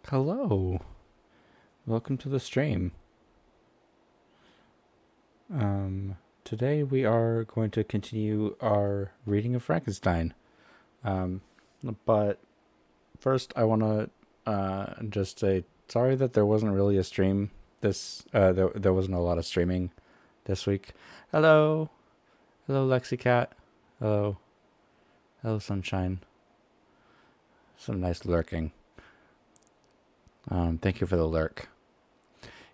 Hello, welcome to the stream. Today we are going to continue our reading of Frankenstein. Um, but first, I want to just say sorry that there wasn't really a stream. There wasn't a lot of streaming this week. Hello, hello, LexiCat. Hello, hello, Sunshine. Some nice lurking. Thank you for the lurk.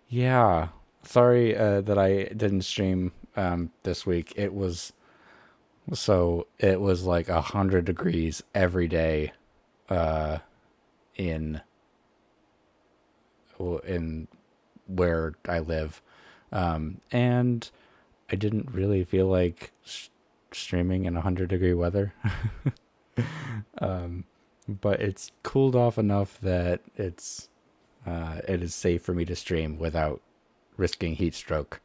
Yeah, sorry that I didn't stream this week. It was like 100 degrees every day uh, in in where I live, and I didn't really feel like streaming in 100-degree weather. But it's cooled off enough that it is safe for me to stream without risking heat stroke.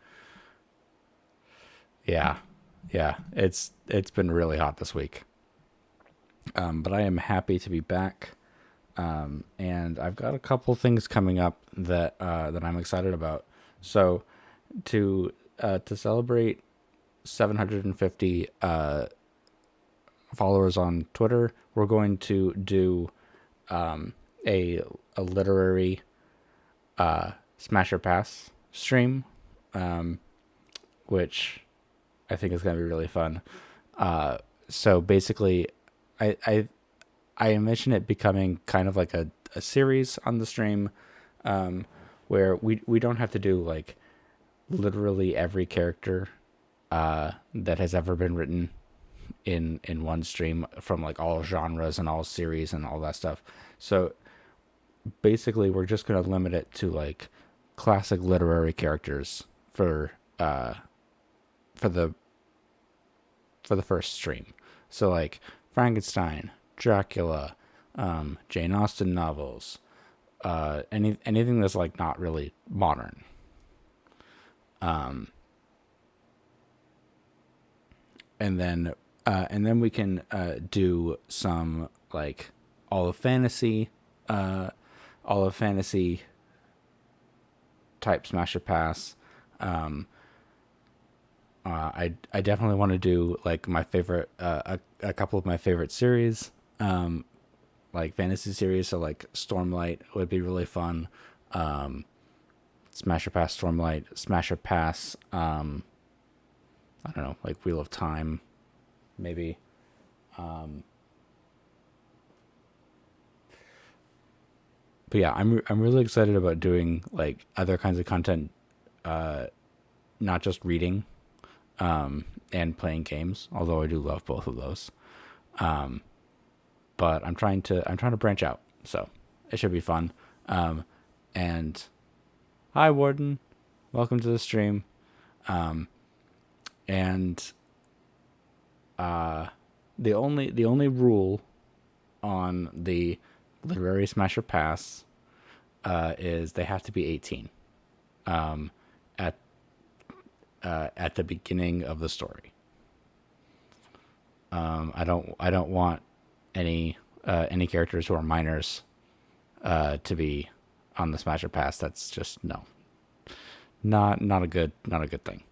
Yeah, yeah, it's been really hot this week. But I am happy to be back. And I've got a couple things coming up that I'm excited about. So to celebrate 750 followers on Twitter, we're going to do um, a literary Smasher Pass stream, um, which I think is going to be really fun. So basically, I, I I envision it becoming kind of like a series on the stream, um, where we don't have to do like literally every character that has ever been written in one stream from like all genres and all series and all that stuff. So basically, we're just gonna limit it to like classic literary characters for the for the first stream. So like Frankenstein, Dracula, Jane Austen novels, anything that's like not really modern. Um, and then we can do some like all of fantasy, uh, all of fantasy type Smasher Pass. Um, I definitely want to do like my favorite a couple of my favorite series, like fantasy series. So like Stormlight would be really fun. Um, Smasher Pass Stormlight, Smasher Pass. I don't know, like Wheel of Time, maybe. Um, but yeah, I'm really excited about doing like other kinds of content, uh, not just reading, and playing games. Although I do love both of those. Um, but I'm trying to branch out, so it should be fun. Um, and hi, Warden, welcome to the stream. Um, and uh, the only rule on the literary Smasher Pass is they have to be 18 um, at at the beginning of the story. I don't want any characters who are minors to be on the Smasher Pass. That's just no, not a good thing.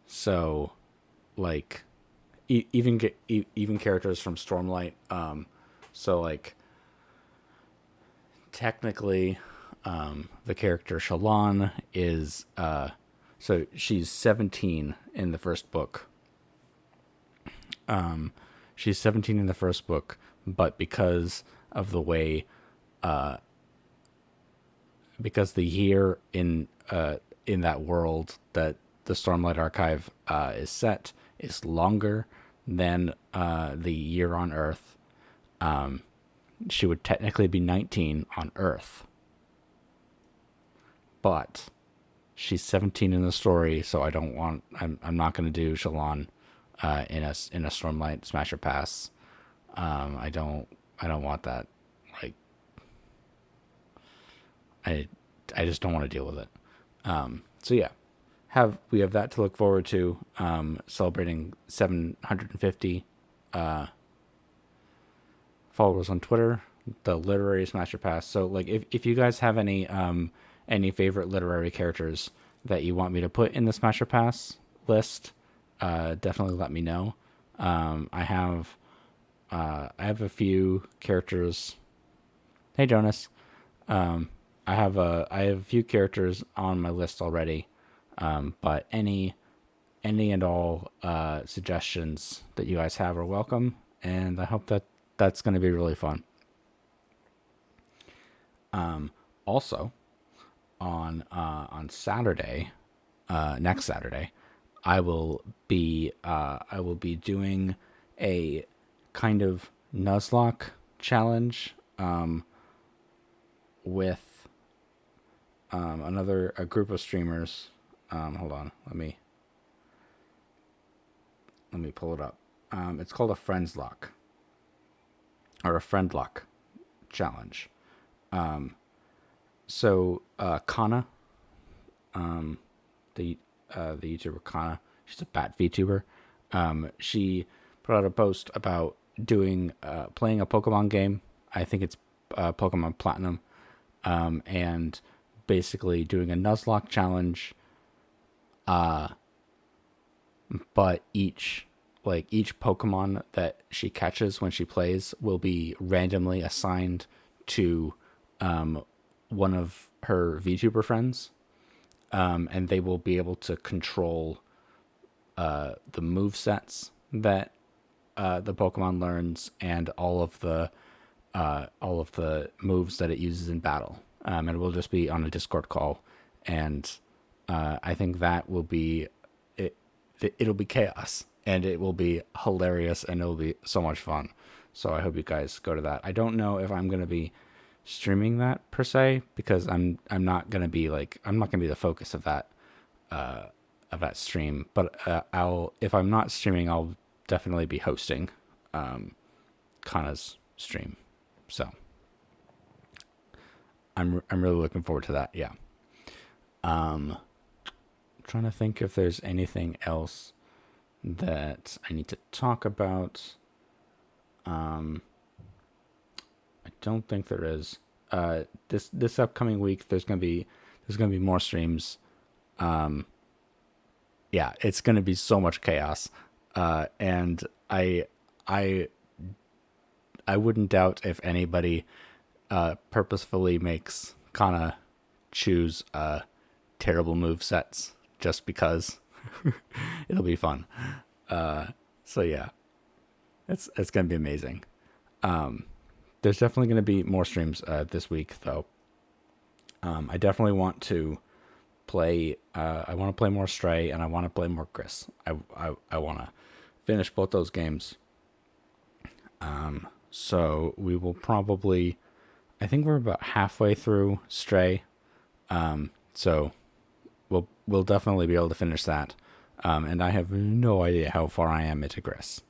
So like even characters from Stormlight. So like technically, the character Shalon is so she's 17 in the first book. She's 17 in the first book, but of the way because the year in that world that the Stormlight Archive is set is longer than the year on Earth. She would technically be 19 on Earth, but she's 17 in the story, so I'm not going to do Shalon in a Stormlight Smasher Pass. I don't want that. Like I I just don't want to deal with it. So yeah, we have that to look forward to. Celebrating 750 followers on Twitter. the literary Smasher Pass. So like if you guys have any favorite literary characters that you want me to put in the Smasher Pass list, definitely let me know. I have a few characters. Hey Jonas. I have a few characters on my list already. But any and all suggestions that you guys have are welcome, and I hope that that's going to be really fun. Also, on Saturday, next Saturday, I will be doing a kind of Nuzlocke challenge with a group of streamers. Hold on, let me pull it up. It's called a Friends Lock or a Friend Lock challenge. So Kana, the YouTuber Kana, she's a bat VTuber. She put out a post about doing playing a Pokemon game. I think it's Pokemon Platinum, and basically doing a Nuzlocke challenge. But each Pokemon that she catches when she plays will be randomly assigned to one of her VTuber friends, and they will be able to control the move sets that the Pokemon learns and all of the moves that it uses in battle. And we'll just be on a Discord call, and I think that will be it. It'll be chaos, and it will be hilarious, and it'll be so much fun. So I hope you guys go to that. I don't know if I'm gonna be streaming that per se, because I'm not gonna be the focus of that stream. But I'll if I'm not streaming, I'll definitely be hosting Kana's stream. So I'm really looking forward to that. Yeah. Trying to think if there's anything else that I need to talk about. I don't think there is. This upcoming week there's gonna be more streams. Yeah, it's gonna be so much chaos. And I I wouldn't doubt if anybody purposefully makes Kana choose terrible move sets just because it'll be fun. So yeah, it's gonna be amazing. There's definitely gonna be more streams this week though. I definitely want to play. I want to play more Stray, and I want to play more Chris. I want to finish both those games. So we will probably. I think we're about halfway through Stray. So we'll definitely be able to finish that. And I have no idea how far I am into Chris.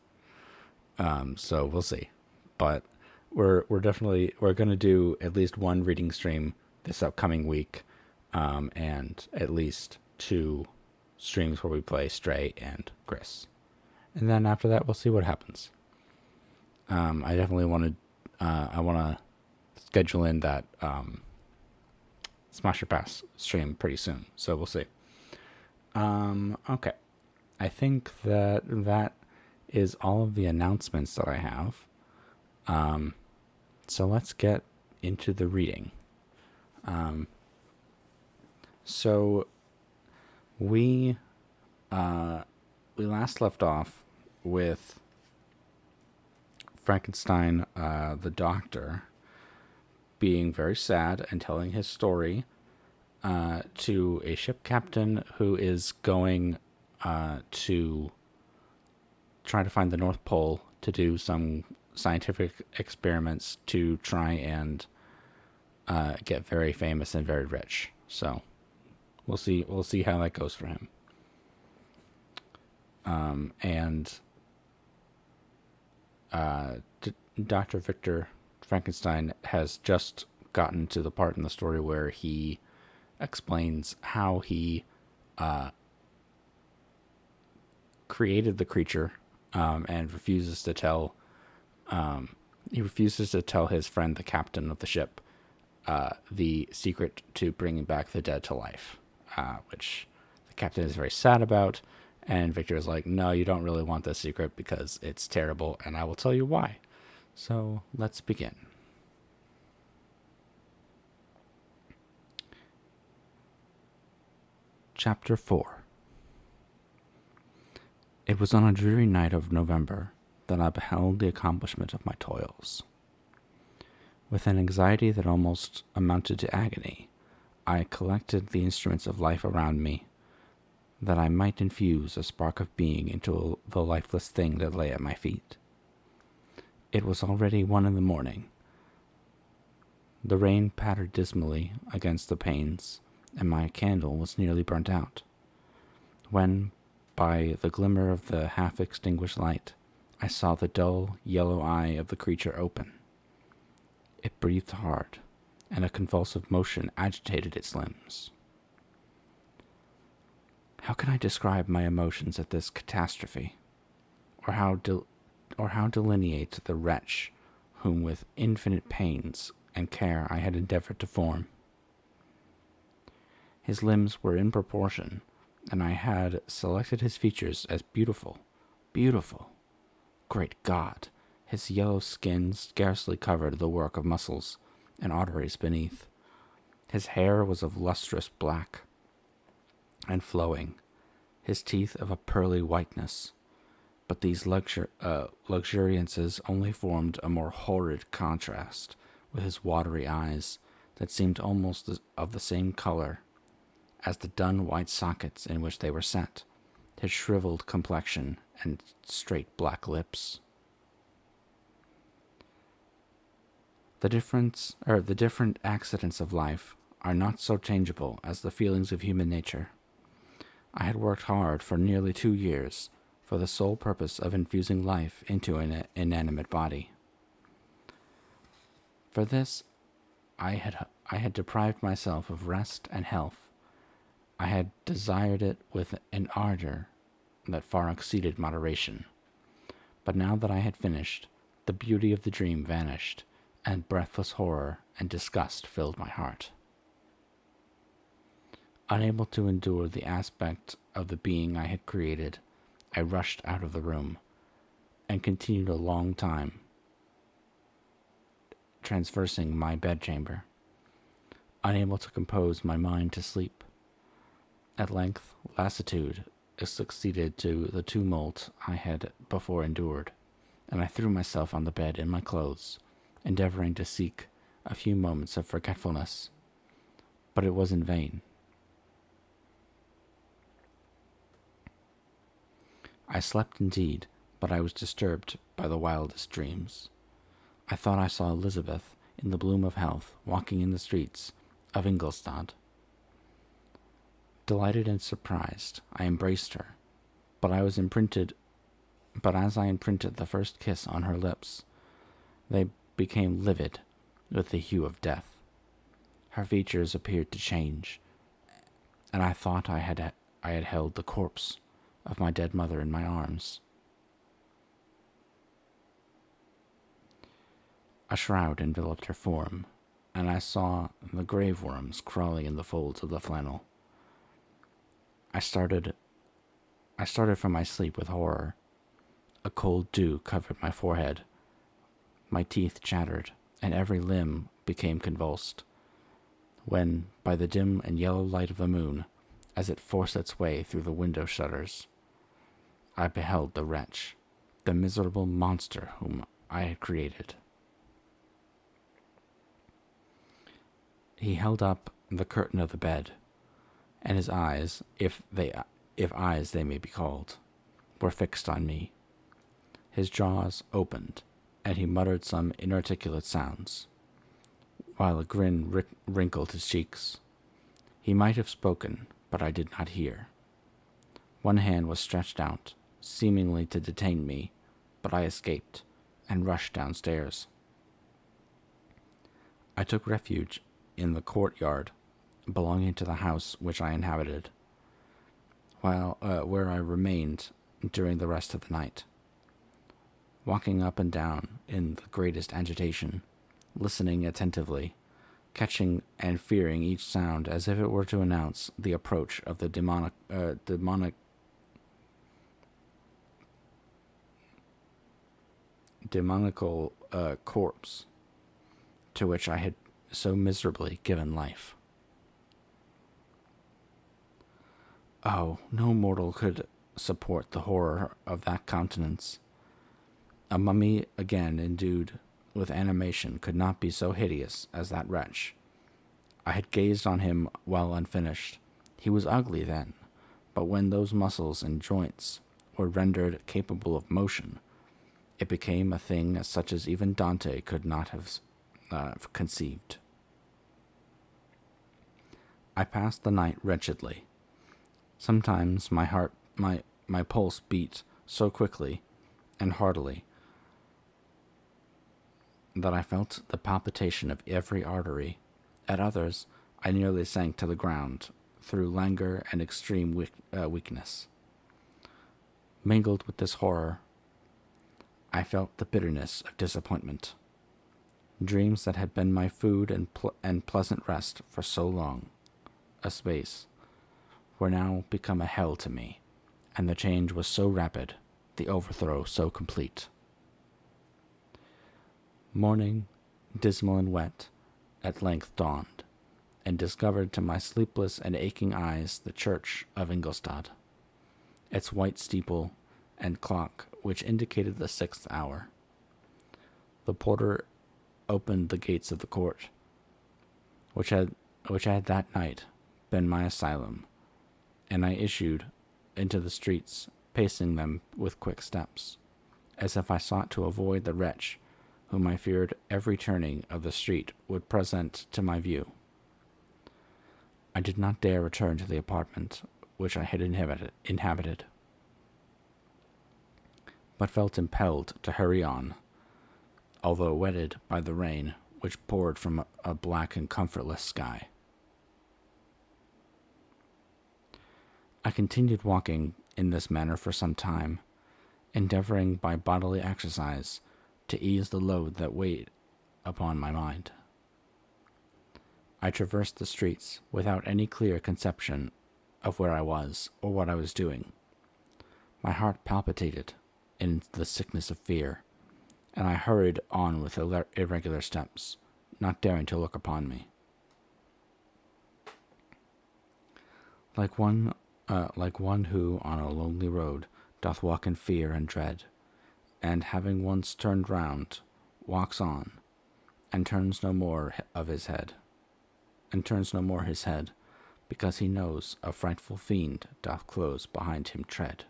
So we'll see. But we're gonna do at least one reading stream this upcoming week, and at least 2 streams where we play Stray and Chris. And then after that, we'll see what happens. I definitely want to. I want to schedule in that Smasher Pass stream pretty soon. So we'll see. Okay. I think that is all of the announcements that I have. So let's get into the reading. So we last left off with Frankenstein, the doctor, being very sad and telling his story to a ship captain who is going to try to find the North Pole to do some scientific experiments to try and get very famous and very rich. So we'll see how that goes for him. And Dr. Victor Frankenstein has just gotten to the part in the story where he explains how he created the creature, and refuses to tell He refuses to tell his friend, the captain of the ship, the secret to bringing back the dead to life, which the captain is very sad about. And Victor is like, no, you don't really want this secret because it's terrible, and I will tell you why. So let's begin. Chapter 4. It was on a dreary night of November that I beheld the accomplishment of my toils. With an anxiety that almost amounted to agony, I collected the instruments of life around me, that I might infuse a spark of being into the lifeless thing that lay at my feet. It was already 1 a.m. The rain pattered dismally against the panes, and my candle was nearly burnt out, when, by the glimmer of the half-extinguished light, I saw the dull, yellow eye of the creature open. It breathed hard, and a convulsive motion agitated its limbs. How can I describe my emotions at this catastrophe, or how delineate the wretch whom with infinite pains and care I had endeavored to form? His limbs were in proportion, and I had selected his features as beautiful. Great God! His yellow skin scarcely covered the work of muscles and arteries beneath. His hair was of lustrous black and flowing, his teeth of a pearly whiteness, but these luxuriances only formed a more horrid contrast with his watery eyes that seemed almost of the same color as the dun white sockets in which they were set, his shriveled complexion and straight black lips. The different accidents of life are not so changeable as the feelings of human nature. I had worked hard for nearly 2 years for the sole purpose of infusing life into an inanimate body. For this, I had deprived myself of rest and health. I had desired it with an ardor that far exceeded moderation. But now that I had finished, the beauty of the dream vanished, and breathless horror and disgust filled my heart. Unable to endure the aspect of the being I had created, I rushed out of the room, and continued a long time traversing my bedchamber, unable to compose my mind to sleep. At length, lassitude succeeded to the tumult I had before endured, and I threw myself on the bed in my clothes, endeavoring to seek a few moments of forgetfulness, but it was in vain. I slept indeed, but I was disturbed by the wildest dreams. I thought I saw Elizabeth, in the bloom of health, walking in the streets of Ingolstadt. Delighted and surprised, I embraced her, but as I imprinted the first kiss on her lips, they became livid with the hue of death. Her features appeared to change, and I thought I had held the corpse of my dead mother in my arms. A shroud enveloped her form, and I saw the grave worms crawling in the folds of the flannel. I started from my sleep with horror. A cold dew covered my forehead. My teeth chattered, and every limb became convulsed, when, by the dim and yellow light of the moon, as it forced its way through the window shutters, I beheld the wretch, the miserable monster whom I had created. He held up the curtain of the bed, and his eyes, if eyes they may be called, were fixed on me. His jaws opened, and he muttered some inarticulate sounds, while a grin wrinkled his cheeks. He might have spoken, but I did not hear. One hand was stretched out, seemingly to detain me, but I escaped, and rushed downstairs. I took refuge in the courtyard belonging to the house which I inhabited, where I remained during the rest of the night. walking up and down in the greatest agitation, listening attentively, catching and fearing each sound as if it were to announce the approach of the demoniacal corpse to which I had so miserably given life. Oh, no mortal could support the horror of that countenance. A mummy again endued with animation could not be so hideous as that wretch. I had gazed on him while unfinished. He was ugly then, but when those muscles and joints were rendered capable of motion, it became a thing such as even Dante could not have conceived. I passed the night wretchedly. Sometimes my pulse beat so quickly and heartily that I felt the palpitation of every artery. At others, I nearly sank to the ground through languor and extreme weakness. Mingled with this horror, I felt the bitterness of disappointment. Dreams that had been my food and pleasant rest for so long a space were now become a hell to me, and the change was so rapid, the overthrow so complete. Morning, dismal and wet, at length dawned, and discovered to my sleepless and aching eyes the church of Ingolstadt, its white steeple and clock which indicated the 6th hour. The porter opened the gates of the court, which had that night been my asylum, and I issued into the streets, pacing them with quick steps, as if I sought to avoid the wretch whom I feared every turning of the street would present to my view. I did not dare return to the apartment which I had inhabited, but felt impelled to hurry on, although wetted by the rain which poured from a black and comfortless sky. I continued walking in this manner for some time, endeavoring by bodily exercise to ease the load that weighed upon my mind. I traversed the streets without any clear conception of where I was or what I was doing. My heart palpitated in the sickness of fear, and I hurried on with irregular steps, not daring to look upon me. Like one who on a lonely road doth walk in fear and dread, and having once turned round, walks on, and turns no more his head, because he knows a frightful fiend doth close behind him tread.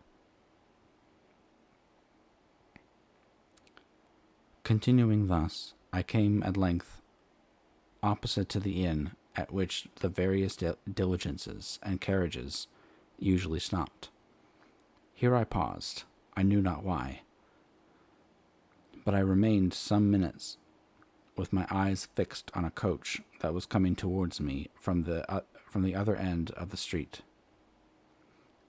Continuing thus, I came at length opposite to the inn at which the various diligences and carriages usually stopped. Here I paused, I knew not why, but I remained some minutes with my eyes fixed on a coach that was coming towards me from the other end of the street.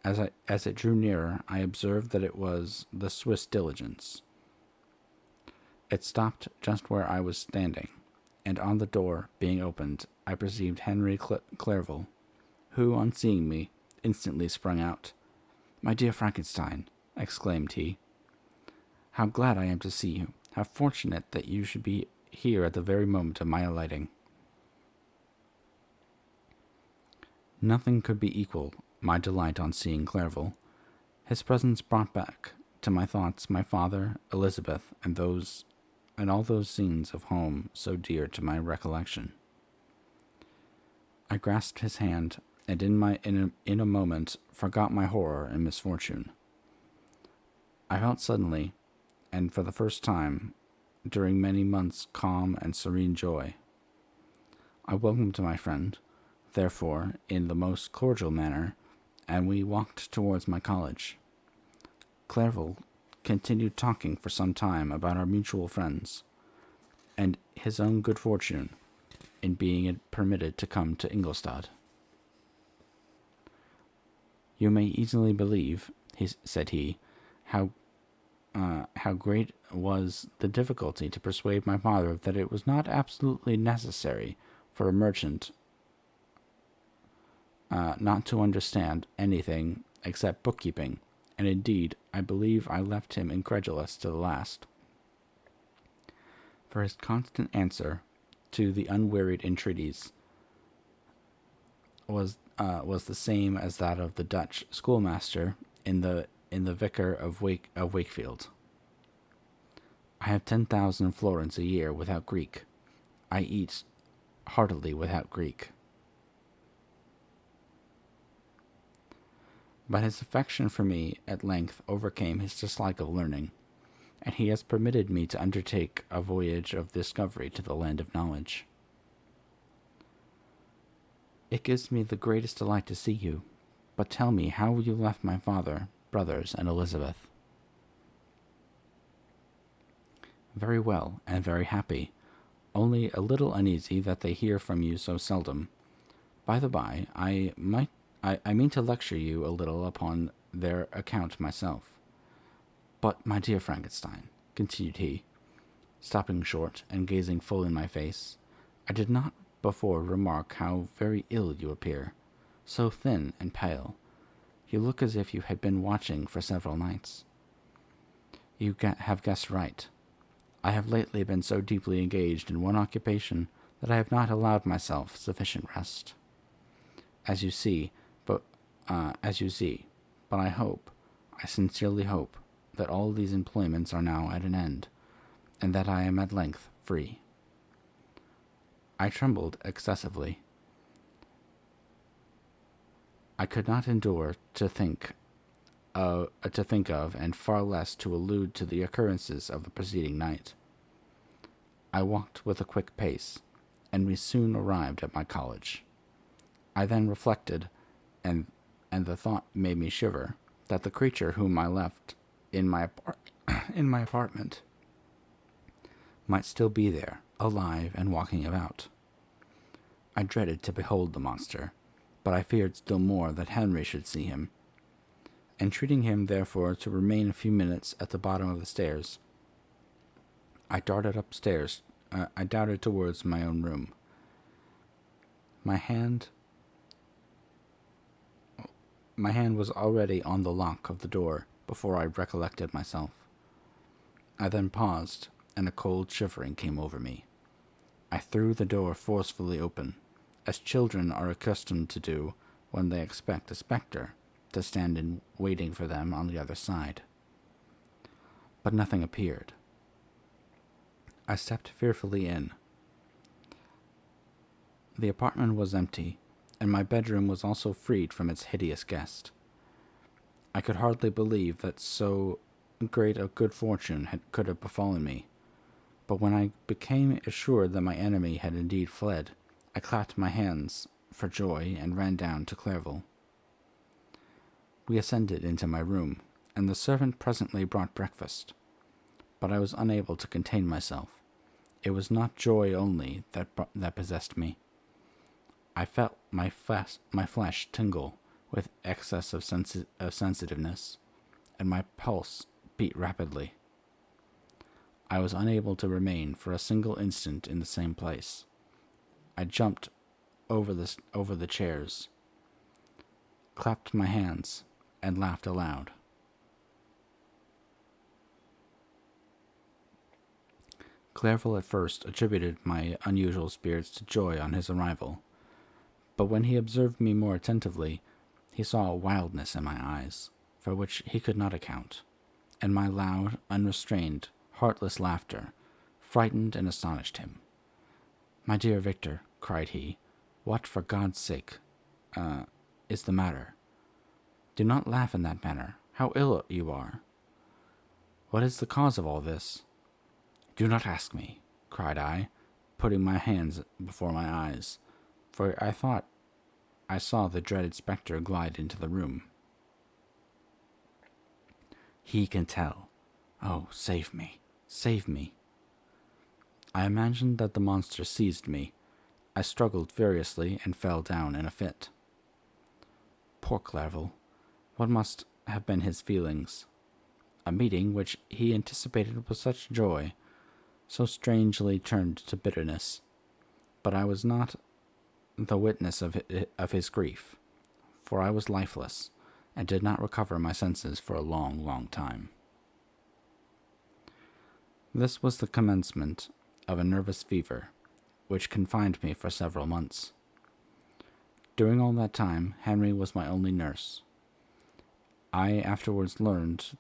As it drew nearer, I observed that it was the Swiss diligence. It stopped just where I was standing, and on the door being opened, I perceived Henry Clerval, who, on seeing me, instantly sprung out. "My dear Frankenstein," exclaimed he, "how glad I am to see you! How fortunate that you should be here at the very moment of my alighting." Nothing could be equal my delight on seeing Clerval. His presence brought back to my thoughts my father, Elizabeth, and all those scenes of home so dear to my recollection. I grasped his hand, and in a moment forgot my horror and misfortune. I felt suddenly, and for the first time during many months, calm and serene joy. I welcomed my friend, therefore, in the most cordial manner, and we walked towards my college. Clerval continued talking for some time about our mutual friends, and his own good fortune in being permitted to come to Ingolstadt. "You may easily believe," said he, how great was the difficulty to persuade my father that it was not absolutely necessary for a merchant not to understand anything except bookkeeping, and indeed I believe I left him incredulous to the last. For his constant answer to the unwearied entreaties was the same as that of the Dutch schoolmaster in the Vicar of Wakefield. I have 10,000 florins a year without Greek. I eat heartily without Greek. But his affection for me at length overcame his dislike of learning, and he has permitted me to undertake a voyage of discovery to the land of knowledge. It gives me the greatest delight to see you, but tell me how you left my father, brothers, and Elizabeth. Very well, and very happy, only a little uneasy that they hear from you so seldom. By the by, I mean to lecture you a little upon their account myself. But, my dear Frankenstein, continued he, stopping short and gazing full in my face, I did not before remark how very ill you appear, so thin and pale. You look as if you had been watching for several nights. You have guessed right. I have lately been so deeply engaged in one occupation that I have not allowed myself sufficient rest. As you see, but I sincerely hope, that all these employments are now at an end, and that I am at length free. I trembled excessively. I could not endure to think of, and far less to allude to the occurrences of the preceding night. I walked with a quick pace, and we soon arrived at my college. I then reflected, and the thought made me shiver, that the creature whom I left in my apartment might still be there, alive and walking about. I dreaded to behold the monster, but I feared still more that Henry should see him. Entreating him, therefore, to remain a few minutes at the bottom of the stairs, I darted towards my own room. My hand was already on the lock of the door before I recollected myself. I then paused, and a cold shivering came over me. I threw the door forcefully open, as children are accustomed to do when they expect a spectre to stand in waiting for them on the other side. But nothing appeared. I stepped fearfully in. The apartment was empty, and my bedroom was also freed from its hideous guest. I could hardly believe that so great a good fortune could have befallen me, but when I became assured that my enemy had indeed fled, I clapped my hands for joy and ran down to Clairville. We ascended into my room, and the servant presently brought breakfast, but I was unable to contain myself. It was not joy only that possessed me. I felt my flesh tingle with excess of sensitiveness, and my pulse beat rapidly. I was unable to remain for a single instant in the same place. I jumped over the chairs, clapped my hands, and laughed aloud. Clairville at first attributed my unusual spirits to joy on his arrival, but when he observed me more attentively, he saw a wildness in my eyes, for which he could not account, and my loud, unrestrained, heartless laughter frightened and astonished him. "My dear Victor," cried he, "what, for God's sake, is the matter? Do not laugh in that manner. How ill you are! What is the cause of all this?" "Do not ask me," cried I, putting my hands before my eyes, for I thought I saw the dreaded spectre glide into the room. "He can tell. Oh, save me, save me." I imagined that the monster seized me. I struggled furiously and fell down in a fit. Poor Clairville! What must have been his feelings? A meeting which he anticipated with such joy, so strangely turned to bitterness. But I was not the witness of his grief, for I was lifeless, and did not recover my senses for a long, long time. This was the commencement of a nervous fever, which confined me for several months. During all that time, Henry was my only nurse. I afterwards learned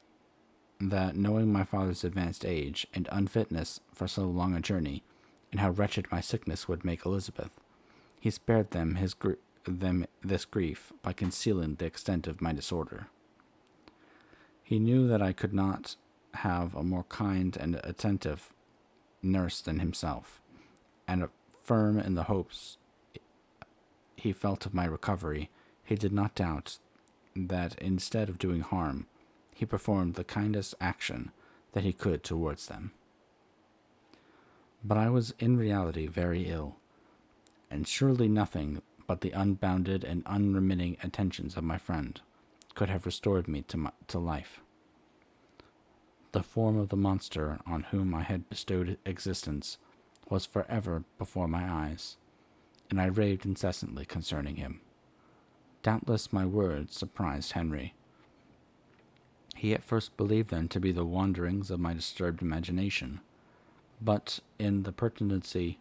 that, knowing my father's advanced age and unfitness for so long a journey, and how wretched my sickness would make Elizabeth, he spared them this grief by concealing the extent of my disorder. He knew that I could not have a more kind and attentive nurse than himself, and firm in the hopes he felt of my recovery, he did not doubt that instead of doing harm, he performed the kindest action that he could towards them. But I was in reality very ill, and surely nothing but the unbounded and unremitting attentions of my friend could have restored me to life. The form of the monster on whom I had bestowed existence was forever before my eyes, and I raved incessantly concerning him. Doubtless my words surprised Henry. He at first believed them to be the wanderings of my disturbed imagination, but the pertinency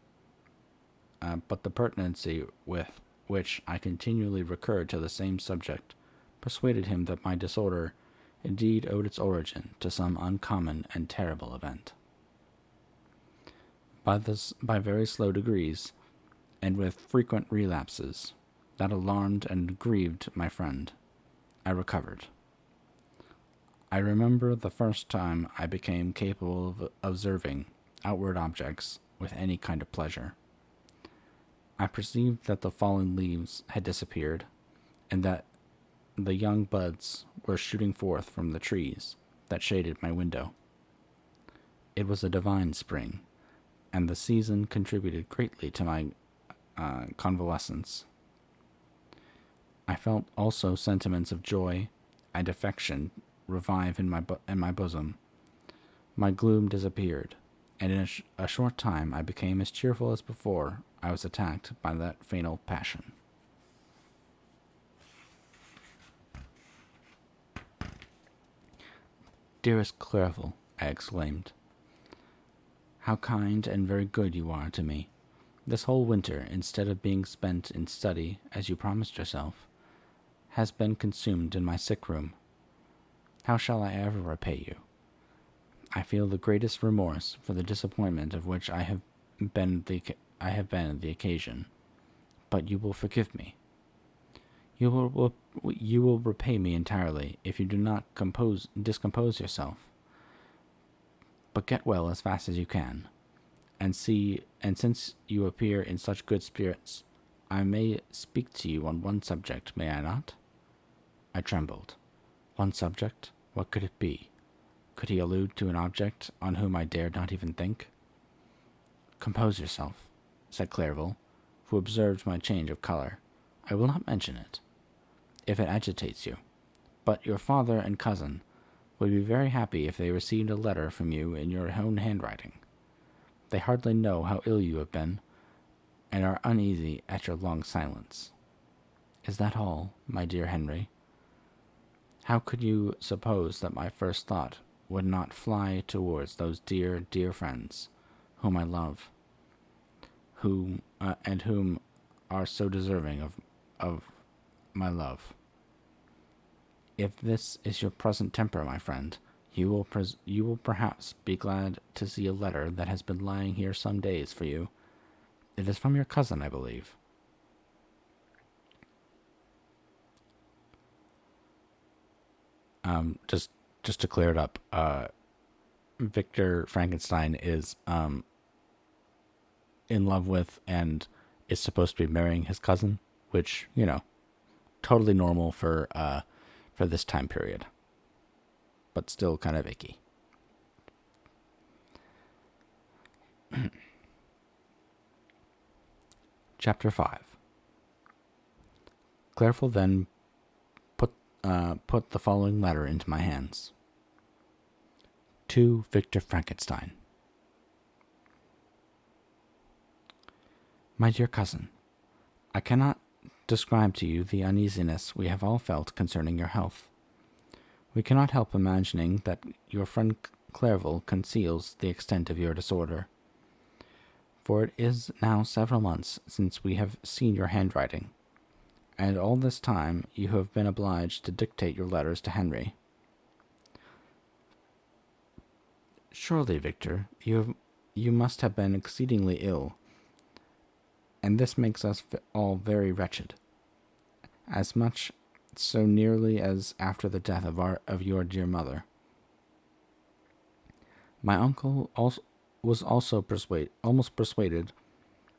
with which I continually recurred to the same subject persuaded him that my disorder indeed owed its origin to some uncommon and terrible event. By very slow degrees, and with frequent relapses that alarmed and grieved my friend, I recovered. I remember the first time I became capable of observing outward objects with any kind of pleasure. I perceived that the fallen leaves had disappeared, and that the young buds were shooting forth from the trees that shaded my window. It was a divine spring, and the season contributed greatly to my convalescence. I felt also sentiments of joy and affection revive in my bosom. My gloom disappeared, and in a short time I became as cheerful as before I was attacked by that fatal passion. "Dearest Clerval," I exclaimed, "how kind and very good you are to me. This whole winter, instead of being spent in study, as you promised yourself, has been consumed in my sick room. How shall I ever repay you? I feel the greatest remorse for the disappointment of which I have been the occasion, but you will forgive me. You will repay me entirely if you do not discompose yourself. But get well as fast as you can, and since you appear in such good spirits, I may speak to you on one subject, may I not?" I trembled. One subject? What could it be? Could he allude to an object on whom I dared not even think? "Compose yourself," said Clerval, who observed my change of color. "I will not mention it, if it agitates you, but your father and cousin would be very happy if they received a letter from you in your own handwriting. They hardly know how ill you have been, and are uneasy at your long silence. Is that all, my dear Henry? How could you suppose that my first thought would not fly towards those dear, dear friends whom I love, whom are so deserving of my love? If this is your present temper, my friend, you will perhaps be glad to see a letter that has been lying here some days for you. It is from your cousin, I believe." Just to clear it up, Victor Frankenstein is in love with and is supposed to be marrying his cousin, which, totally normal for this time period, but still kind of icky. Chapter 5. Clerval then put the following letter into my hands. To Victor Frankenstein. My dear cousin, I cannot describe to you the uneasiness we have all felt concerning your health. We cannot help imagining that your friend Clerval conceals the extent of your disorder, for it is now several months since we have seen your handwriting, and all this time you have been obliged to dictate your letters to Henry. Surely, Victor, you must have been exceedingly ill, and this makes us all very wretched, as much so nearly as after the death of your dear mother. My uncle was also almost persuaded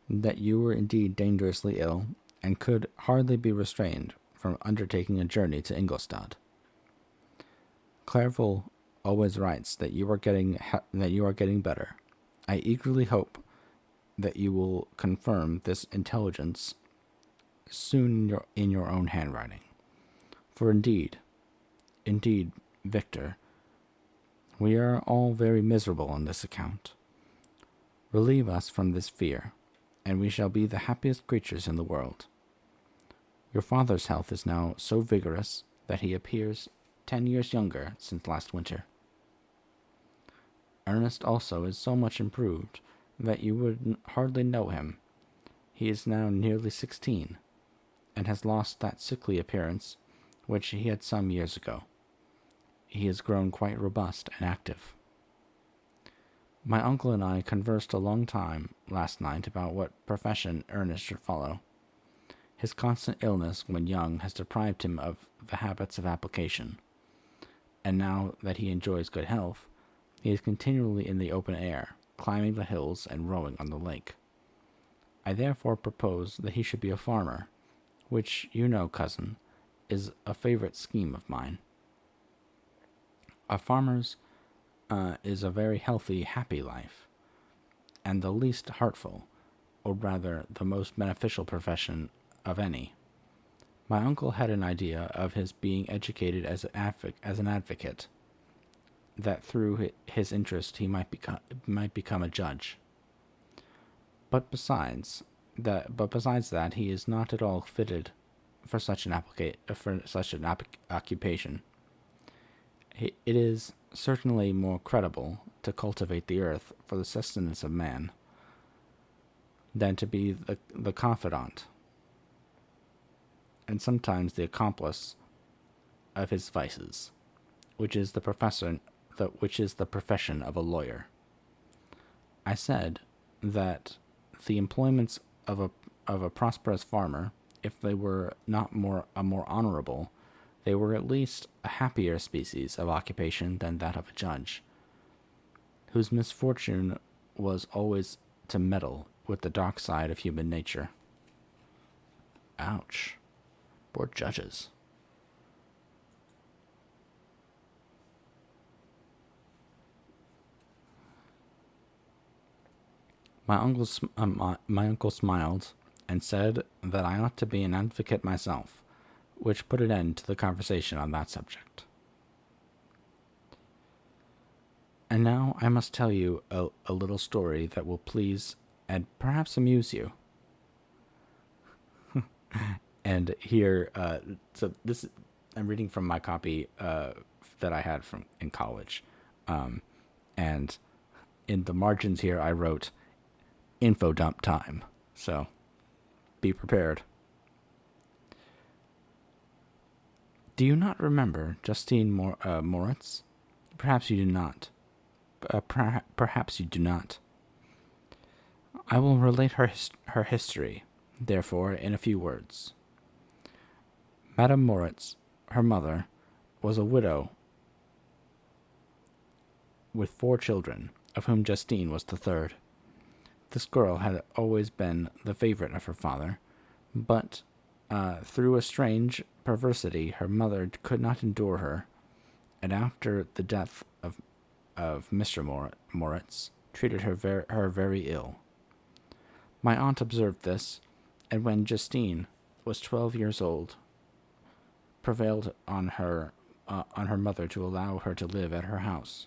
that you were indeed dangerously ill, and could hardly be restrained from undertaking a journey to Ingolstadt. Clerval always writes that you are getting better. I eagerly hope that you will confirm this intelligence soon in your own handwriting. For indeed, Victor, we are all very miserable on this account. Relieve us from this fear, and we shall be the happiest creatures in the world. Your father's health is now so vigorous that he appears 10 years younger since last winter. Ernest also is so much improved that you would hardly know him. He is now nearly 16, and has lost that sickly appearance which he had some years ago. He has grown quite robust and active. My uncle and I conversed a long time last night about what profession Ernest should follow. His constant illness when young has deprived him of the habits of application, and now that he enjoys good health, he is continually in the open air, climbing the hills and rowing on the lake. I therefore propose that he should be a farmer, which, you know, cousin, is a favorite scheme of mine. A farmer's is a very healthy, happy life, and the least hurtful, or rather the most beneficial profession of any. My uncle had an idea of his being educated as an advocate, that through his interest he might become a judge. But besides that, he is not at all fitted for such an occupation. It is certainly more creditable to cultivate the earth for the sustenance of man than to be the confidant, and sometimes the accomplice of his vices, which is the profession of a lawyer. I said that the employments of a prosperous farmer, if they were not more honorable, they were at least a happier species of occupation than that of a judge, whose misfortune was always to meddle with the dark side of human nature. Ouch. Poor judges. My uncle smiled and said that I ought to be an advocate myself, which put an end to the conversation on that subject. And now I must tell you a little story that will please and perhaps amuse you. And here, so this, I'm reading from my copy that I had from in college, and in the margins here I wrote info dump time, so be prepared. Do you not remember Justine Moritz? Perhaps you do not. Perhaps you do not. I will relate her history, therefore, in a few words. Madame Moritz, her mother, was a widow with 4 children, of whom Justine was the third. This girl had always been the favorite of her father, but through a strange perversity her mother could not endure her, and after the death of Mr. Moritz, treated her very ill. My aunt observed this, and when Justine was 12 years old, prevailed on her mother to allow her to live at her house.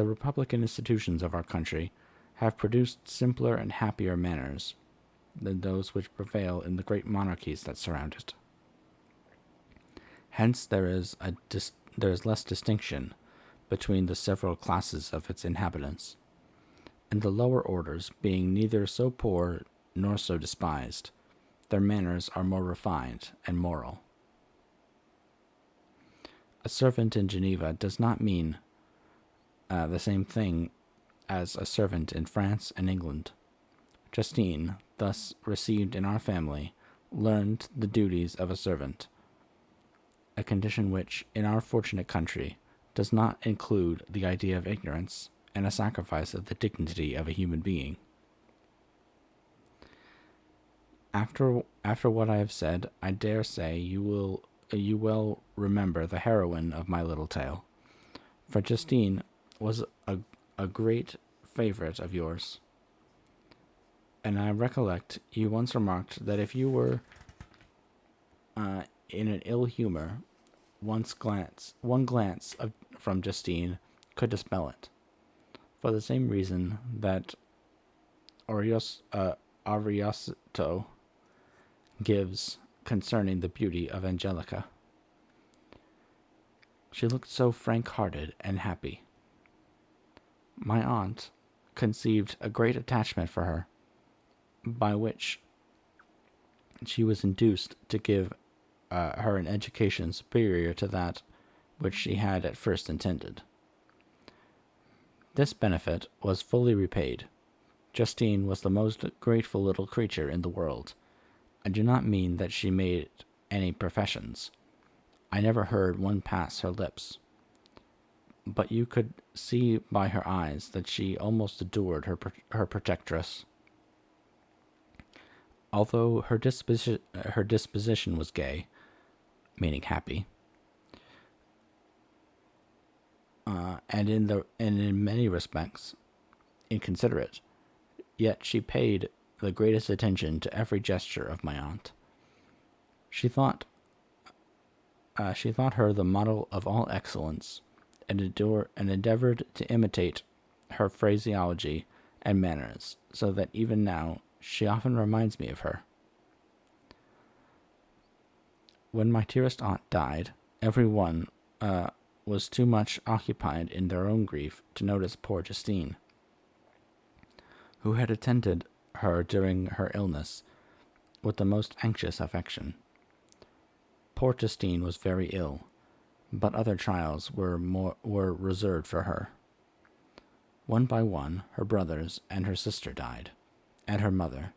The republican institutions of our country have produced simpler and happier manners than those which prevail in the great monarchies that surround it. Hence there is less distinction between the several classes of its inhabitants, and the lower orders being neither so poor nor so despised, their manners are more refined and moral. A servant in Geneva does not mean the same thing as a servant in France and England. Justine, thus received in our family, learned the duties of a servant, a condition which, in our fortunate country, does not include the idea of ignorance and a sacrifice of the dignity of a human being. After what I have said, I dare say you will remember the heroine of my little tale, for Justine was a great favorite of yours, and I recollect you once remarked that if you were in an ill humor, one glance from Justine could dispel it, for the same reason that Ariosto gives concerning the beauty of Angelica. She looked so frank-hearted and happy. My aunt conceived a great attachment for her, by which she was induced to give her an education superior to that which she had at first intended. This benefit was fully repaid. Justine was the most grateful little creature in the world. I do not mean that she made any professions. I never heard one pass her lips. But you could see by her eyes that she almost adored her protectress. Although her disposition was gay, meaning happy, and in many respects inconsiderate, yet she paid the greatest attention to every gesture of my aunt. She thought her the model of all excellence, and endeavored to imitate her phraseology and manners, so that even now she often reminds me of her. When my dearest aunt died, every one was too much occupied in their own grief to notice poor Justine, who had attended her during her illness with the most anxious affection. Poor Justine was very ill, but other trials were reserved for her. One by one, her brothers and her sister died, and her mother,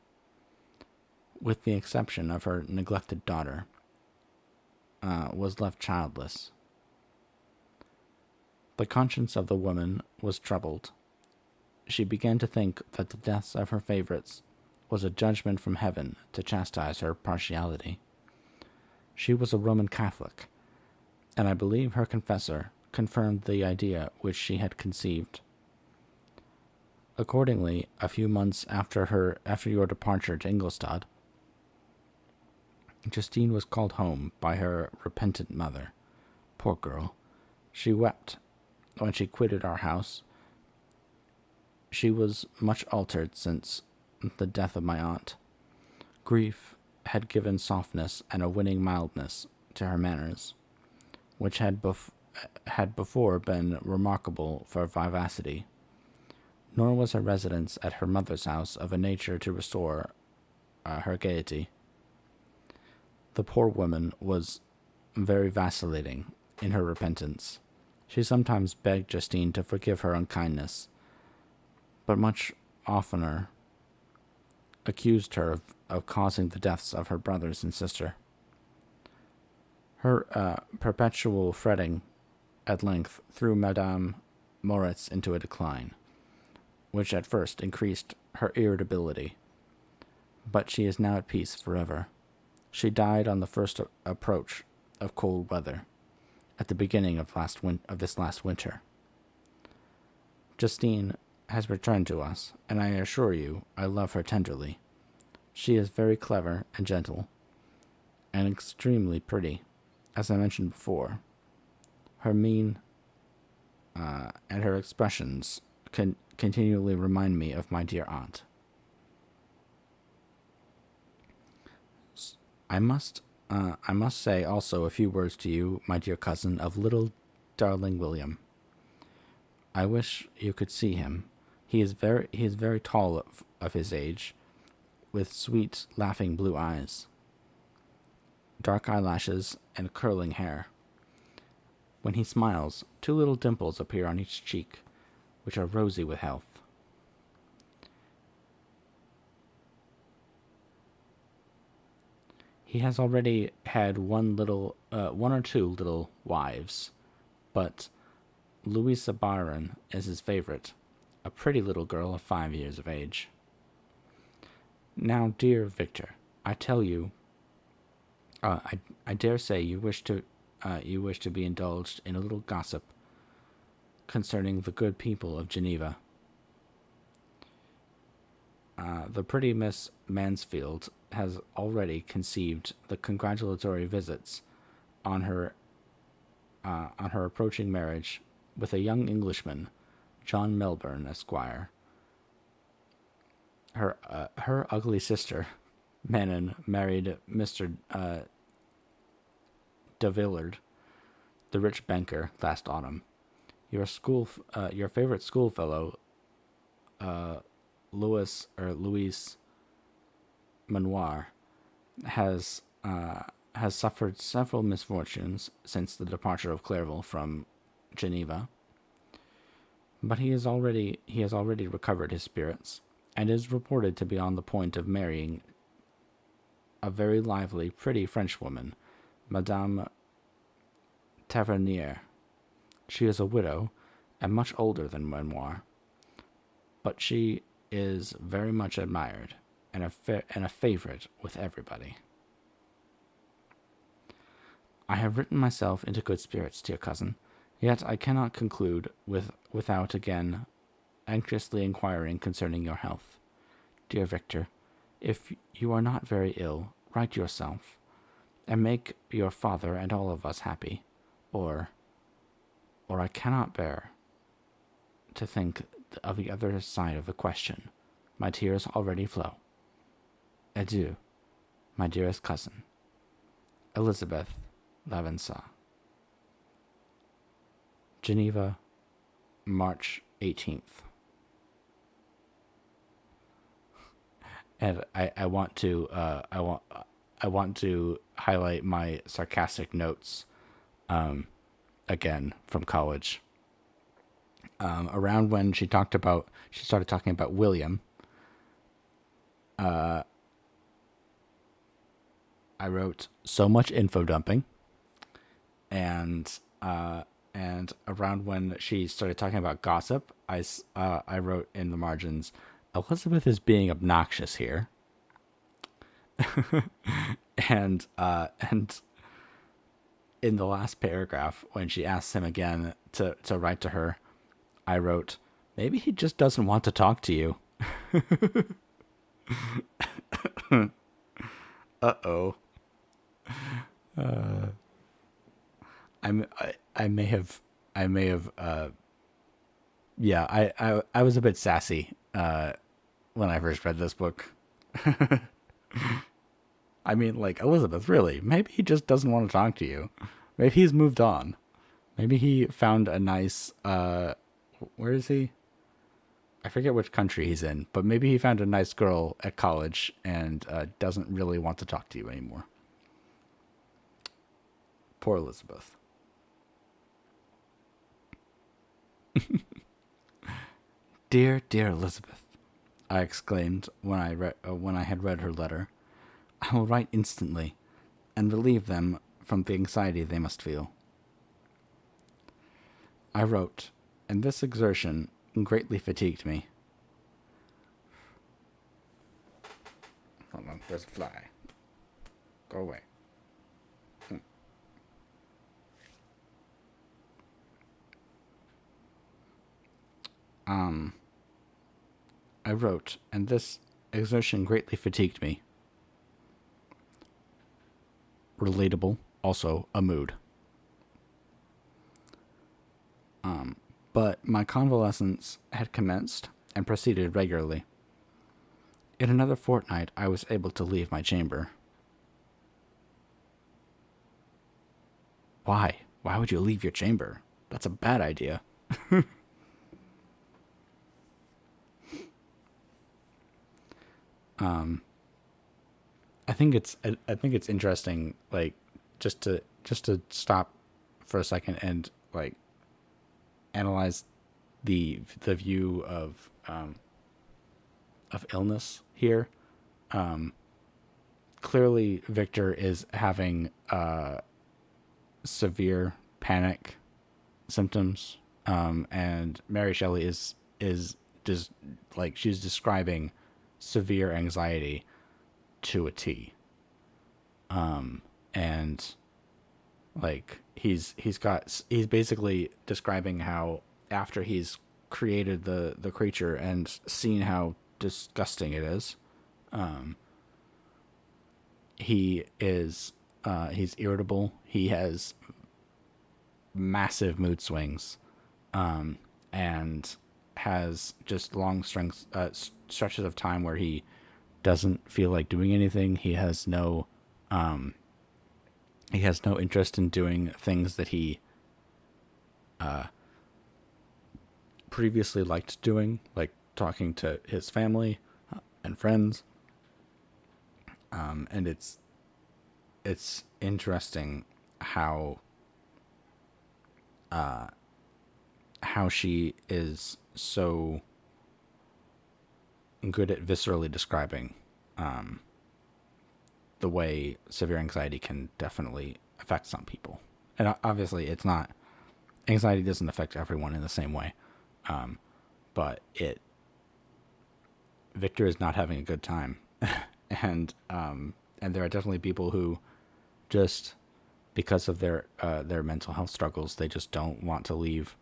with the exception of her neglected daughter, was left childless. The conscience of the woman was troubled. She began to think that the deaths of her favorites was a judgment from heaven to chastise her partiality. She was a Roman Catholic, and I believe her confessor confirmed the idea which she had conceived. Accordingly, a few months after your departure to Ingolstadt, Justine was called home by her repentant mother. Poor girl, she wept when she quitted our house. She was much altered since the death of my aunt. Grief had given softness and a winning mildness to her manners, which had before been remarkable for vivacity. Nor was her residence at her mother's house of a nature to restore her gaiety. The poor woman was very vacillating in her repentance. She sometimes begged Justine to forgive her unkindness, but much oftener accused her of causing the deaths of her brothers and sister. Her perpetual fretting at length threw Madame Moritz into a decline, which at first increased her irritability, but she is now at peace forever. She died on the first approach of cold weather, at the beginning of this last winter. Justine has returned to us, and I assure you I love her tenderly. She is very clever and gentle, and extremely pretty, as I mentioned before. Her mien and her expressions continually remind me of my dear aunt. I must, I must say also a few words to you, my dear cousin, of little darling William. I wish you could see him. He is very tall of his age, with sweet, laughing blue eyes, dark eyelashes, and curling hair. When he smiles, two little dimples appear on each cheek, which are rosy with health. He has already had one or two little wives, but Louisa Byron is his favorite, a pretty little girl of 5 years of age. Now, dear Victor, I tell you, I dare say you wish to be indulged in a little gossip concerning the good people of Geneva. The pretty Miss Mansfield has already conceived the congratulatory visits on her approaching marriage with a young Englishman, John Melbourne, Esquire. Her ugly sister, Manon, married Mr. de Villard, the rich banker, last autumn. Your favorite schoolfellow, Louis Manoir, has suffered several misfortunes since the departure of Clairville from Geneva, but he has already recovered his spirits, and is reported to be on the point of marrying a very lively, pretty Frenchwoman, Madame Tavernier. She is a widow, and much older than Manoir, but she is very much admired, and a favorite with everybody. I have written myself into good spirits, dear cousin, yet I cannot conclude without again anxiously inquiring concerning your health. Dear Victor, if you are not very ill, write yourself, and make your father and all of us happy, or I cannot bear to think of the other side of the question. My tears already flow. Adieu, my dearest cousin, Elizabeth Lavensa. Geneva, March 18th. And I want to highlight my sarcastic notes again from college. Around when she started talking about William, I wrote so much info dumping, and around when she started talking about gossip, I wrote in the margins, Elizabeth is being obnoxious here. and in the last paragraph, when she asks him again to write to her, I wrote, maybe he just doesn't want to talk to you. Uh-oh. I may have yeah, I was a bit sassy when I first read this book. I mean, like, Elizabeth, really, maybe he just doesn't want to talk to you. Maybe he's moved on. Maybe he found a nice where is he? I forget which country he's in, but maybe he found a nice girl at college and doesn't really want to talk to you anymore. Poor Elizabeth. Dear, dear Elizabeth, I exclaimed when I had read her letter. I will write instantly, and relieve them from the anxiety they must feel. I wrote, and this exertion greatly fatigued me. Hold on, there's a fly. Go away. I wrote, and this exertion greatly fatigued me. Relatable, also a mood. but my convalescence had commenced and proceeded regularly. In another fortnight, I was able to leave my chamber. Why? Why would you leave your chamber? That's a bad idea. I think it's interesting, like, just to stop for a second and like analyze the view of illness here. Clearly, Victor is having severe panic symptoms, and Mary Shelley is just like she's describing severe anxiety to a T. And like he's basically describing how after he's created the creature and seen how disgusting it is, he's irritable. He has massive mood swings, and has just long stretches of time where he doesn't feel like doing anything. He has no interest in doing things that he previously liked doing, like talking to his family and friends. And it's interesting how she is so good at viscerally describing the way severe anxiety can definitely affect some people. And obviously anxiety doesn't affect everyone in the same way. But Victor is not having a good time. and there are definitely people who just because of their mental health struggles, they just don't want to leave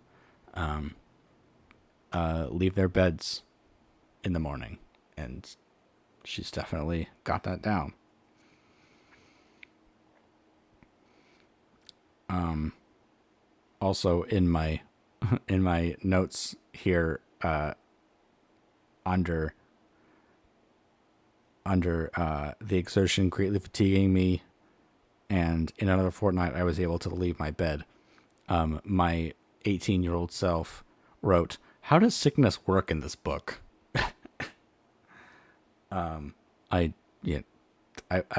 their beds in the morning. And she's definitely got that down. Also in my notes here, under the exertion greatly fatiguing me, and in another fortnight I was able to leave my bed. My 18-year-old self wrote, "How does sickness work in this book?" I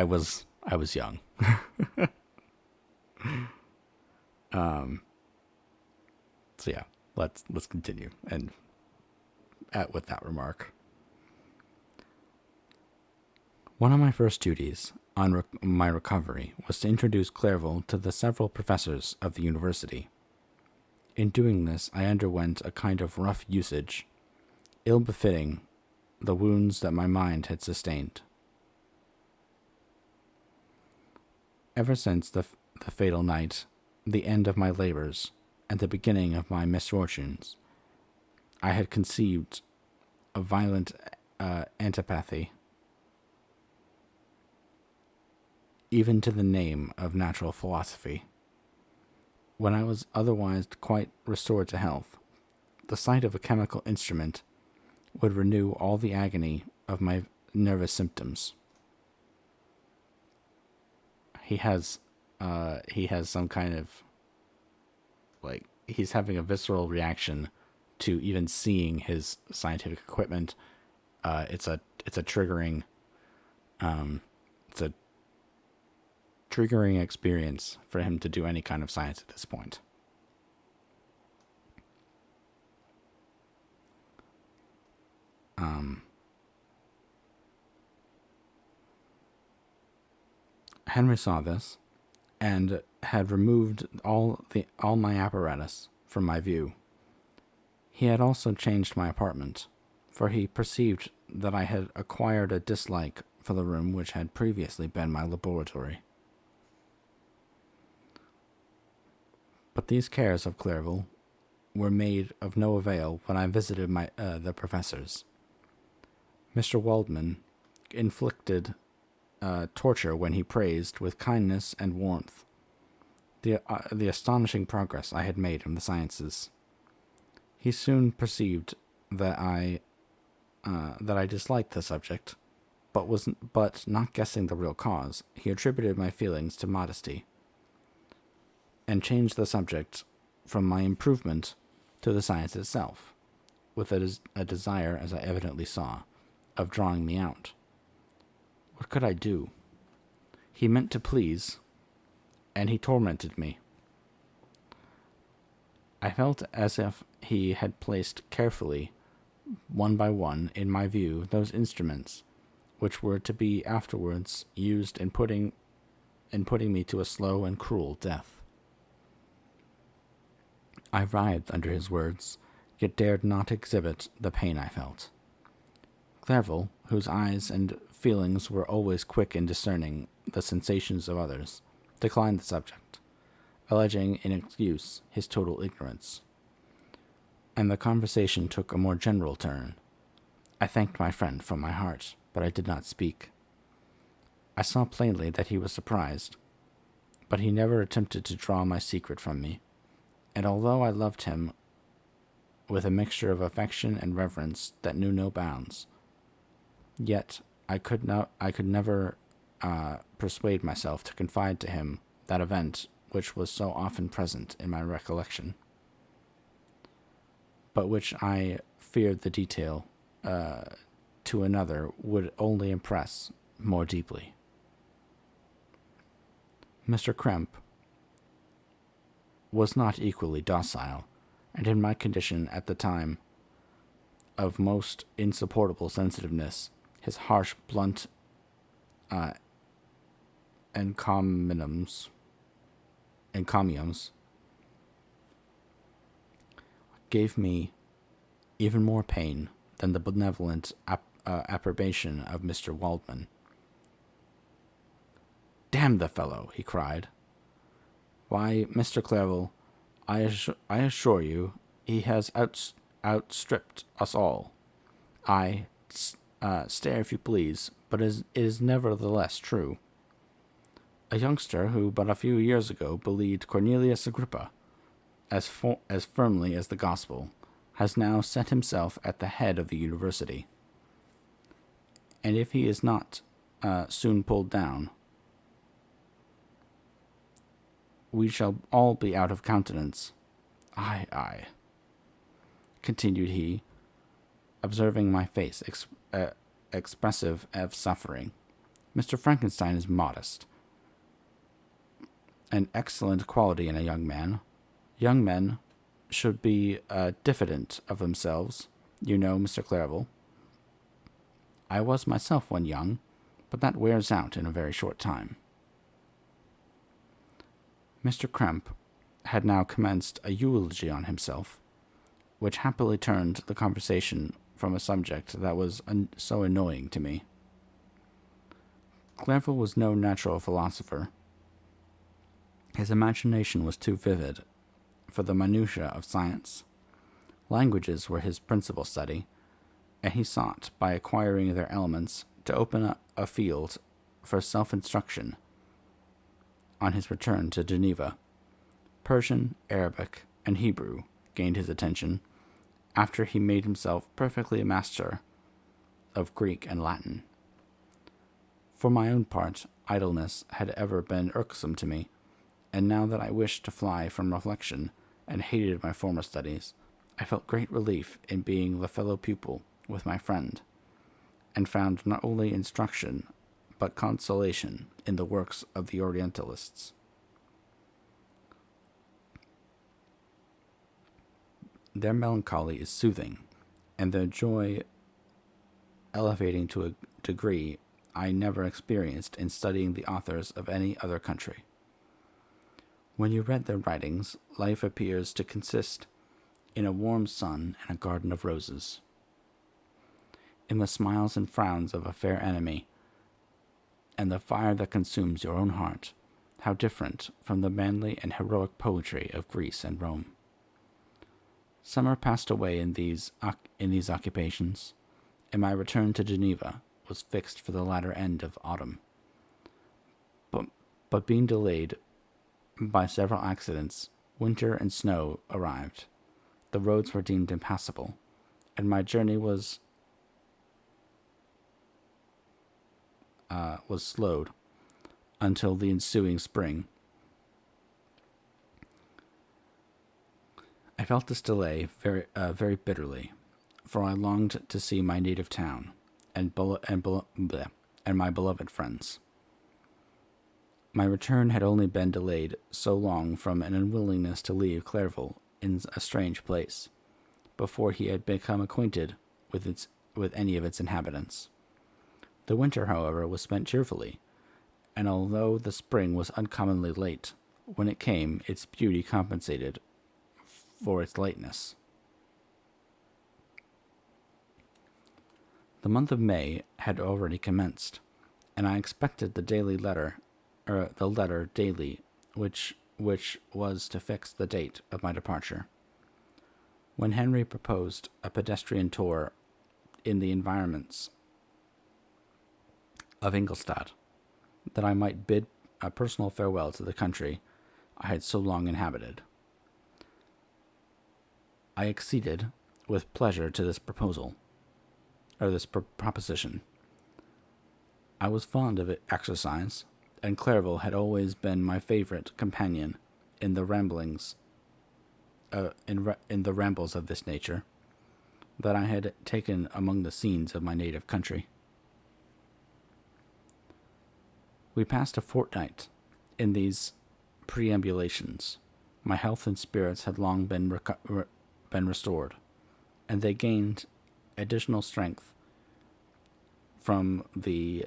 was young. So yeah, let's continue and with that remark. One of my first duties on my recovery was to introduce Clairville to the several professors of the university. In doing this, I underwent a kind of rough usage, ill-befitting the wounds that my mind had sustained. Ever since the fatal night, the end of my labors, and the beginning of my misfortunes, I had conceived a violent antipathy even to the name of natural philosophy. When I was otherwise quite restored to health, the sight of a chemical instrument would renew all the agony of my nervous symptoms. He has some kind of, like, he's having a visceral reaction to even seeing his scientific equipment. It's a triggering experience for him to do any kind of science at this point. Henry saw this and had removed all my apparatus from my view. He had also changed my apartment, for he perceived that I had acquired a dislike for the room which had previously been my laboratory. But these cares of Clairville were made of no avail when I visited the professors. Mr. Waldman inflicted torture when he praised, with kindness and warmth, the astonishing progress I had made in the sciences. He soon perceived that I disliked the subject, but not guessing the real cause, he attributed my feelings to modesty, and changed the subject from my improvement to the science itself, with a desire, as I evidently saw, of drawing me out. What could I do? He meant to please, and he tormented me. I felt as if he had placed carefully, one by one, in my view, those instruments which were to be afterwards used in putting me to a slow and cruel death. I writhed under his words, yet dared not exhibit the pain I felt. Clerval, whose eyes and feelings were always quick in discerning the sensations of others, declined the subject, alleging in excuse his total ignorance. And the conversation took a more general turn. I thanked my friend from my heart, but I did not speak. I saw plainly that he was surprised, but he never attempted to draw my secret from me, and although I loved him with a mixture of affection and reverence that knew no bounds, yet I could never persuade myself to confide to him that event which was so often present in my recollection, but which I feared the detail to another would only impress more deeply. Mr. Kremp was not equally docile, and in my condition at the time of most insupportable sensitiveness, his harsh, blunt encomiums gave me even more pain than the benevolent approbation of Mr. Waldman. "Damn the fellow!" he cried. "Why, Mr. Clerval, I assure you, he has outstripped us all. Stare if you please, but it is nevertheless true. A youngster who but a few years ago believed Cornelius Agrippa as firmly as the gospel has now set himself at the head of the university. And if he is not soon pulled down, we shall all be out of countenance. Ay, continued he, observing my face expressive of suffering. Mr. Frankenstein is modest, an excellent quality in a young man. Young men should be diffident of themselves, you know, Mr. Clerval. I was myself when young, but that wears out in a very short time." Mr. Kremp had now commenced a eulogy on himself, which happily turned the conversation from a subject that was so annoying to me. Clerval was no natural philosopher. His imagination was too vivid for the minutiae of science. Languages were his principal study, and he sought, by acquiring their elements, to open up a field for self-instruction. On his return to Geneva, Persian, Arabic, and Hebrew gained his attention, after he made himself perfectly a master of Greek and Latin. For my own part, idleness had ever been irksome to me, and now that I wished to fly from reflection and hated my former studies, I felt great relief in being the fellow pupil with my friend, and found not only instruction but consolation in the works of the Orientalists. Their melancholy is soothing, and their joy elevating to a degree I never experienced in studying the authors of any other country. When you read their writings, life appears to consist in a warm sun and a garden of roses, in the smiles and frowns of a fair enemy, and the fire that consumes your own heart. How different from the manly and heroic poetry of Greece and Rome. Summer passed away in these occupations, and my return to Geneva was fixed for the latter end of autumn. But being delayed by several accidents, winter and snow arrived, the roads were deemed impassable, and my journey was slowed until the ensuing spring. I felt this delay very bitterly, for I longed to see my native town and my beloved friends. My return had only been delayed so long from an unwillingness to leave Clairville in a strange place, before he had become acquainted with any of its inhabitants. The winter, however, was spent cheerfully, and although the spring was uncommonly late, when it came, its beauty compensated for its lateness. The month of May had already commenced, and I expected the letter daily, which was to fix the date of my departure. When Henry proposed a pedestrian tour in the environments of Ingolstadt, that I might bid a personal farewell to the country I had so long inhabited, I acceded with pleasure to this proposition. I was fond of exercise, and Clairville had always been my favorite companion in the rambles of this nature that I had taken among the scenes of my native country. We passed a fortnight in these perambulations. My health and spirits had long been restored, and they gained additional strength from the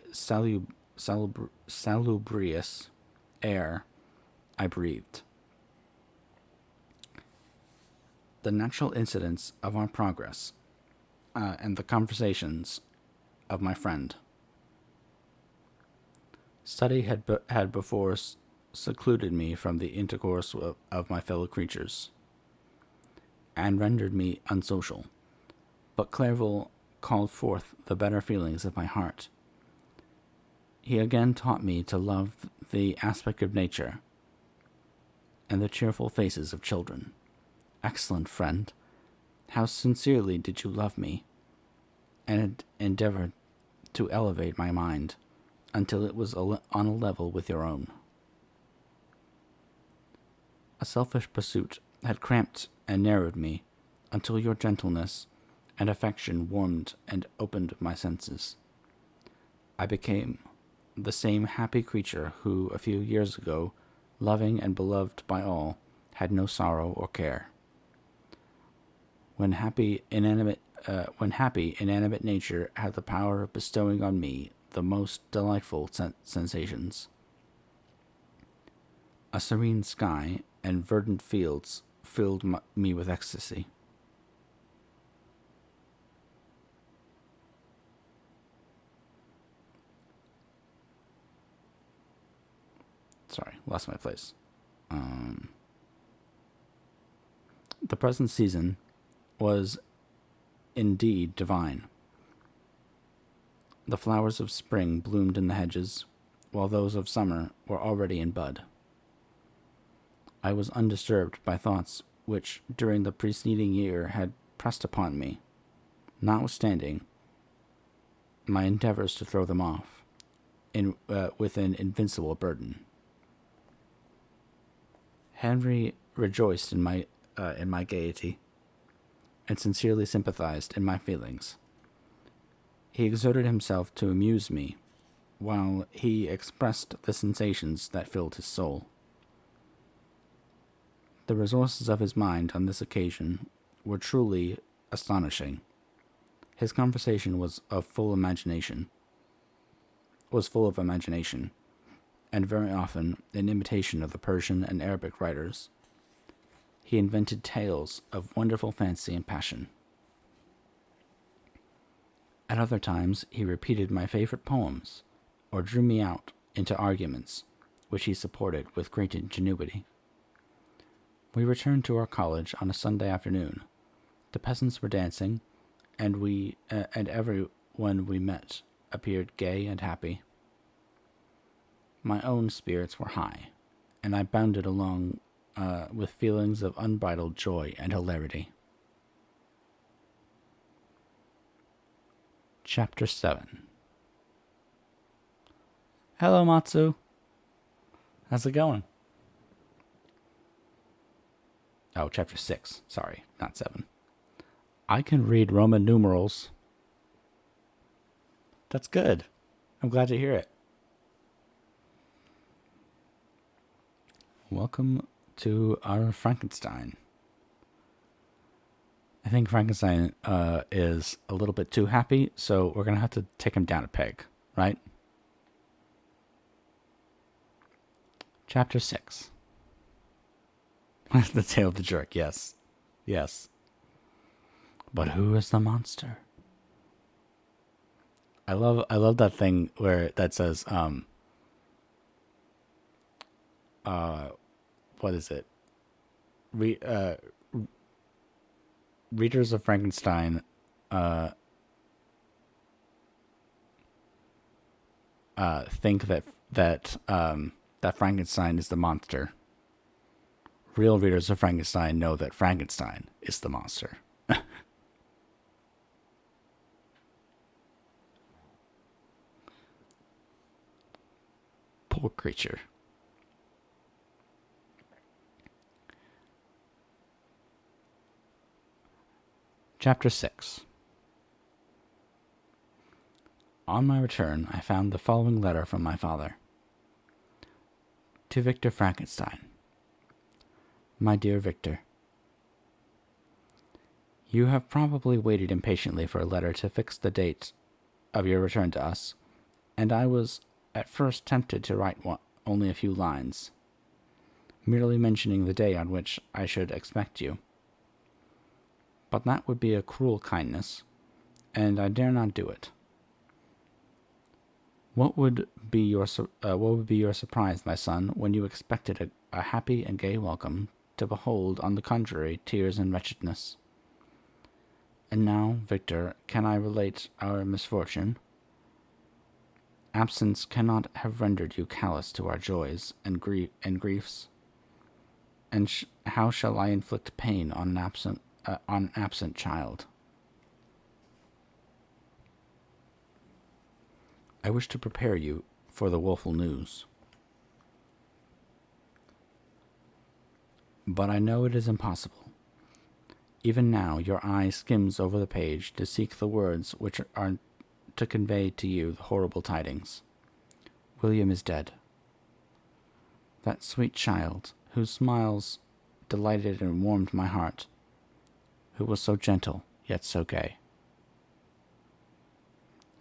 salubrious air I breathed. The natural incidents of our progress, and the conversations of my friend. Study had before secluded me from the intercourse of my fellow creatures, and rendered me unsocial. But Clairville called forth the better feelings of my heart. He again taught me to love the aspect of nature and the cheerful faces of children. Excellent friend, how sincerely did you love me, and endeavor to elevate my mind until it was on a level with your own. A selfish pursuit had cramped and narrowed me until your gentleness and affection warmed and opened my senses. I became the same happy creature who, a few years ago, loving and beloved by all, had no sorrow or care. When happy, inanimate nature had the power of bestowing on me the most delightful sensations. A serene sky and verdant fields filled me with ecstasy. Sorry, lost my place. The present season was indeed divine. The flowers of spring bloomed in the hedges, while those of summer were already in bud. I was undisturbed by thoughts which during the preceding year had pressed upon me, notwithstanding my endeavors to throw them off with an invincible burden. Henry rejoiced in my gaiety, and sincerely sympathized in my feelings. He exerted himself to amuse me, while he expressed the sensations that filled his soul. The resources of his mind on this occasion were truly astonishing. His conversation was full of imagination, and very often in imitation of the Persian and Arabic writers. He invented tales of wonderful fancy and passion. At other times he repeated my favorite poems, or drew me out into arguments, which he supported with great ingenuity. We returned to our college on a Sunday afternoon. The peasants were dancing, and everyone we met appeared gay and happy. My own spirits were high, and I bounded along with feelings of unbridled joy and hilarity. Chapter 7. Hello, Matsu. How's it going? Oh, Chapter 6. Sorry, not 7. I can read Roman numerals. That's good. I'm glad to hear it. Welcome to our Frankenstein. I think Frankenstein is a little bit too happy, so we're going to have to take him down a peg, right? Chapter 6. The Tale of the Jerk, yes. Yes. But who is the monster? I love that thing where that says, what is it? Readers of Frankenstein think that Frankenstein is the monster. Real readers of Frankenstein know that Frankenstein is the monster. Poor creature. Chapter 6. On my return, I found the following letter from my father. To Victor Frankenstein. My dear Victor, you have probably waited impatiently for a letter to fix the date of your return to us, and I was at first tempted to write only a few lines, merely mentioning the day on which I should expect you. But that would be a cruel kindness, and I dare not do it. What would be your surprise, my son, when you expected a happy and gay welcome, to behold, on the contrary, tears and wretchedness? And now, Victor, can I relate our misfortune? Absence cannot have rendered you callous to our joys and griefs. And how shall I inflict pain on an absent child? I wish to prepare you for the woeful news. But I know it is impossible. Even now your eye skims over the page to seek the words which are to convey to you the horrible tidings. William is dead. That sweet child, whose smiles delighted and warmed my heart, who was so gentle, yet so gay.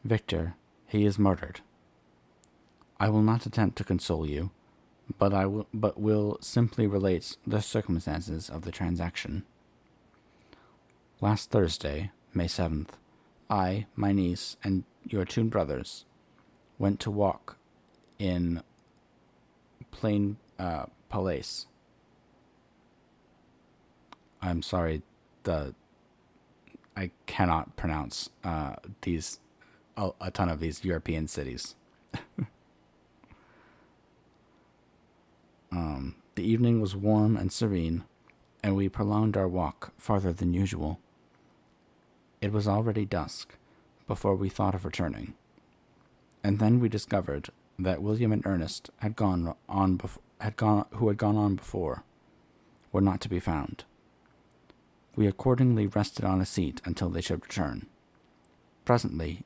Victor, he is murdered. I will not attempt to console you, but will simply relate the circumstances of the transaction. Last Thursday, May 7th, I, my niece, and your two brothers went to walk in Plain Place. I'm sorry, I cannot pronounce a ton of these European cities. The evening was warm and serene, and we prolonged our walk farther than usual. It was already dusk before we thought of returning, and then we discovered that William and Ernest who had gone on before, were not to be found. We accordingly rested on a seat until they should return. Presently,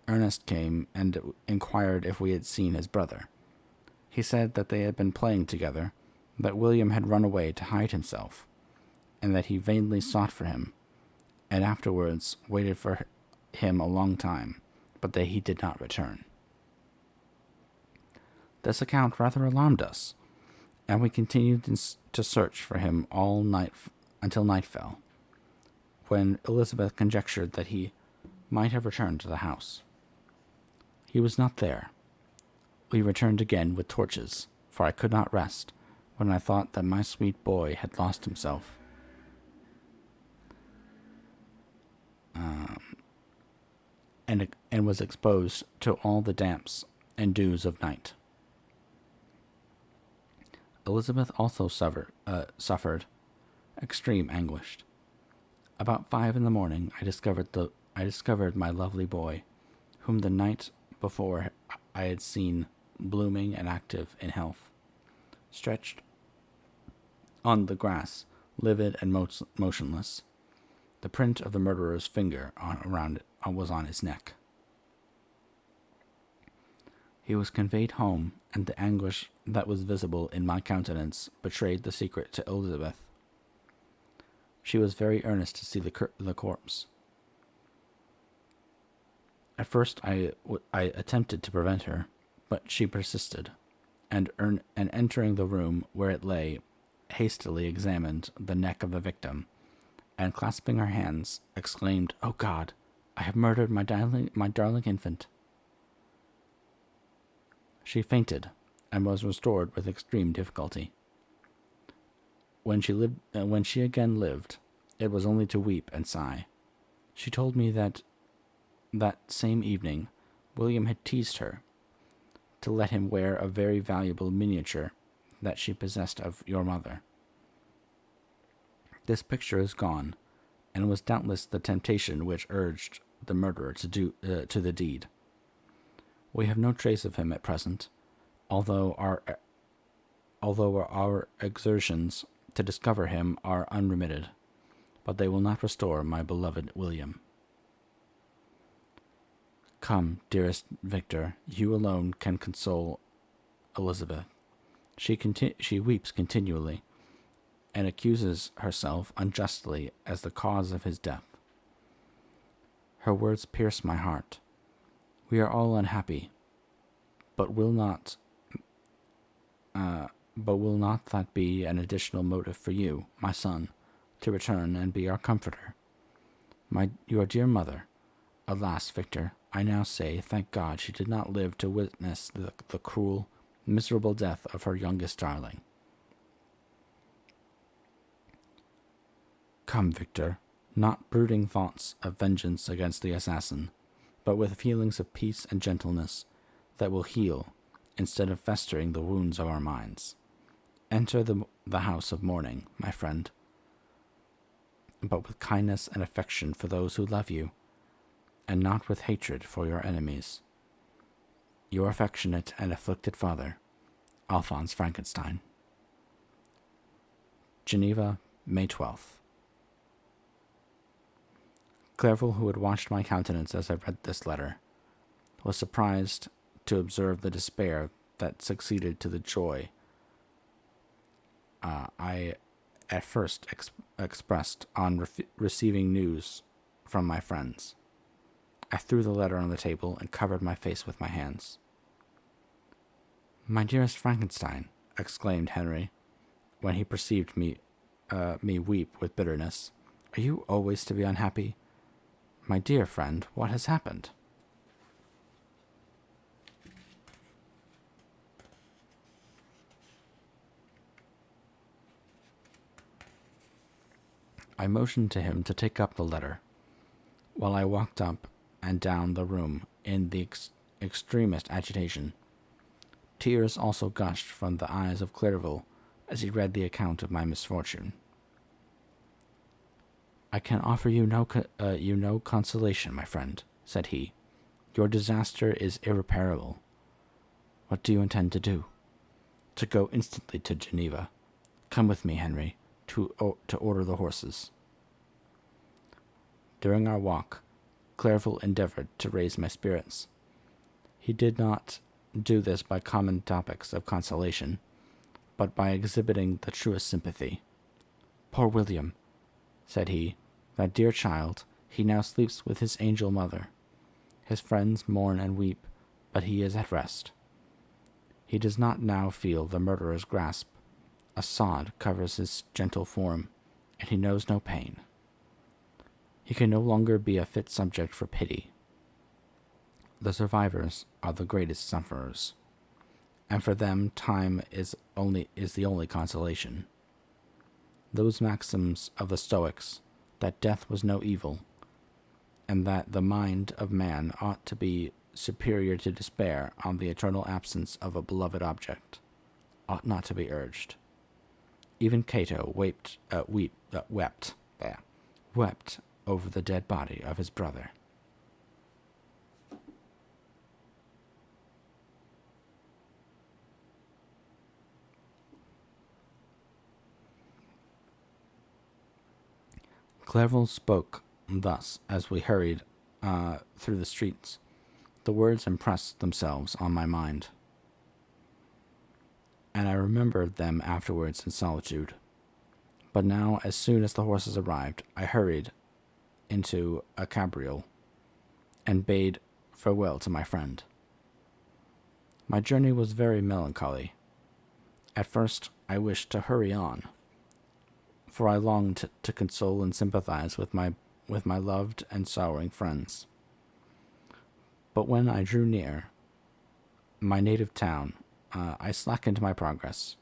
Ernest came and inquired if we had seen his brother. He said that they had been playing together, that William had run away to hide himself, and that he vainly sought for him, and afterwards waited for him a long time, but that he did not return. This account rather alarmed us, and we continued to search for him all night until night fell, when Elizabeth conjectured that he might have returned to the house. He was not there. We returned again with torches, for I could not rest when I thought that my sweet boy had lost himself. And was exposed to all the damps and dews of night. Elizabeth also suffered extreme anguish. About 5 in the morning, I I discovered my lovely boy, whom the night before I had seen blooming and active in health, stretched on the grass, livid and motionless. The print of the murderer's finger was on his neck. He was conveyed home, and the anguish that was visible in my countenance betrayed the secret to Elizabeth. She was very earnest to see the corpse. At first I attempted to prevent her, but she persisted, and entering the room where it lay, hastily examined the neck of the victim, and clasping her hands, exclaimed, "Oh God, I have murdered my darling infant." She fainted, and was restored with extreme difficulty. When she again lived, it was only to weep and sigh. She told me that same evening, William had teased her to let him wear a very valuable miniature that she possessed of your mother. This picture is gone, and was doubtless the temptation which urged the murderer to the deed. We have no trace of him at present, although our exertions to discover him are unremitted, but they will not restore my beloved William. Come, dearest Victor, you alone can console Elizabeth. She weeps continually, and accuses herself unjustly as the cause of his death. Her words pierce my heart. We are all unhappy, but will not that be an additional motive for you, my son, to return and be our comforter? Your dear mother, alas, Victor, I now say, thank God she did not live to witness the cruel, miserable death of her youngest darling. Come, Victor, not brooding thoughts of vengeance against the assassin, but with feelings of peace and gentleness that will heal instead of festering the wounds of our minds. Enter the house of mourning, my friend, but with kindness and affection for those who love you, and not with hatred for your enemies. Your affectionate and afflicted father, Alphonse Frankenstein. Geneva, May 12th. Clerval, who had watched my countenance as I read this letter, was surprised to observe the despair that succeeded to the joy I at first expressed on receiving news from my friends. I threw the letter on the table and covered my face with my hands. "My dearest Frankenstein," exclaimed Henry, when he perceived me weep with bitterness, "are you always to be unhappy? My dear friend, what has happened?" I motioned to him to take up the letter, while I walked up and down the room in the extremest agitation. Tears also gushed from the eyes of Clerval as he read the account of my misfortune. "I can offer you no consolation, my friend," said he. "Your disaster is irreparable. What do you intend to do?" "To go instantly to Geneva. Come with me, Henry, to order the horses." During our walk, Clerval endeavored to raise my spirits. He did not do this by common topics of consolation, but by exhibiting the truest sympathy. "Poor William," said he, "that dear child, he now sleeps with his angel mother. His friends mourn and weep, but he is at rest. He does not now feel the murderer's grasp. A sod covers his gentle form, and he knows no pain. He can no longer be a fit subject for pity. The survivors are the greatest sufferers, and for them time is the only consolation. Those maxims of the Stoics, that death was no evil, and that the mind of man ought to be superior to despair on the eternal absence of a beloved object, ought not to be urged. Even Cato wept over the dead body of his brother." Clerval spoke thus as we hurried through the streets. The words impressed themselves on my mind, and I remembered them afterwards in solitude. But now, as soon as the horses arrived, I hurried into a cabriole and bade farewell to my friend. My journey was very melancholy. At first, I wished to hurry on, for I longed to console and sympathize with my loved and sorrowing friends. But when I drew near my native town, I slackened my progress.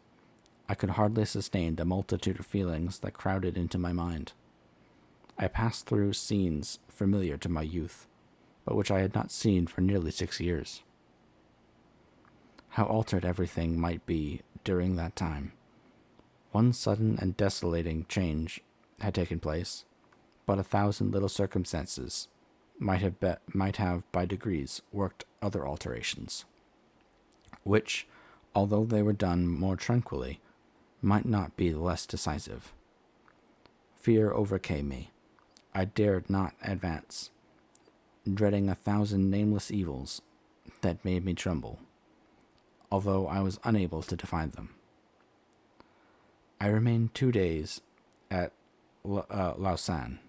I could hardly sustain the multitude of feelings that crowded into my mind. I passed through scenes familiar to my youth, but which I had not seen for nearly 6 years. How altered everything might be during that time. One sudden and desolating change had taken place, but 1,000 little circumstances might have by degrees worked other alterations, which, although they were done more tranquilly, might not be less decisive. Fear overcame me. I dared not advance, dreading 1,000 nameless evils that made me tremble, although I was unable to define them. I remained 2 days at Lausanne.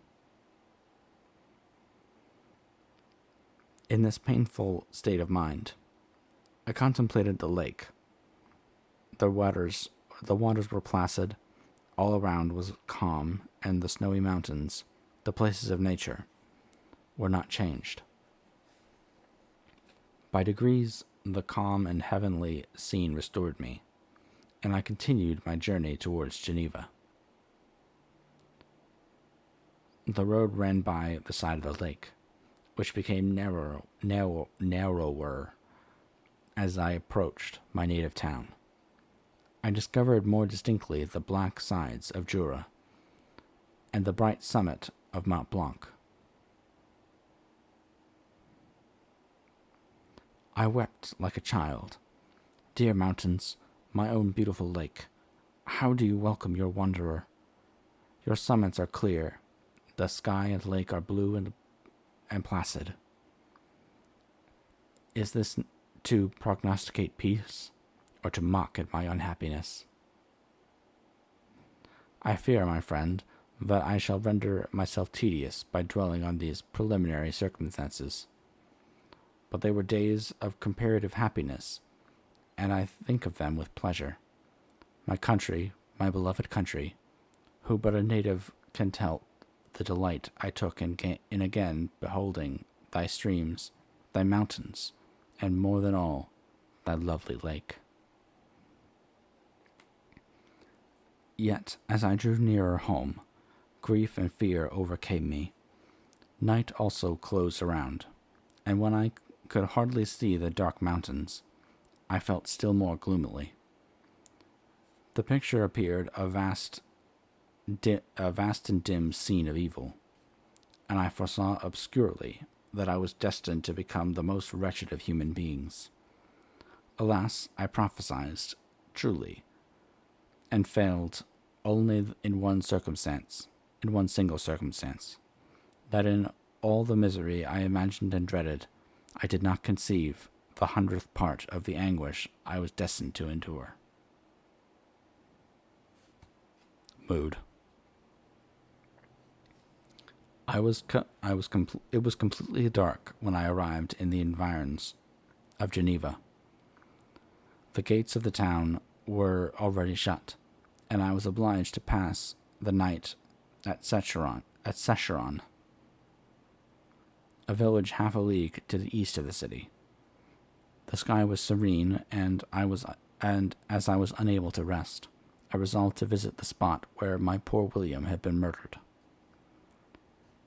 In this painful state of mind, I contemplated the lake. The waters were placid, all around was calm, and the snowy mountains, the places of nature, were not changed. By degrees, the calm and heavenly scene restored me, and I continued my journey towards Geneva. The road ran by the side of the lake, which became narrower as I approached my native town. I discovered more distinctly the black sides of Jura and the bright summit of Mont Blanc. I wept like a child. Dear mountains, my own beautiful lake, how do you welcome your wanderer? Your summits are clear, the sky and lake are blue and placid. Is this to prognosticate peace, or to mock at my unhappiness? I fear, my friend, that I shall render myself tedious by dwelling on these preliminary circumstances. But they were days of comparative happiness, and I think of them with pleasure. My country, my beloved country, who but a native can tell the delight I took in again beholding thy streams, thy mountains, and more than all, thy lovely lake. Yet, as I drew nearer home, grief and fear overcame me. Night also closed around, and when I could hardly see the dark mountains, I felt still more gloomily. The picture appeared a vast and dim scene of evil, and I foresaw obscurely that I was destined to become the most wretched of human beings. Alas, I prophesied truly, and failed only in one single circumstance, that in all the misery I imagined and dreaded, I did not conceive the 100th part of the anguish I was destined to endure. Mood. It was completely dark when I arrived in the environs of Geneva. The gates of the town were already shut, and I was obliged to pass the night at Secheron, a village half a league to the east of the city. The sky was serene, and as I was unable to rest, I resolved to visit the spot where my poor William had been murdered.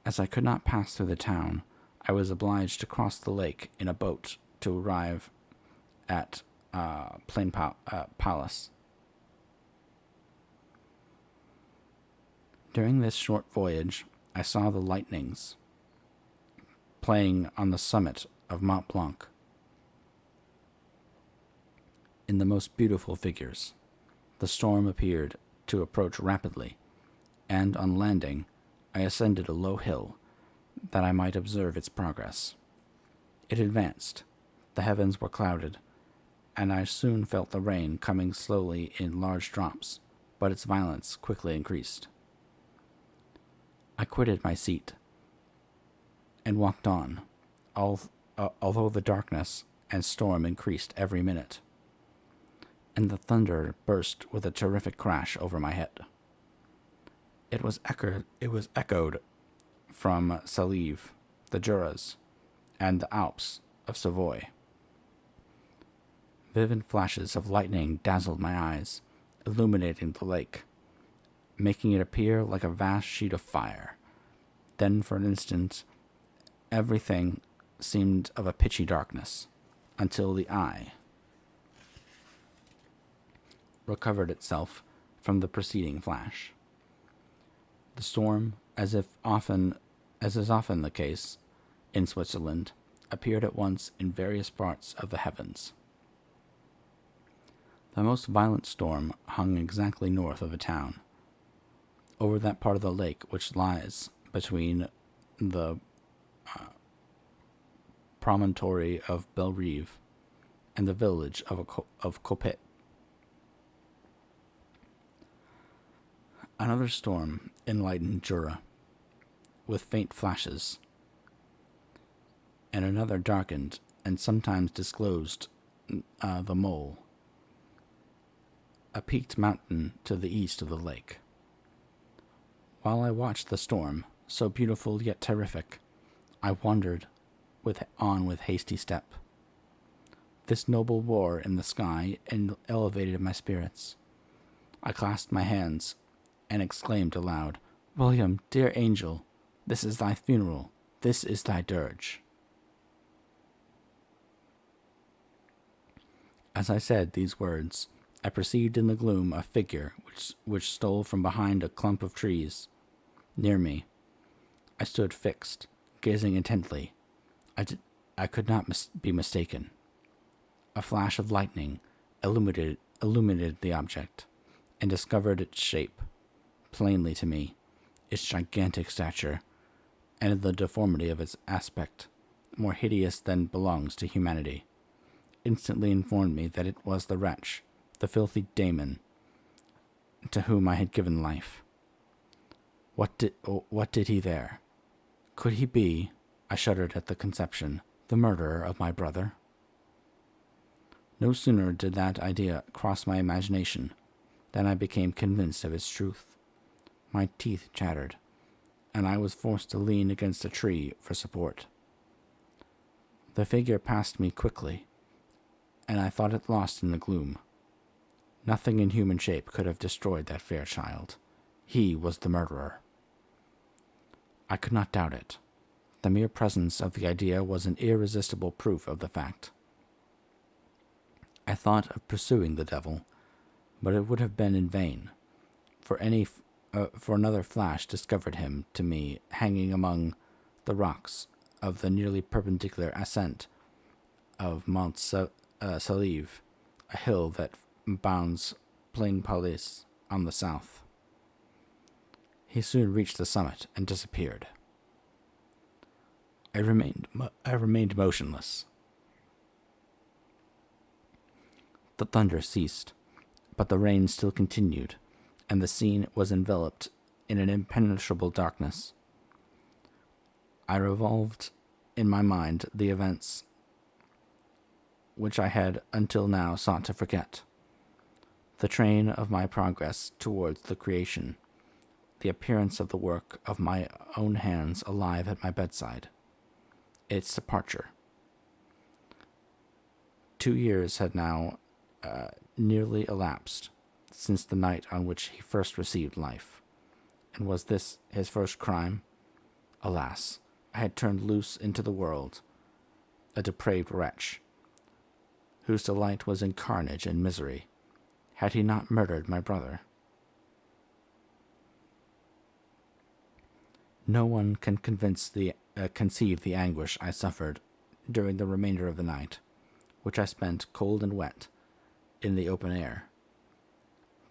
As I could not pass through the town, I was obliged to cross the lake in a boat to arrive at Plain Palace. During this short voyage, I saw the lightnings playing on the summit of Mont Blanc in the most beautiful figures. The storm appeared to approach rapidly, and on landing, I ascended a low hill that I might observe its progress. It advanced. The heavens were clouded, and I soon felt the rain coming slowly in large drops, but its violence quickly increased. I quitted my seat and walked on, although the darkness and storm increased every minute, and the thunder burst with a terrific crash over my head. It was echoed from Salive, the Juras, and the Alps of Savoy. Vivid flashes of lightning dazzled my eyes, illuminating the lake, making it appear like a vast sheet of fire. Then, for an instant, everything seemed of a pitchy darkness, until the eye recovered itself from the preceding flash. The storm, as is often the case in Switzerland, appeared at once in various parts of the heavens. The most violent storm hung exactly north of the town, over that part of the lake which lies between the promontory of Bellerive and the village of Copet. Another storm enlightened Jura with faint flashes, and another darkened and sometimes disclosed the mole, a peaked mountain to the east of the lake. While I watched the storm, so beautiful yet terrific, I wandered on with hasty step. This noble war in the sky elevated my spirits. I clasped my hands and exclaimed aloud, "William, dear angel, this is thy funeral, this is thy dirge." As I said these words, I perceived in the gloom a figure which stole from behind a clump of trees near me. I stood fixed, gazing intently. I could not be mistaken. A flash of lightning illuminated the object, and discovered its shape plainly to me, its gigantic stature, and the deformity of its aspect, more hideous than belongs to humanity, instantly informed me that it was the wretch, the filthy Damon, to whom I had given life. What did he there? Could he be, I shuddered at the conception, the murderer of my brother? No sooner did that idea cross my imagination than I became convinced of its truth. My teeth chattered, and I was forced to lean against a tree for support. The figure passed me quickly, and I thought it lost in the gloom. Nothing in human shape could have destroyed that fair child. He was the murderer. I could not doubt it. The mere presence of the idea was an irresistible proof of the fact. I thought of pursuing the devil, but it would have been in vain, for another flash discovered him to me hanging among the rocks of the nearly perpendicular ascent of Mont Salive, a hill that bounds Plain Palais on the south. He soon reached the summit and disappeared. I remained motionless. The thunder ceased, but the rain still continued, and the scene was enveloped in an impenetrable darkness. I revolved in my mind the events which I had until now sought to forget, the train of my progress towards the creation, the appearance of the work of my own hands alive at my bedside, its departure. 2 years had now nearly elapsed since the night on which he first received life. And was this his first crime? Alas, I had turned loose into the world a depraved wretch, whose delight was in carnage and misery. Had he not murdered my brother? No one can conceive the anguish I suffered during the remainder of the night, which I spent cold and wet in the open air.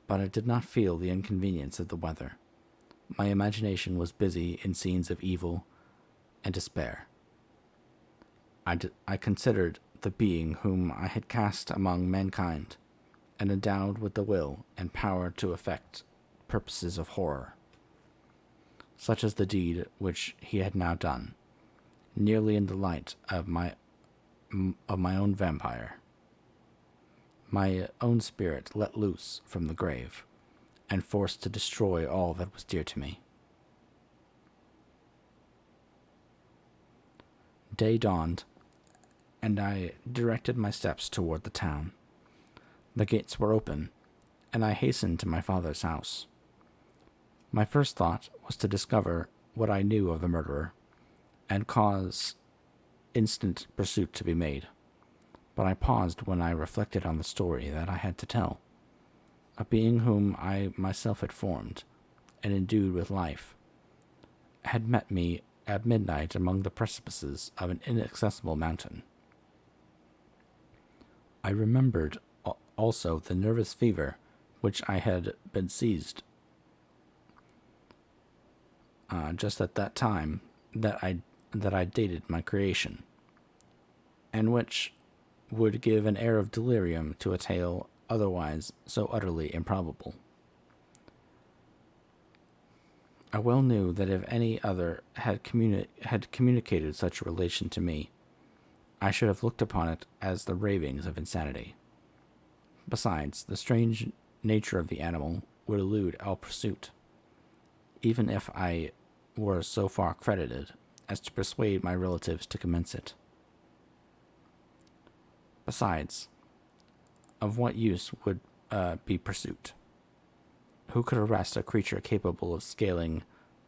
But I did not feel the inconvenience of the weather. My imagination was busy in scenes of evil and despair. I considered the being whom I had cast among mankind, and endowed with the will and power to effect purposes of horror, such as the deed which he had now done, nearly in the light of my own vampire, my own spirit let loose from the grave, and forced to destroy all that was dear to me. Day dawned, and I directed my steps toward the town. The gates were open, and I hastened to my father's house. My first thought was to discover what I knew of the murderer, and cause instant pursuit to be made. But I paused when I reflected on the story that I had to tell. A being whom I myself had formed and endued with life had met me at midnight among the precipices of an inaccessible mountain. I remembered also the nervous fever which I had been seized just at that time that I dated my creation, and which would give an air of delirium to a tale otherwise so utterly improbable. I well knew that if any other had communicated such a relation to me, I should have looked upon it as the ravings of insanity. Besides, the strange nature of the animal would elude all pursuit, even if I were so far credited as to persuade my relatives to commence it. Besides, of what use would be pursuit? Who could arrest a creature capable of scaling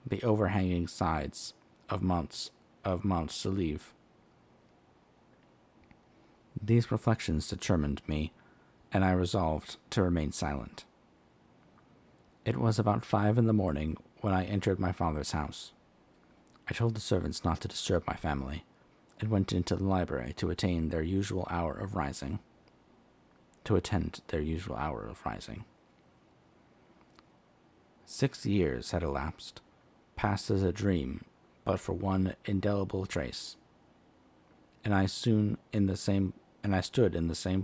the overhanging sides of Mont Saleve? These reflections determined me, and I resolved to remain silent. It was about 5 a.m. when I entered my father's house. I told the servants not to disturb my family, and went into the library to attend their usual hour of rising. 6 years had elapsed, passed as a dream, but for one indelible trace, and I stood in the same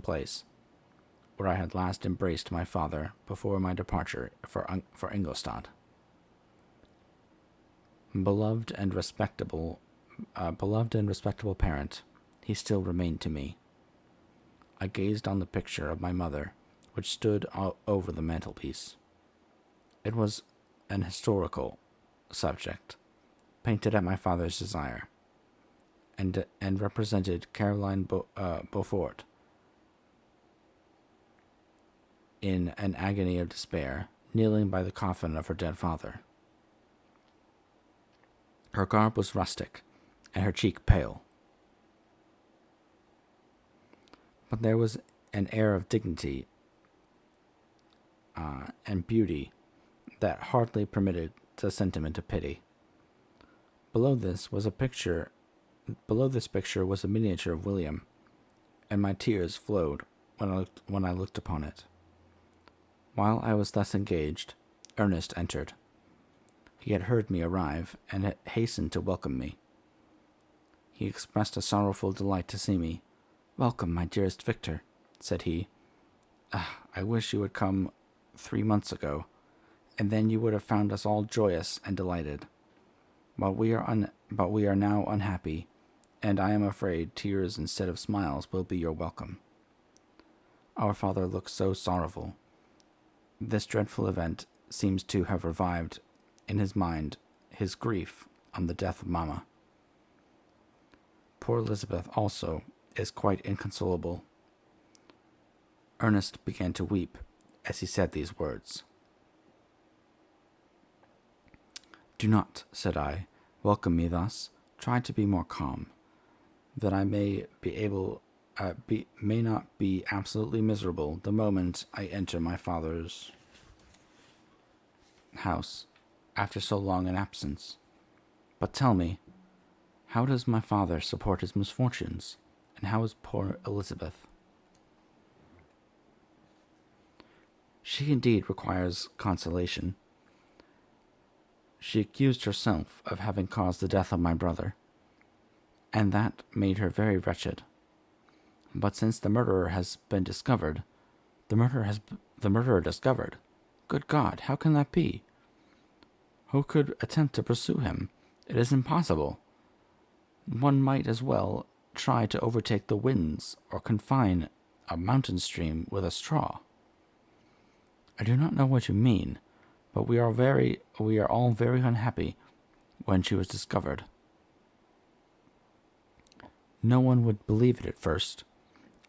place where I had last embraced my father before my departure for Ingolstadt. Beloved and respectable parent, he still remained to me. I gazed on the picture of my mother, which stood over the mantelpiece. It was an historical subject, painted at my father's desire, and represented Caroline Beaufort in an agony of despair, kneeling by the coffin of her dead father. Her garb was rustic, and her cheek pale, but there was an air of dignity and beauty that hardly permitted the sentiment of pity. Below this picture was a miniature of William, and my tears flowed when I looked upon it. While I was thus engaged, Ernest entered. He had heard me arrive, and had hastened to welcome me. He expressed a sorrowful delight to see me. "Welcome, my dearest Victor," said he. "I wish you had come 3 months ago, and then you would have found us all joyous and delighted. But we are now unhappy, and I am afraid tears instead of smiles will be your welcome. Our father looks so sorrowful. This dreadful event seems to have revived in his mind his grief on the death of Mamma. Poor Elizabeth also is quite inconsolable." Ernest began to weep as he said these words. "Do not," said I, "welcome me thus. Try to be more calm, that I may not be absolutely miserable the moment I enter my father's house after so long an absence. But tell me, how does my father support his misfortunes, and how is poor Elizabeth?" "She indeed requires consolation. She accused herself of having caused the death of my brother, and that made her very wretched. But since the murderer has been discovered, the murderer discovered. Good God, how can that be? Who could attempt to pursue him? It is impossible. One might as well try to overtake the winds or confine a mountain stream with a straw. I do not know what you mean, but we are all very unhappy when she was discovered. No one would believe it at first,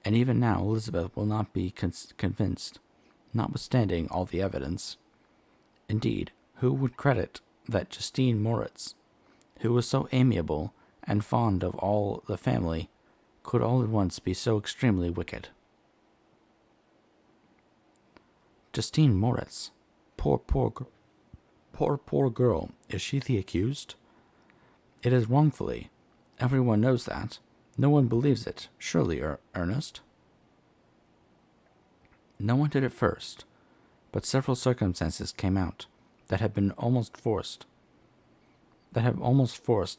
and even now Elizabeth will not be convinced, notwithstanding all the evidence. Indeed, who would credit that Justine Moritz, who was so amiable and fond of all the family, could all at once be so extremely wicked? Justine Moritz, poor girl, is she the accused? It is wrongfully. Everyone knows that. No one believes it, surely, Ernest? No one did at first, but several circumstances came out that have almost forced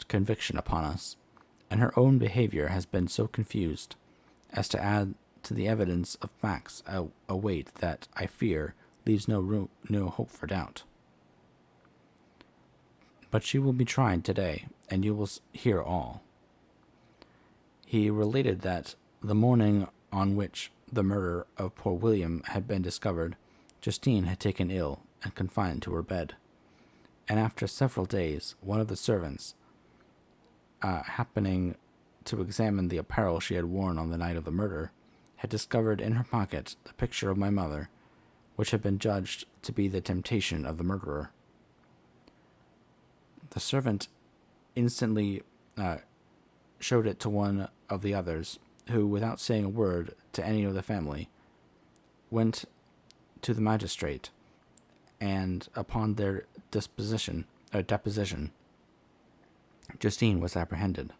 conviction upon us, and her own behavior has been so confused as to add to the evidence of facts a weight that, I fear, leaves no hope for doubt. But she will be tried today, and you will hear all. He related that the morning on which the murder of poor William had been discovered, Justine had taken ill and confined to her bed, and after several days, one of the servants, happening to examine the apparel she had worn on the night of the murder, had discovered in her pocket the picture of my mother, which had been judged to be the temptation of the murderer. The servant instantly showed it to one of the others, who, without saying a word to any of the family, went to the magistrate, and upon their deposition, Justine was apprehended.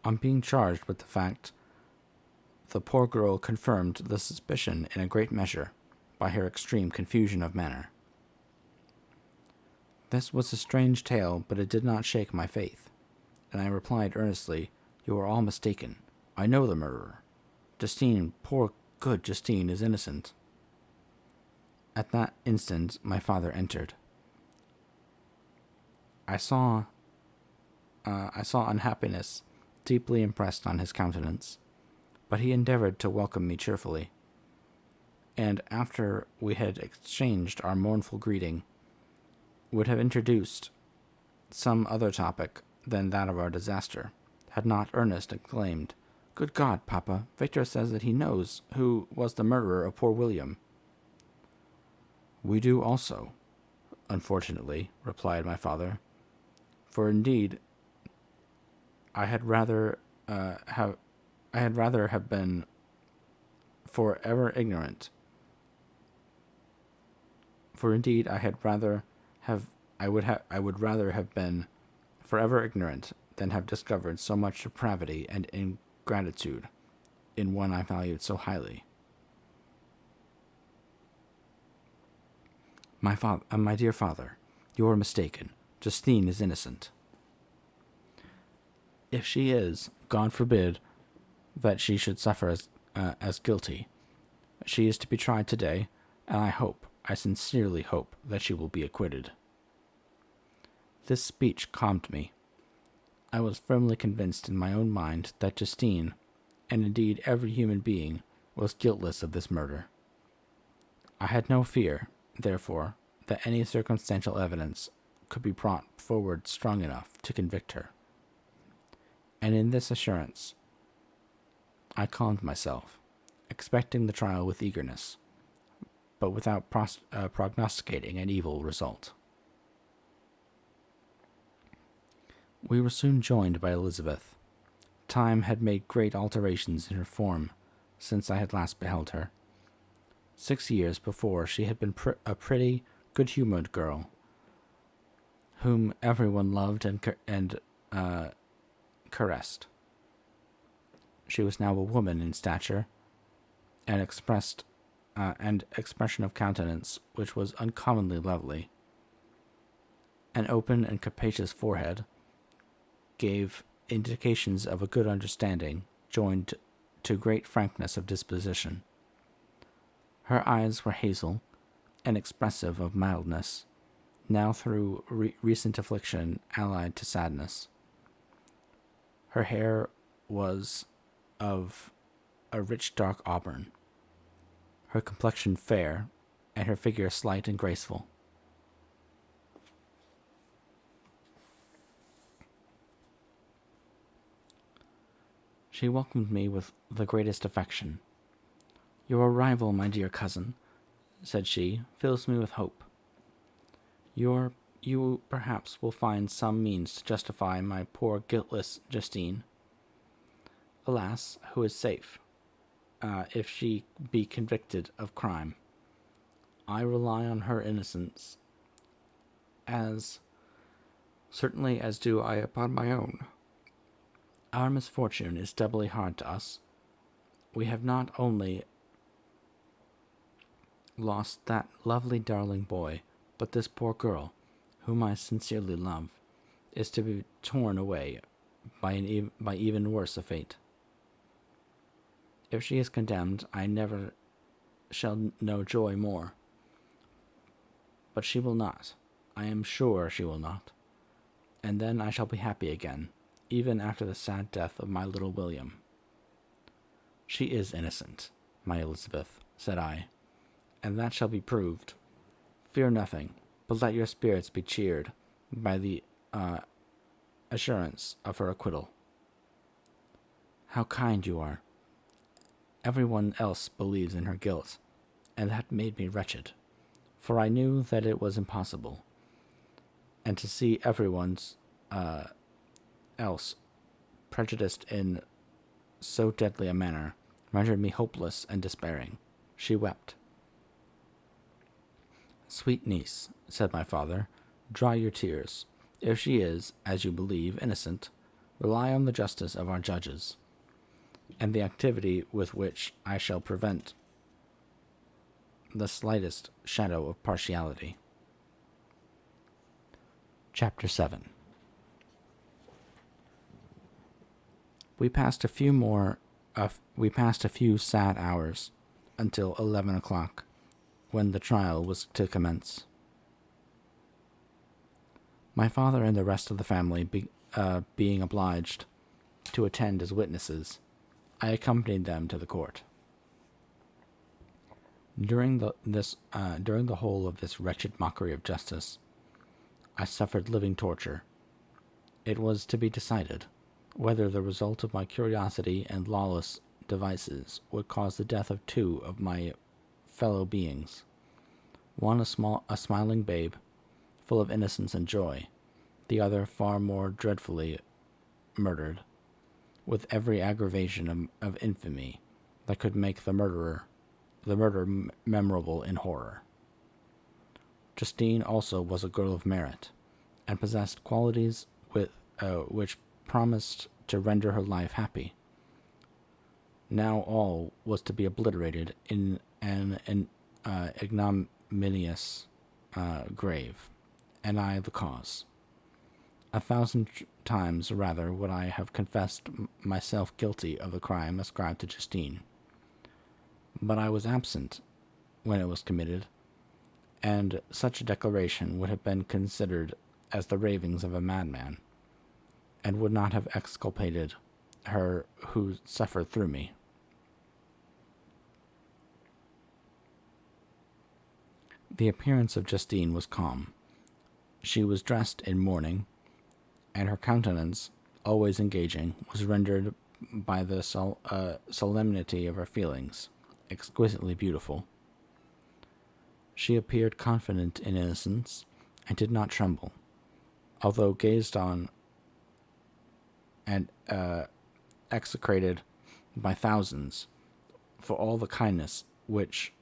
On being charged with the fact, the poor girl confirmed the suspicion in a great measure by her extreme confusion of manner. This was a strange tale, but it did not shake my faith, and I replied earnestly, "You are all mistaken. I know the murderer. Justine, poor good Justine, is innocent." At that instant my father entered. I saw unhappiness deeply impressed on his countenance, but he endeavored to welcome me cheerfully, and after we had exchanged our mournful greeting, would have introduced some other topic than that of our disaster, had not Ernest exclaimed, "Good God, Papa, Victor says that he knows who was the murderer of poor William." "We do also, unfortunately," replied my father, "for indeed I had rather have been forever ignorant. For indeed I would rather have been forever ignorant than have discovered so much depravity and ingratitude in one I valued so highly." My dear father, you are mistaken. Justine is innocent." "If she is, God forbid that she should suffer as guilty. She is to be tried today, and I sincerely hope, that she will be acquitted." This speech calmed me. I was firmly convinced in my own mind that Justine, and indeed every human being, was guiltless of this murder. I had no fear, therefore, that any circumstantial evidence could be brought forward strong enough to convict her. And in this assurance, I calmed myself, expecting the trial with eagerness, but without prognosticating an evil result. We were soon joined by Elizabeth. Time had made great alterations in her form since I had last beheld her. 6 years before, she had been a pretty, good-humored girl, whom everyone loved and caressed. She was now a woman in stature, and expression of countenance which was uncommonly lovely. An open and capacious forehead gave indications of a good understanding, joined to great frankness of disposition. Her eyes were hazel and expressive of mildness, now through recent affliction allied to sadness. Her hair was of a rich dark auburn, her complexion fair, and her figure slight and graceful. She welcomed me with the greatest affection. "Your arrival, my dear cousin," said she, "fills me with hope. You perhaps will find some means to justify my poor guiltless Justine. Alas, who is safe, if she be convicted of crime? I rely on her innocence as certainly as do I upon my own. Our misfortune is doubly hard to us. We have not only lost that lovely darling boy, but this poor girl, whom I sincerely love, is to be torn away by even worse a fate. If she is condemned, I never shall know joy more. But she will not. I am sure she will not. And then I shall be happy again, even after the sad death of my little William." "She is innocent, my Elizabeth," said I, "and that shall be proved. Fear nothing, but let your spirits be cheered by the assurance of her acquittal." "How kind you are! Everyone else believes in her guilt, and that made me wretched, for I knew that it was impossible, and to see everyone's else prejudiced in so deadly a manner rendered me hopeless and despairing." She wept. "Sweet niece," said my father, "dry your tears. If she is, as you believe, innocent, rely on the justice of our judges, and the activity with which I shall prevent the slightest shadow of partiality." Chapter 7. We passed a few sad hours until 11 o'clock, when the trial was to commence. My father and the rest of the family being obliged to attend as witnesses, I accompanied them to the court. During the whole of this wretched mockery of justice, I suffered living torture. It was to be decided whether the result of my curiosity and lawless devices would cause the death of two of my fellow beings, one a smiling babe, full of innocence and joy, the other far more dreadfully murdered, with every aggravation of infamy that could make the murder memorable in horror. Justine also was a girl of merit, and possessed qualities which promised to render her life happy. Now all was to be obliterated in an ignominious grave, and I the cause. 1,000 times rather would I have confessed myself guilty of the crime ascribed to Justine. But I was absent when it was committed, and such a declaration would have been considered as the ravings of a madman, and would not have exculpated her who suffered through me. The appearance of Justine was calm. She was dressed in mourning, and her countenance, always engaging, was rendered by the solemnity of her feelings exquisitely beautiful. She appeared confident in innocence, and did not tremble, although gazed on and execrated by thousands for all the kindness which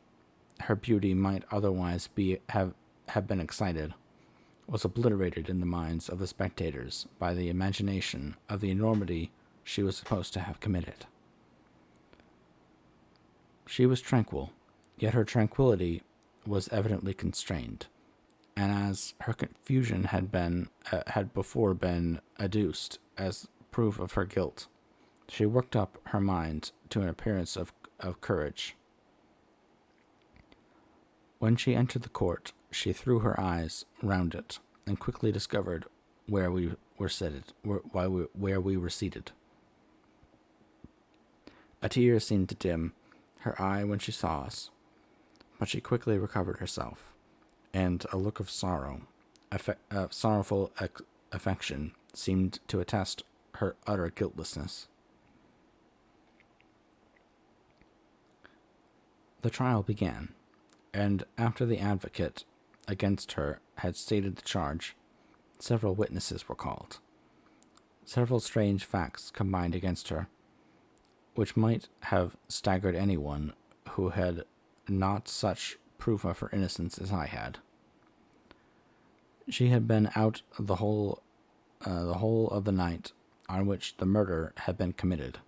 her beauty might otherwise have been excited, was obliterated in the minds of the spectators by the imagination of the enormity she was supposed to have committed. She was tranquil, yet her tranquillity was evidently constrained, and as her confusion had before been adduced as proof of her guilt, she worked up her mind to an appearance of courage. When she entered the court, she threw her eyes round it and quickly discovered where we were seated. A tear seemed to dim her eye when she saw us, but she quickly recovered herself, and a look of sorrowful affection seemed to attest her utter guiltlessness. The trial began, and after the advocate against her had stated the charge, several witnesses were called. Several strange facts combined against her, which might have staggered anyone who had not such proof of her innocence as I had. She had been out the whole of the night on which the murder had been committed,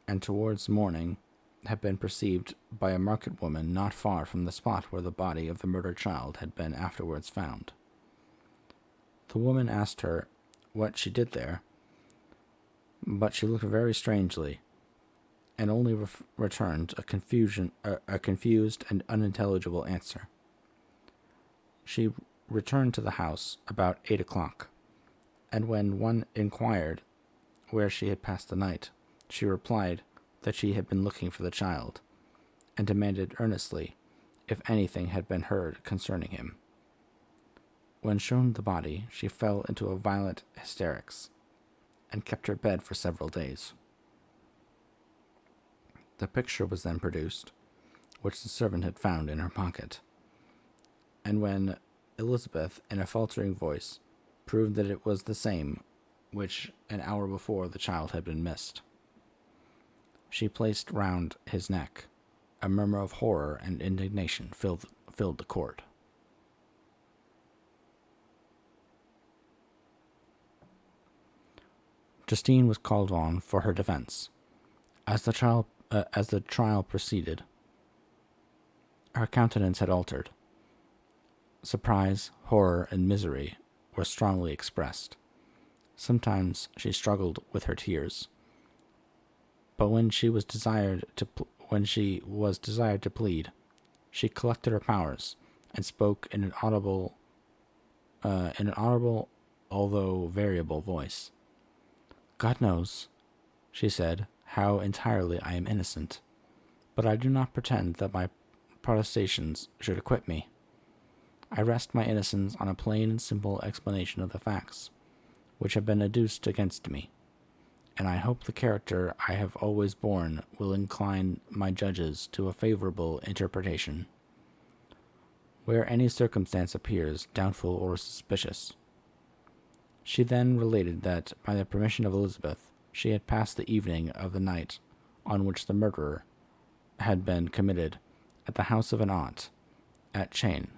and towards morning had been perceived by a market woman not far from the spot where the body of the murdered child had been afterwards found. The woman asked her what she did there, but she looked very strangely, and only returned a confused and unintelligible answer. She returned to the house about 8 o'clock, and when one inquired where she had passed the night, she replied that she had been looking for the child, and demanded earnestly if anything had been heard concerning him. When shown the body, she fell into a violent hysterics, and kept her bed for several days. The picture was then produced, which the servant had found in her pocket, and when Elizabeth, in a faltering voice, proved that it was the same which an hour before the child had been missed, she placed round his neck. A murmur of horror and indignation filled the court. Justine was called on for her defense. As the trial proceeded, her countenance had altered. Surprise, horror, and misery were strongly expressed. Sometimes she struggled with her tears, but when she was desired to plead, she collected her powers and spoke in an audible, although variable voice. "God knows," she said, "how entirely I am innocent, but I do not pretend that my protestations should acquit me. I rest my innocence on a plain and simple explanation of the facts which have been adduced against me, and I hope the character I have always borne will incline my judges to a favorable interpretation. Where any circumstance appears doubtful or suspicious." She then related that, by the permission of Elizabeth, she had passed the evening of the night on which the murder had been committed at the house of an aunt at Cheyne,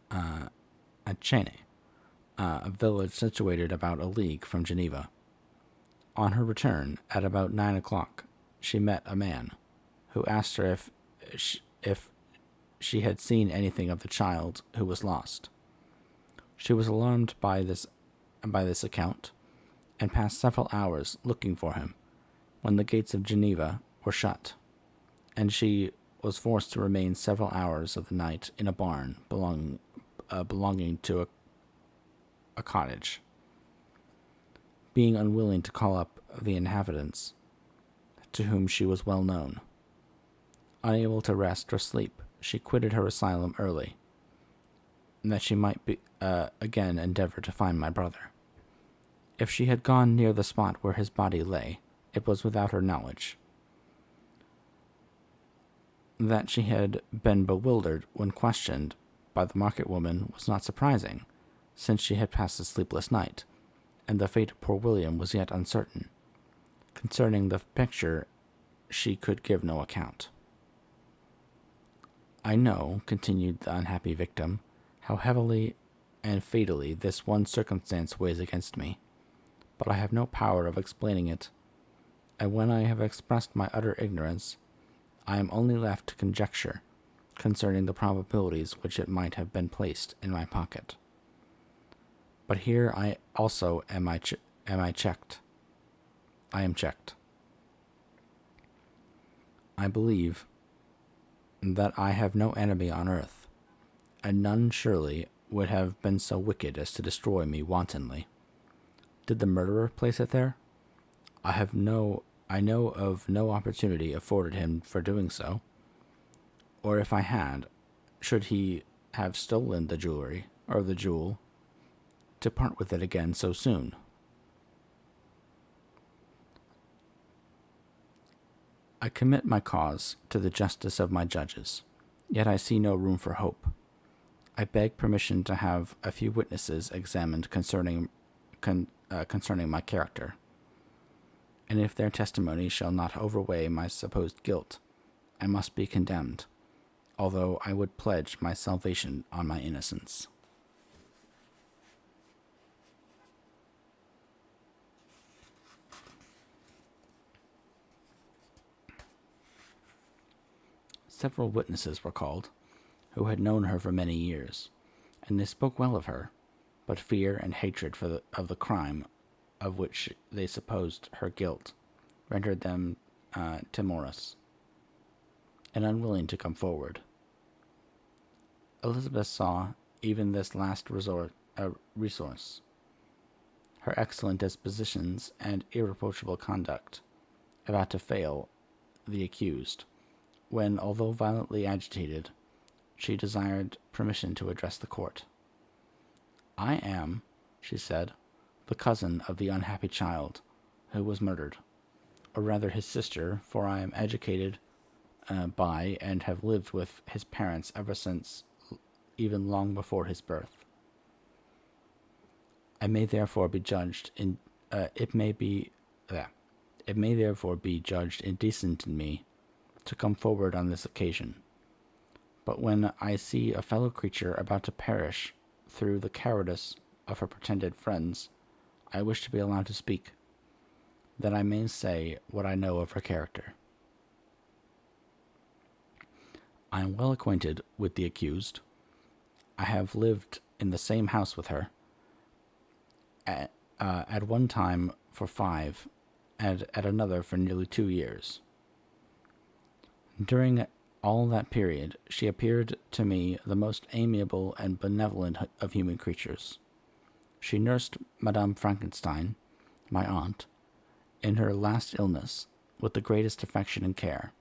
a village situated about a league from Geneva. On her return, at about 9 o'clock, she met a man, who asked her if she had seen anything of the child who was lost. She was alarmed by this account, and passed several hours looking for him, when the gates of Geneva were shut, and she was forced to remain several hours of the night in a barn belonging to a cottage. Being unwilling to call up the inhabitants, to whom she was well known, unable to rest or sleep, she quitted her asylum early, that she might again endeavor to find my brother. If she had gone near the spot where his body lay, it was without her knowledge. That she had been bewildered when questioned by the market woman was not surprising, since she had passed a sleepless night, and the fate of poor William was yet uncertain. Concerning the picture, she could give no account. "I know," continued the unhappy victim, "how heavily and fatally this one circumstance weighs against me, but I have no power of explaining it, and when I have expressed my utter ignorance, I am only left to conjecture concerning the probabilities which it might have been placed in my pocket. But here I also am checked. I am checked. I believe that I have no enemy on earth, and none surely would have been so wicked as to destroy me wantonly. Did the murderer place it there? I know of no opportunity afforded him for doing so. Or if I had, should he have stolen the jewelry, or the jewel, to part with it again so soon? I commit my cause to the justice of my judges, yet I see no room for hope. I beg permission to have a few witnesses examined concerning my character, and if their testimony shall not overweigh my supposed guilt, I must be condemned, although I would pledge my salvation on my innocence. Several witnesses were called, who had known her for many years, and they spoke well of her, but fear and hatred of the crime of which they supposed her guilt rendered them timorous and unwilling to come forward. Elizabeth saw even this last resource, her excellent dispositions and irreproachable conduct, about to fail the accused, when, although violently agitated, she desired permission to address the court. I am, she said, the cousin of the unhappy child who was murdered, or rather his sister, for I am educated by and have lived with his parents ever since, even long before his birth. I may therefore be judged in. It may therefore be judged indecent in me to come forward on this occasion. But when I see a fellow creature about to perish through the cowardice of her pretended friends, I wish to be allowed to speak, that I may say what I know of her character. I am well acquainted with the accused. I have lived in the same house with her, at one time for 5, and at another for nearly 2 years. During all that period, she appeared to me the most amiable and benevolent of human creatures. She nursed Madame Frankenstein, my aunt, in her last illness with the greatest affection and care,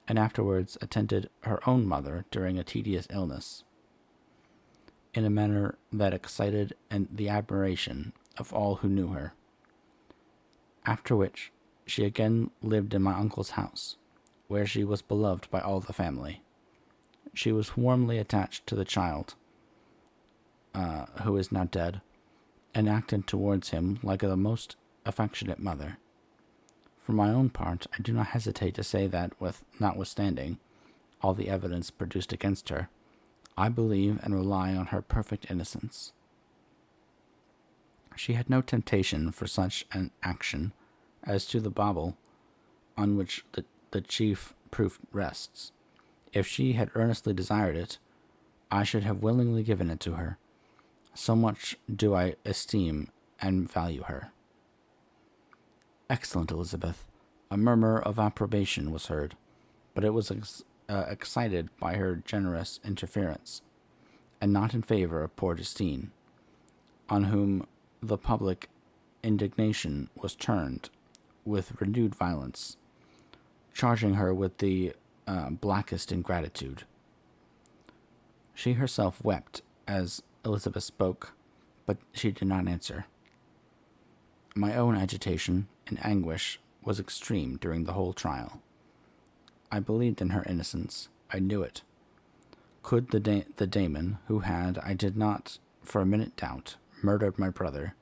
and afterwards attended her own mother during a tedious illness, in a manner that excited the admiration of all who knew her. After which, she again lived in my uncle's house, where she was beloved by all the family. She was warmly attached to the child, who is now dead, and acted towards him like the most affectionate mother. For my own part, I do not hesitate to say that, notwithstanding all the evidence produced against her, I believe and rely on her perfect innocence. She had no temptation for such an action as to the bauble on which the chief proof rests. If she had earnestly desired it, I should have willingly given it to her. So much do I esteem and value her. Excellent Elizabeth. A murmur of approbation was heard, but it was excited by her generous interference, and not in favor of poor Justine, on whom the public indignation was turned with renewed violence, charging her with the blackest ingratitude. She herself wept as Elizabeth spoke, but she did not answer. My own agitation and anguish was extreme during the whole trial. I believed in her innocence. I knew it. Could the daemon, who had, I did not for a minute doubt, murdered my brother,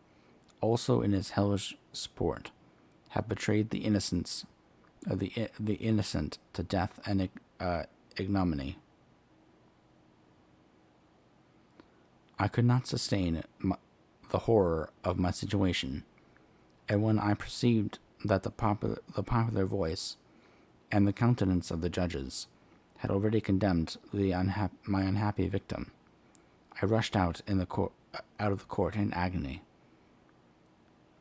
also in his hellish sport, have betrayed the innocence of the innocent to death and ignominy, I could not sustain the horror of my situation, and when I perceived that the popular voice and the countenance of the judges had already condemned my unhappy victim. I rushed out of the court in agony.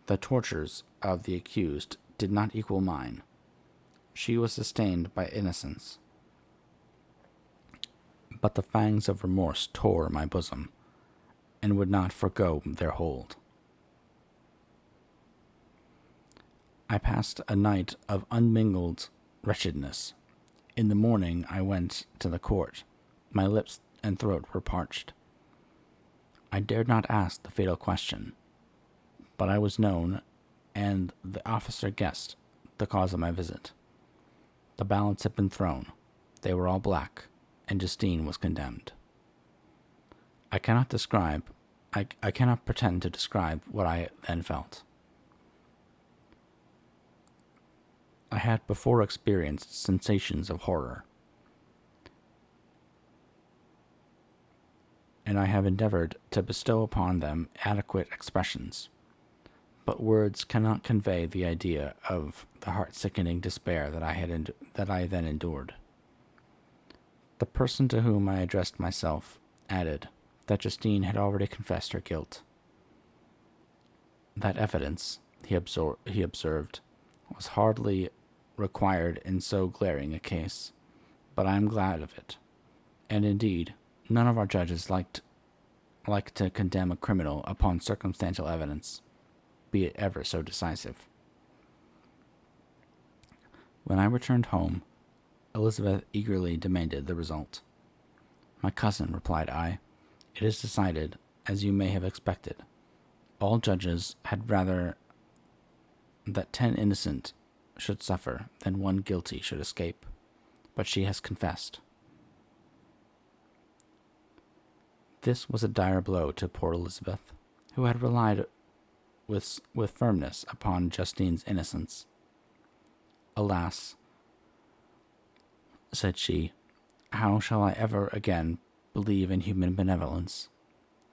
The tortures of the accused did not equal mine. She was sustained by innocence, but the fangs of remorse tore my bosom, and would not forego their hold. I passed a night of unmingled wretchedness. In the morning I went to the court. My lips and throat were parched. I dared not ask the fatal question, but I was known, and the officer guessed the cause of my visit. The ballots had been thrown. They were all black, and Justine was condemned. I cannot pretend to describe what I then felt. I had before experienced sensations of horror, and I have endeavored to bestow upon them adequate expressions, but words cannot convey the idea of the heart-sickening despair that I then endured. The person to whom I addressed myself added that Justine had already confessed her guilt. That evidence, he observed, was hardly required in so glaring a case, but I am glad of it. And indeed, none of our judges like to condemn a criminal upon circumstantial evidence, be it ever so decisive. When I returned home, Elizabeth eagerly demanded the result. "My cousin," replied I, "it is decided, as you may have expected. All judges had rather that 10 innocent should suffer than 1 guilty should escape, but she has confessed." This was a dire blow to poor Elizabeth, who had relied with firmness upon Justine's innocence. "Alas," said she, "how shall I ever again believe in human benevolence?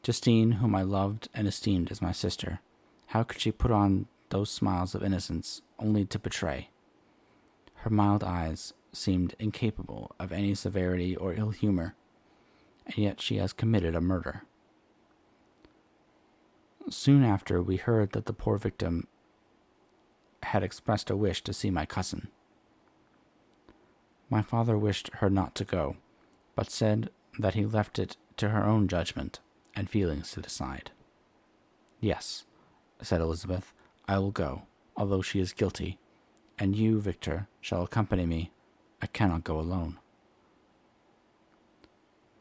Justine, whom I loved and esteemed as my sister, how could she put on those smiles of innocence only to betray? Her mild eyes seemed incapable of any severity or ill humor, and yet she has committed a murder." Soon after, we heard that the poor victim had expressed a wish to see my cousin. My father wished her not to go, but said that he left it to her own judgment and feelings to decide. "Yes," said Elizabeth, "I will go, although she is guilty, and you, Victor, shall accompany me. I cannot go alone."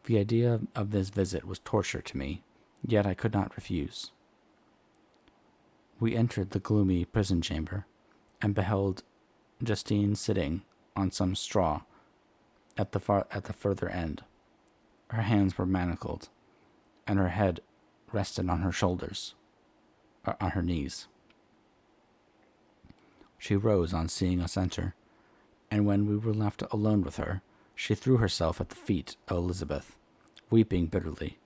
The idea of this visit was torture to me, yet I could not refuse. We entered the gloomy prison chamber, and beheld Justine sitting on some straw at the further end. Her hands were manacled, and her head rested on her knees. She rose on seeing us enter, and when we were left alone with her, she threw herself at the feet of Elizabeth, weeping bitterly.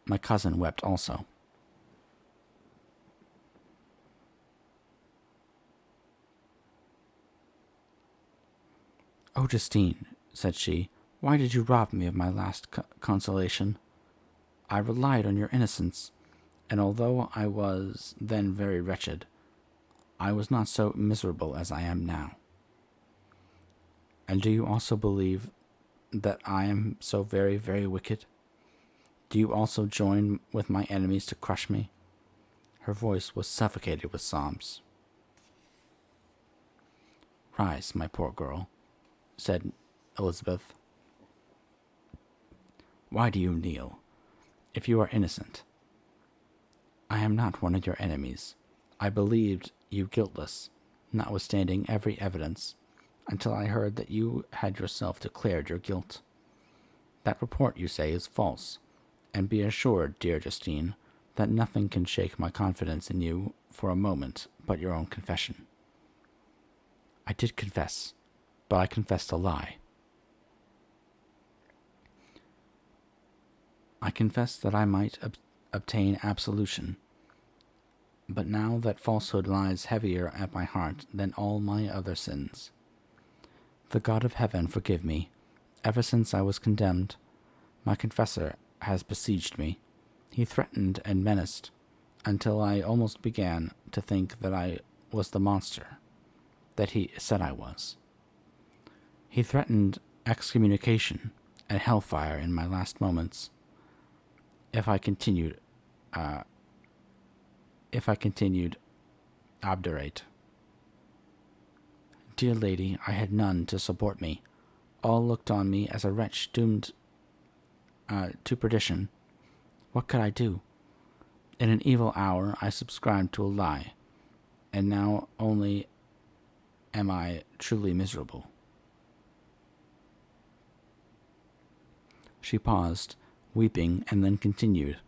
My cousin wept also. "Oh, Justine," said she, "why did you rob me of my last consolation? I relied on your innocence, and although I was then very wretched, I was not so miserable as I am now." "And do you also believe that I am so very, very wicked? Do you also join with my enemies to crush me?" Her voice was suffocated with sobs. "Rise, my poor girl," said Elizabeth. "Why do you kneel? If you are innocent, I am not one of your enemies. I believed you guiltless, notwithstanding every evidence, until I heard that you had yourself declared your guilt. That report, you say, is false, and be assured, dear Justine, that nothing can shake my confidence in you for a moment but your own confession." "I did confess, but I confessed a lie." "I confessed that I might obtain absolution, but now that falsehood lies heavier at my heart than all my other sins. The God of heaven forgive me, Ever since I was condemned, my confessor has besieged me. He threatened and menaced until I almost began to think that I was the monster that he said I was. He threatened excommunication and hellfire in my last moments if I continued uh, obdurate. Dear lady, I had none to support me. All looked on me as a wretch doomed to perdition. What could I do? In an evil hour I subscribed to a lie, and now only am I truly miserable. She paused, weeping, and then continued.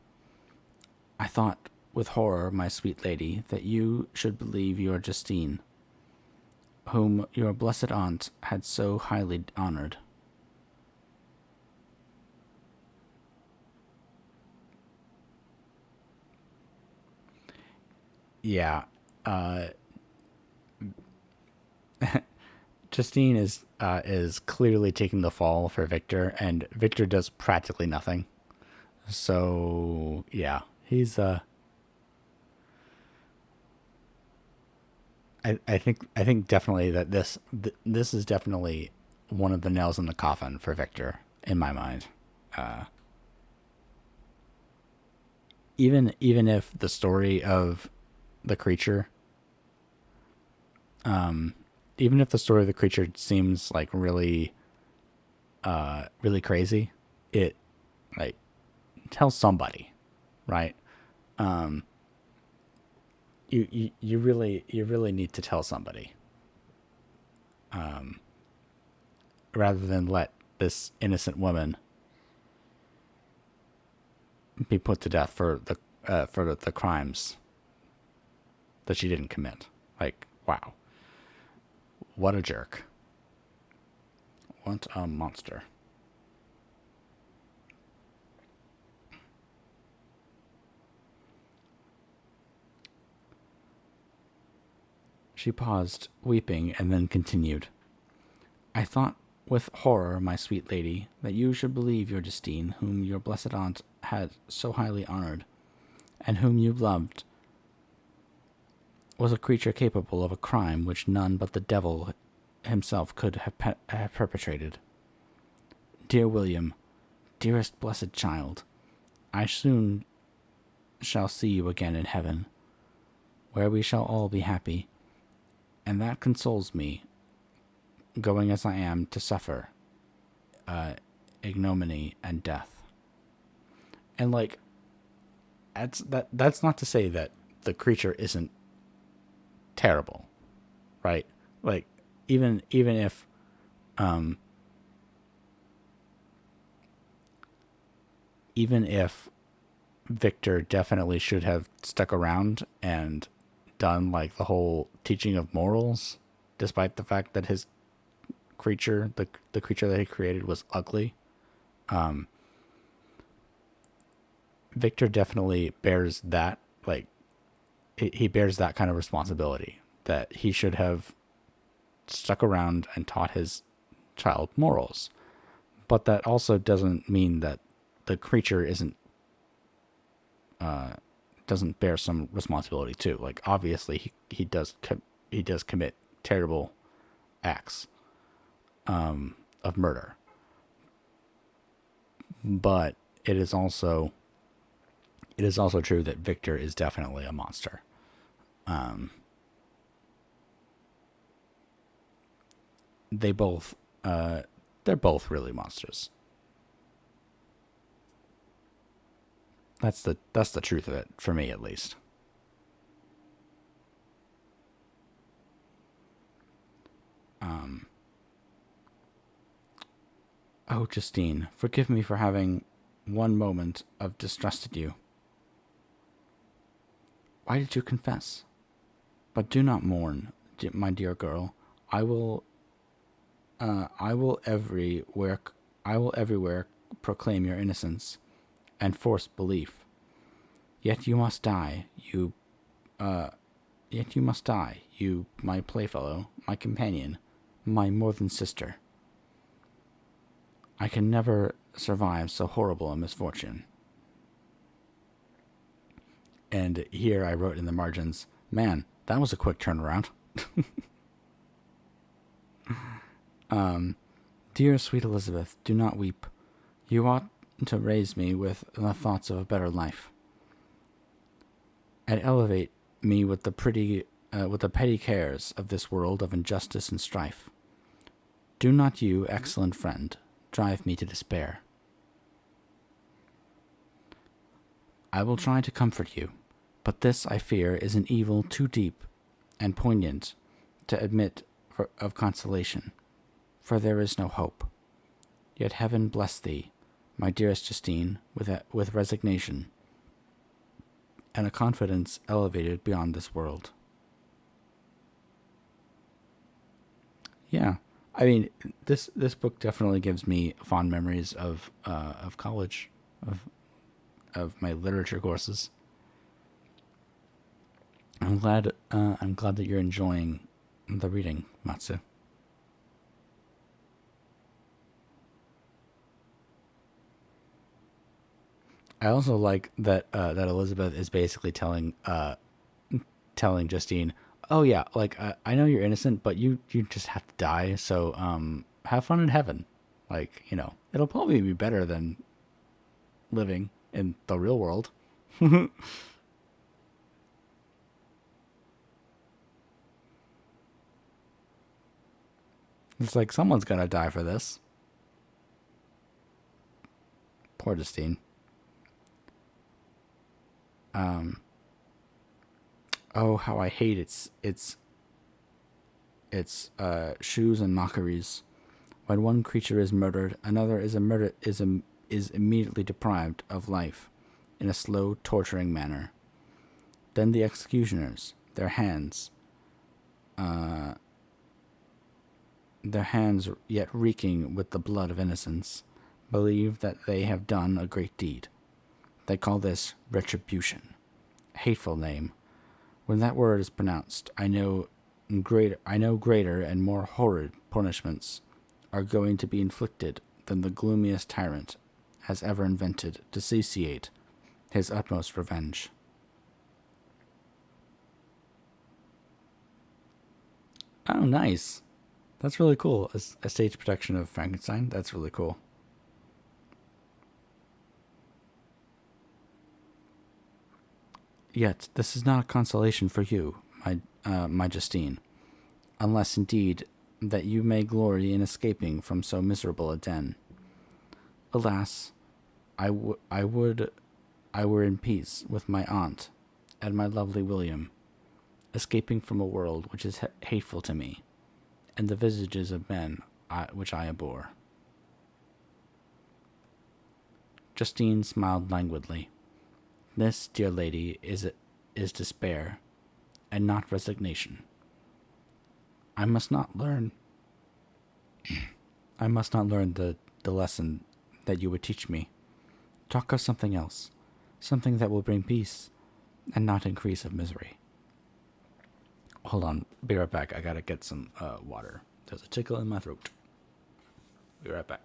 I thought with horror, my sweet lady, that you should believe your Justine, whom your blessed aunt had so highly honored. Yeah, uh, Justine is clearly taking the fall for Victor, and Victor does practically nothing. So yeah, he's I think definitely that this is definitely one of the nails in the coffin for Victor in my mind. Uh, even if the story of the creature, um, even if the story of the creature seems like really crazy, it like tells somebody, right? Um, you really need to tell somebody, um, rather than let this innocent woman be put to death for the crimes that she didn't commit. Like, wow, what a jerk! What a monster! She paused, weeping, and then continued. I thought with horror, my sweet lady, that you should believe your Justine, whom your blessed aunt had so highly honored, and whom you loved, was a creature capable of a crime which none but the devil himself could have perpetrated. Dear William, dearest blessed child, I soon shall see you again in heaven, where we shall all be happy, and that consoles me, going as I am to suffer uh, ignominy and death. And like, that's not to say that the creature isn't terrible, right? Like, even if um, even if Victor definitely should have stuck around and done like the whole teaching of morals, despite the fact that his creature, the creature that he created, was ugly. Um, Victor definitely bears that like he bears that kind of responsibility that he should have stuck around and taught his child morals. But that also doesn't mean that the creature isn't uh, doesn't bear some responsibility too. Like obviously he does commit terrible acts of murder, but it is also true that Victor is definitely a monster. Um, they both they're both really monsters. That's the truth of it for me at least. Um, oh, Justine, forgive me for having one moment of distrusted you. Why did you confess? But do not mourn, my dear girl. I will, I will everywhere, I will everywhere proclaim your innocence and force belief. Yet you must die, uh, yet you must die, you, my playfellow, my companion, my more than sister. I can never survive so horrible a misfortune. And here I wrote in the margins, man, that was a quick turnaround. Dear sweet Elizabeth, do not weep. You ought to raise me with the thoughts of a better life, and elevate me with the petty cares of this world of injustice and strife. Do not you, excellent friend, drive me to despair. I will try to comfort you, but this, I fear, is an evil too deep and poignant to admit of consolation, for there is no hope. Yet heaven bless thee, my dearest Justine, with resignation, and a confidence elevated beyond this world. Yeah, I mean, this book definitely gives me fond memories of college, of my literature courses. I'm glad that you're enjoying the reading, Matsu. I also like that that Elizabeth is basically telling Justine, "Oh yeah, like I know you're innocent, but you just have to die. So have fun in heaven. Like it'll probably be better than living in the real world." It's like someone's gonna die for this. Poor Justine. Um. Oh, how I hate its shoes and mockeries. When one creature is murdered, another is immediately deprived of life in a slow, torturing manner. Then the executioners, uh, their hands yet reeking with the blood of innocence, believe that they have done a great deed. They call this retribution. Hateful name. When that word is pronounced, I know greater and more horrid punishments are going to be inflicted than the gloomiest tyrant has ever invented to satiate his utmost revenge. Oh, nice. That's really cool. A stage production of Frankenstein. That's really cool. Yet this is not a consolation for you, my Justine, unless indeed that you may glory in escaping from so miserable a den. Alas, I would I were in peace with my aunt and my lovely William, escaping from a world which is hateful to me, and the visages of men which I abhor. Justine smiled languidly. This, dear lady, is despair, and not resignation. I must not learn. I must not learn the lesson that you would teach me. Talk of something else, something that will bring peace, and not increase of misery. Hold on, be right back. I gotta get some water. There's a tickle in my throat. Be right back.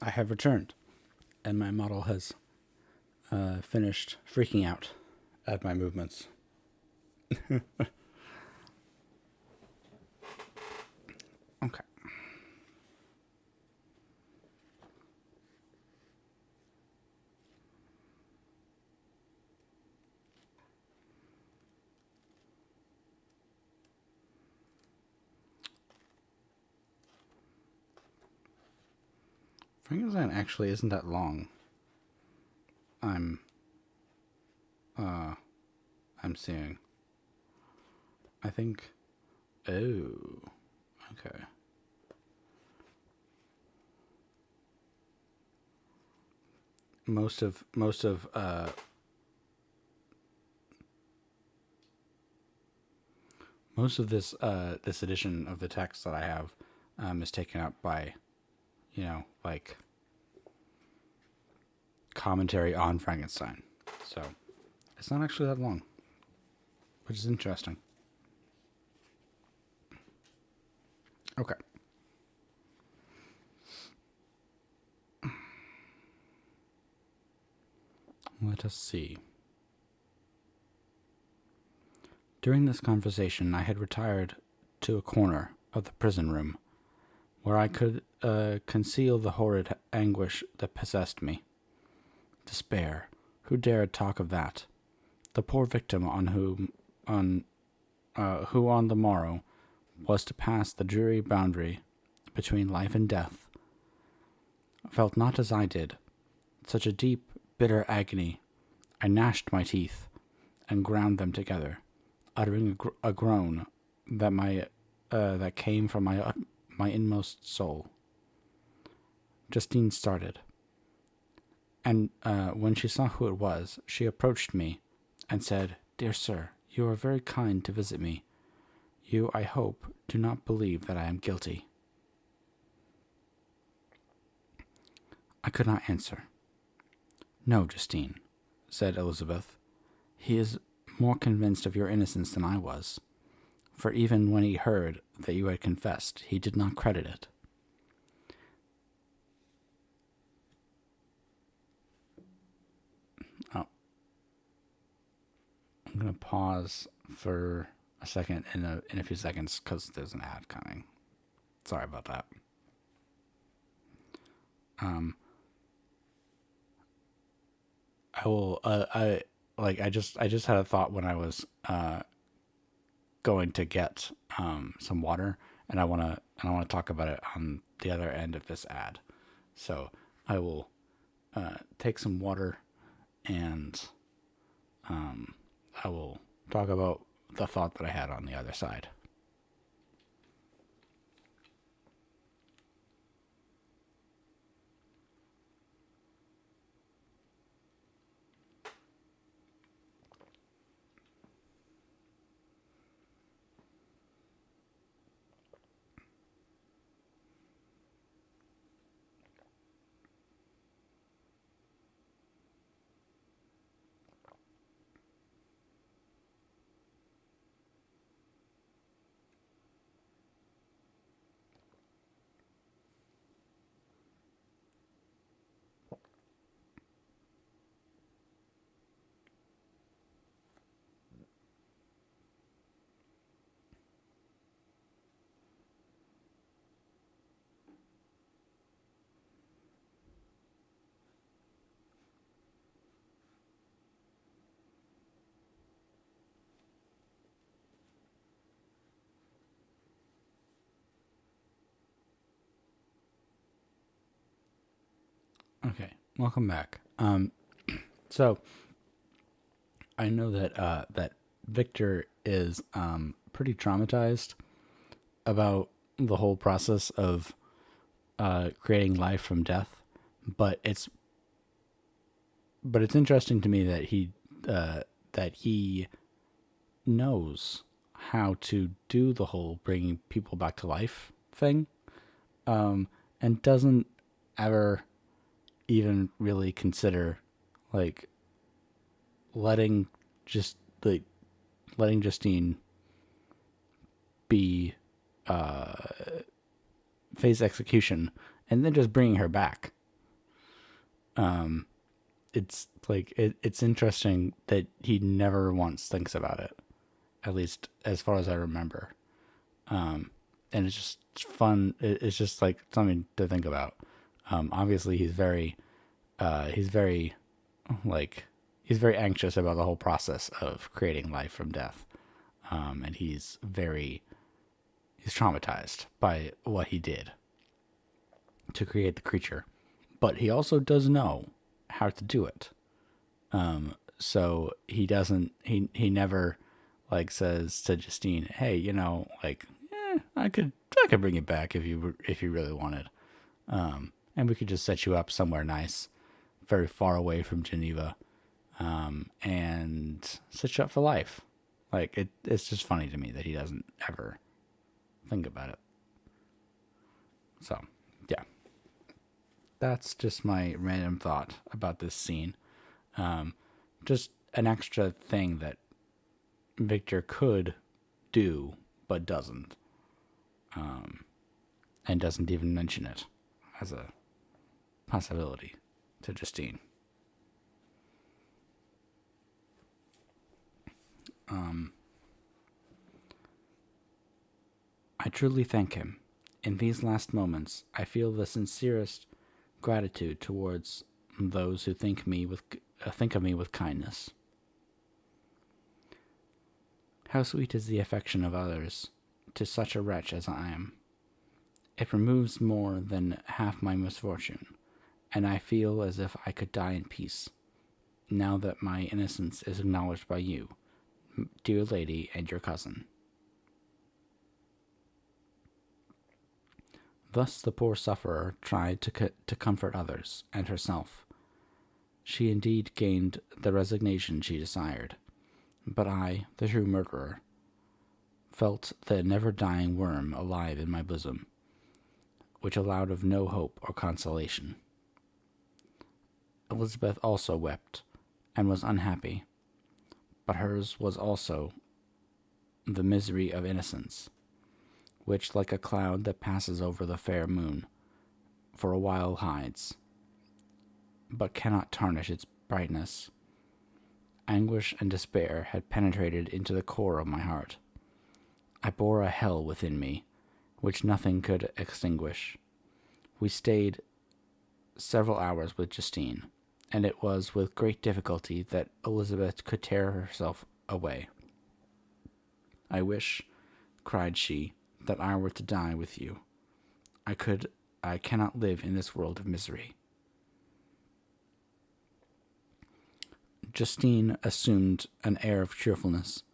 I have returned, and my model has finished freaking out at my movements. Okay. Frankenstein actually isn't that long. I'm seeing. I think. Oh, okay. Most of this this edition of the text that I have is taken up by, like commentary on Frankenstein. So it's not actually that long, which is interesting. Okay. Let us see. During this conversation, I had retired to a corner of the prison room, where I could conceal the horrid anguish that possessed me. Despair. Who dared talk of that? The poor victim who on the morrow was to pass the dreary boundary between life and death, felt not as I did. Such a deep, bitter agony. I gnashed my teeth and ground them together, uttering a groan that came from my inmost soul. Justine started, and when she saw who it was, she approached me and said, "Dear sir, you are very kind to visit me. You, I hope, do not believe that I am guilty." I could not answer. "No, Justine," said Elizabeth. "He is more convinced of your innocence than I was, for even when he heard that you had confessed, he did not credit it." Oh. I'm going to pause for a second in a few seconds because there's an ad coming. Sorry about that. I will. I just had a thought when I was going to get some water, and I want to talk about it on the other end of this ad. So I will take some water, and I will talk about the thought that I had on the other side. Okay, welcome back. So I know that that Victor is pretty traumatized about the whole process of creating life from death, but it's interesting to me that he knows how to do the whole bringing people back to life thing, and doesn't ever even really consider like letting just like letting Justine be face execution and then just bringing her back. It's like it's interesting that he never once thinks about it, at least as far as I remember. And it's just fun. It's just like something to think about. Obviously, he's very like he's very anxious about the whole process of creating life from death, and he's traumatized by what he did to create the creature, but he also does know how to do it. So he doesn't. He never like says to Justine, "Hey, I could bring it back if you really wanted, and we could just set you up somewhere nice, very far away from Geneva, and set you up for life." Like it's just funny to me that he doesn't ever think about it. So, yeah, that's just my random thought about this scene. Just an extra thing that Victor could do but doesn't, and doesn't even mention it as a possibility to Justine. I truly thank him. In these last moments, I feel the sincerest gratitude towards those who think of me with kindness. How sweet is the affection of others to such a wretch as I am. It removes more than half my misfortune, and I feel as if I could die in peace, now that my innocence is acknowledged by you, dear lady, and your cousin. Thus the poor sufferer tried to comfort others and herself. She indeed gained the resignation she desired, but I, the true murderer, felt the never-dying worm alive in my bosom, which allowed of no hope or consolation. Elizabeth also wept, and was unhappy, but hers was also the misery of innocence, which, like a cloud that passes over the fair moon, for a while hides, but cannot tarnish its brightness. Anguish and despair had penetrated into the core of my heart. I bore a hell within me, which nothing could extinguish. We stayed several hours with Justine, and it was with great difficulty that Elizabeth could tear herself away. I wish, cried she, that I were to die with you. I cannot live in this world of misery. Justine assumed an air of cheerfulness,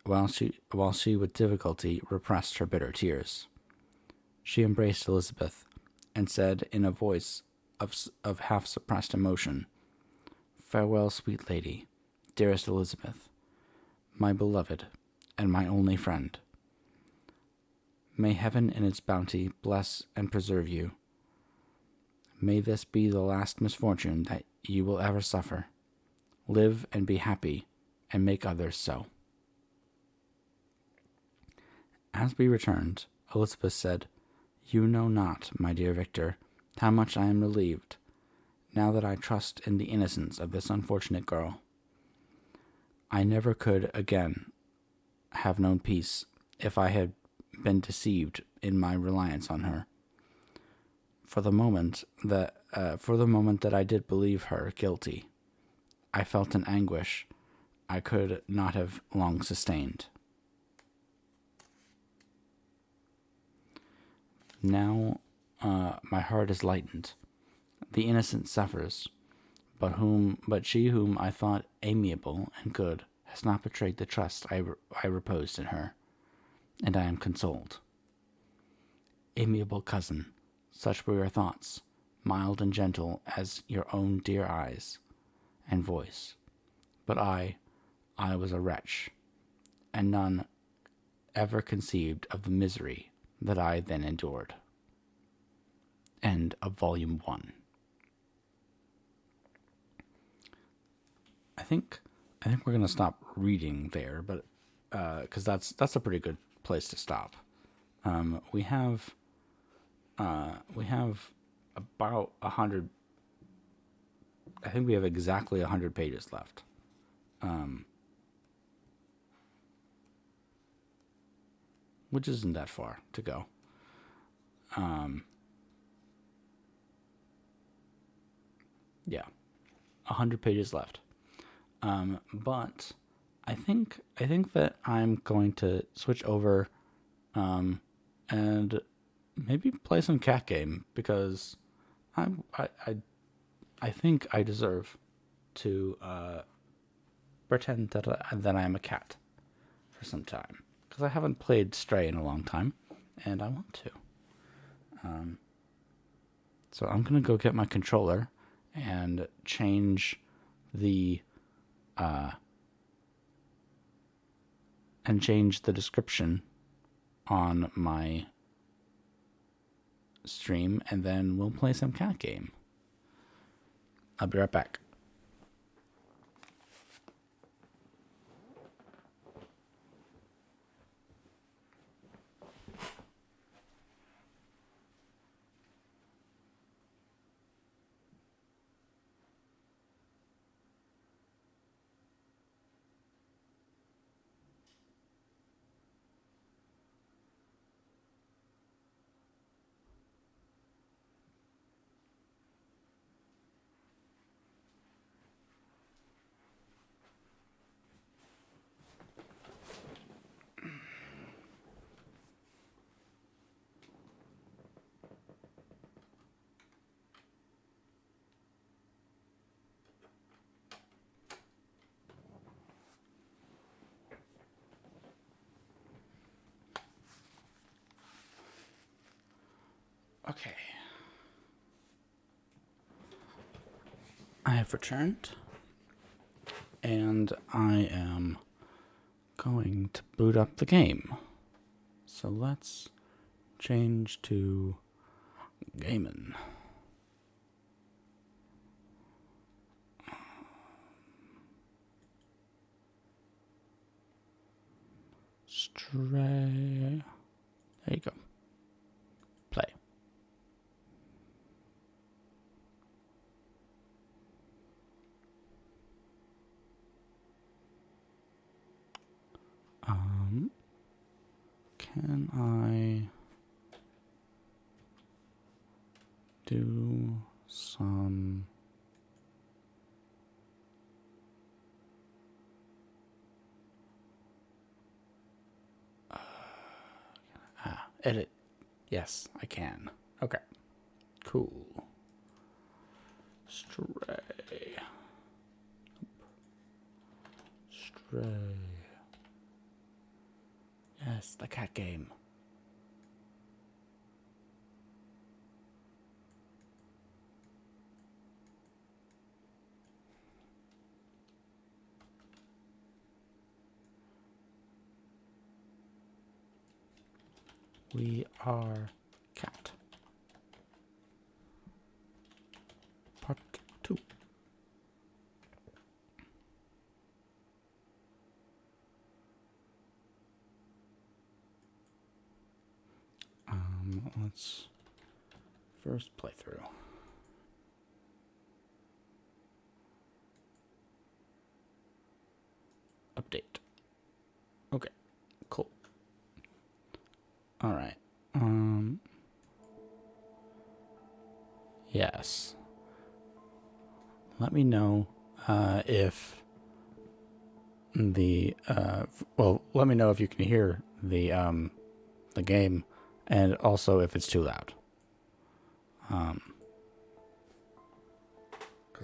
while she with difficulty repressed her bitter tears. She embraced Elizabeth, and said in a voice of half-suppressed emotion, "Farewell, sweet lady, dearest Elizabeth, my beloved, and my only friend. May heaven in its bounty bless and preserve you. May this be the last misfortune that you will ever suffer. Live and be happy, and make others so." As we returned, Elizabeth said, "You know not, my dear Victor, how much I am relieved, now that I trust in the innocence of this unfortunate girl. I never could again have known peace if I had been deceived in my reliance on her. For the moment that I did believe her guilty, I felt an anguish I could not have long sustained. Now my heart is lightened. The innocent suffers, but she whom I thought amiable and good has not betrayed the trust I reposed in her, and I am consoled. Amiable cousin, such were your thoughts, mild and gentle as your own dear eyes and voice. But I was a wretch, and none ever conceived of the misery that I then endured." End of Volume 1. I think we're gonna stop reading there, but because that's a pretty good place to stop. We have about I think we have exactly 100 pages left. Which isn't that far to go. Yeah, 100 pages left. But I think that I'm going to switch over, and maybe play some cat game because I think I deserve to pretend that I am a cat for some time because I haven't played Stray in a long time, and I want to. So I'm gonna go get my controller and change the description on my stream, and then we'll play some cat game. I'll be right back. Okay. I have returned, and I am going to boot up the game. So let's change to gaming. Stray. There you go. Play. Can I do some edit? Yes, I can. Okay. Cool. Stray. Stray. Yes, the cat game. We are cat. Part 2. Let's first playthrough. Update. Okay, cool. All right. Yes. Let me know if the let me know if you can hear the game, and also if it's too loud. Because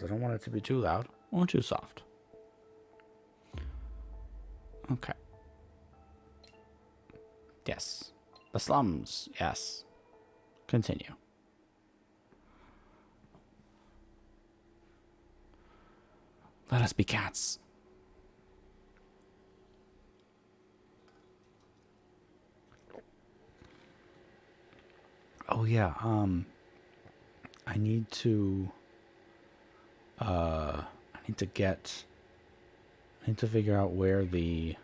I don't want it to be too loud or too soft. Okay. Yes. The slums. Yes. Continue. Let us be cats. Oh yeah, I need to figure out where the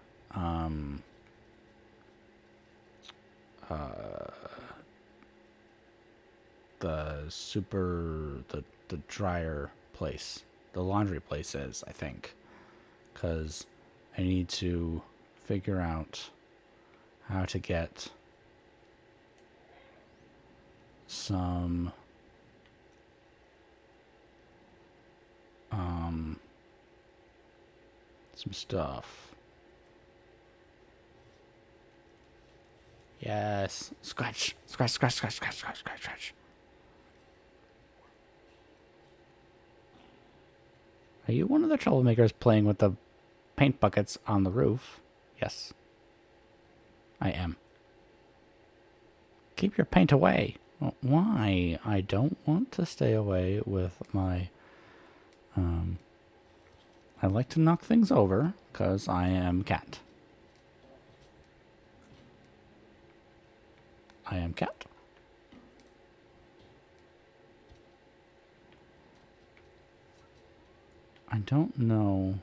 the dryer place the laundry place is, I think. Because I need to figure out how to get some stuff. Yes. Scratch. Scratch, scratch, scratch, scratch, scratch, scratch, scratch. Are you one of the troublemakers playing with the paint buckets on the roof? Yes. I am. Keep your paint away. Well, why? I don't want to stay away with my... I like to knock things over, because I am cat. I am cat. I don't know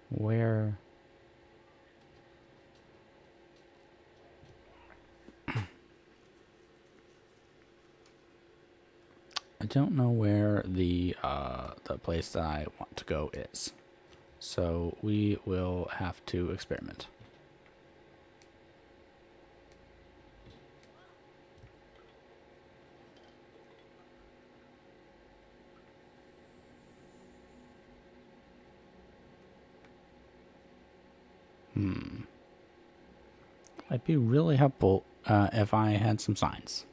where... I don't know where the place that I want to go is. So we will have to experiment. It'd be really helpful if I had some signs.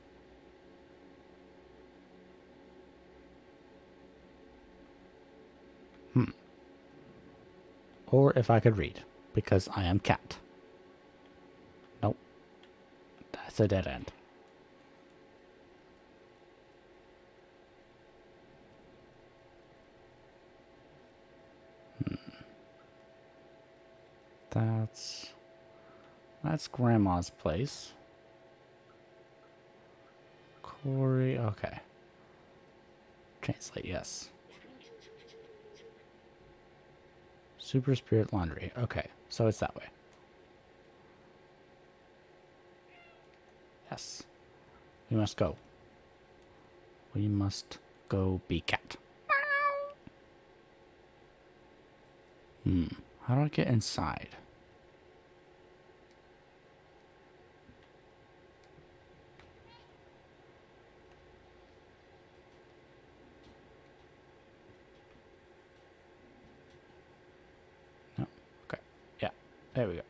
Or if I could read, because I am cat. Nope. That's a dead end. That's Grandma's place. Corey, okay. Translate, yes. Super Spirit Laundry. Okay, so it's that way. Yes. We must go. We must go be cat. How do I get inside? No. Okay. Yeah. There we go.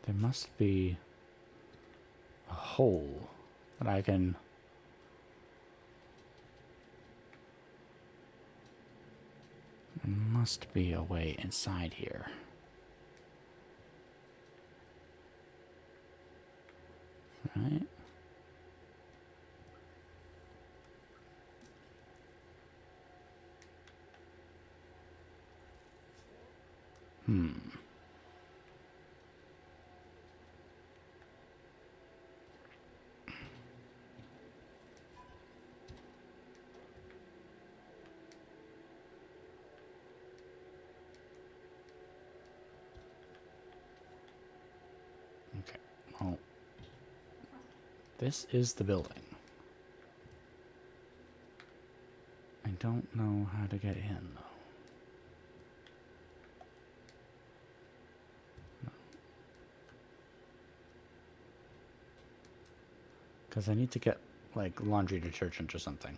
There must be a hole that I can... There must be a way inside here. Right? Okay. Well, this is the building. I don't know how to get in, though. Because I need to get, like, laundry detergent or something.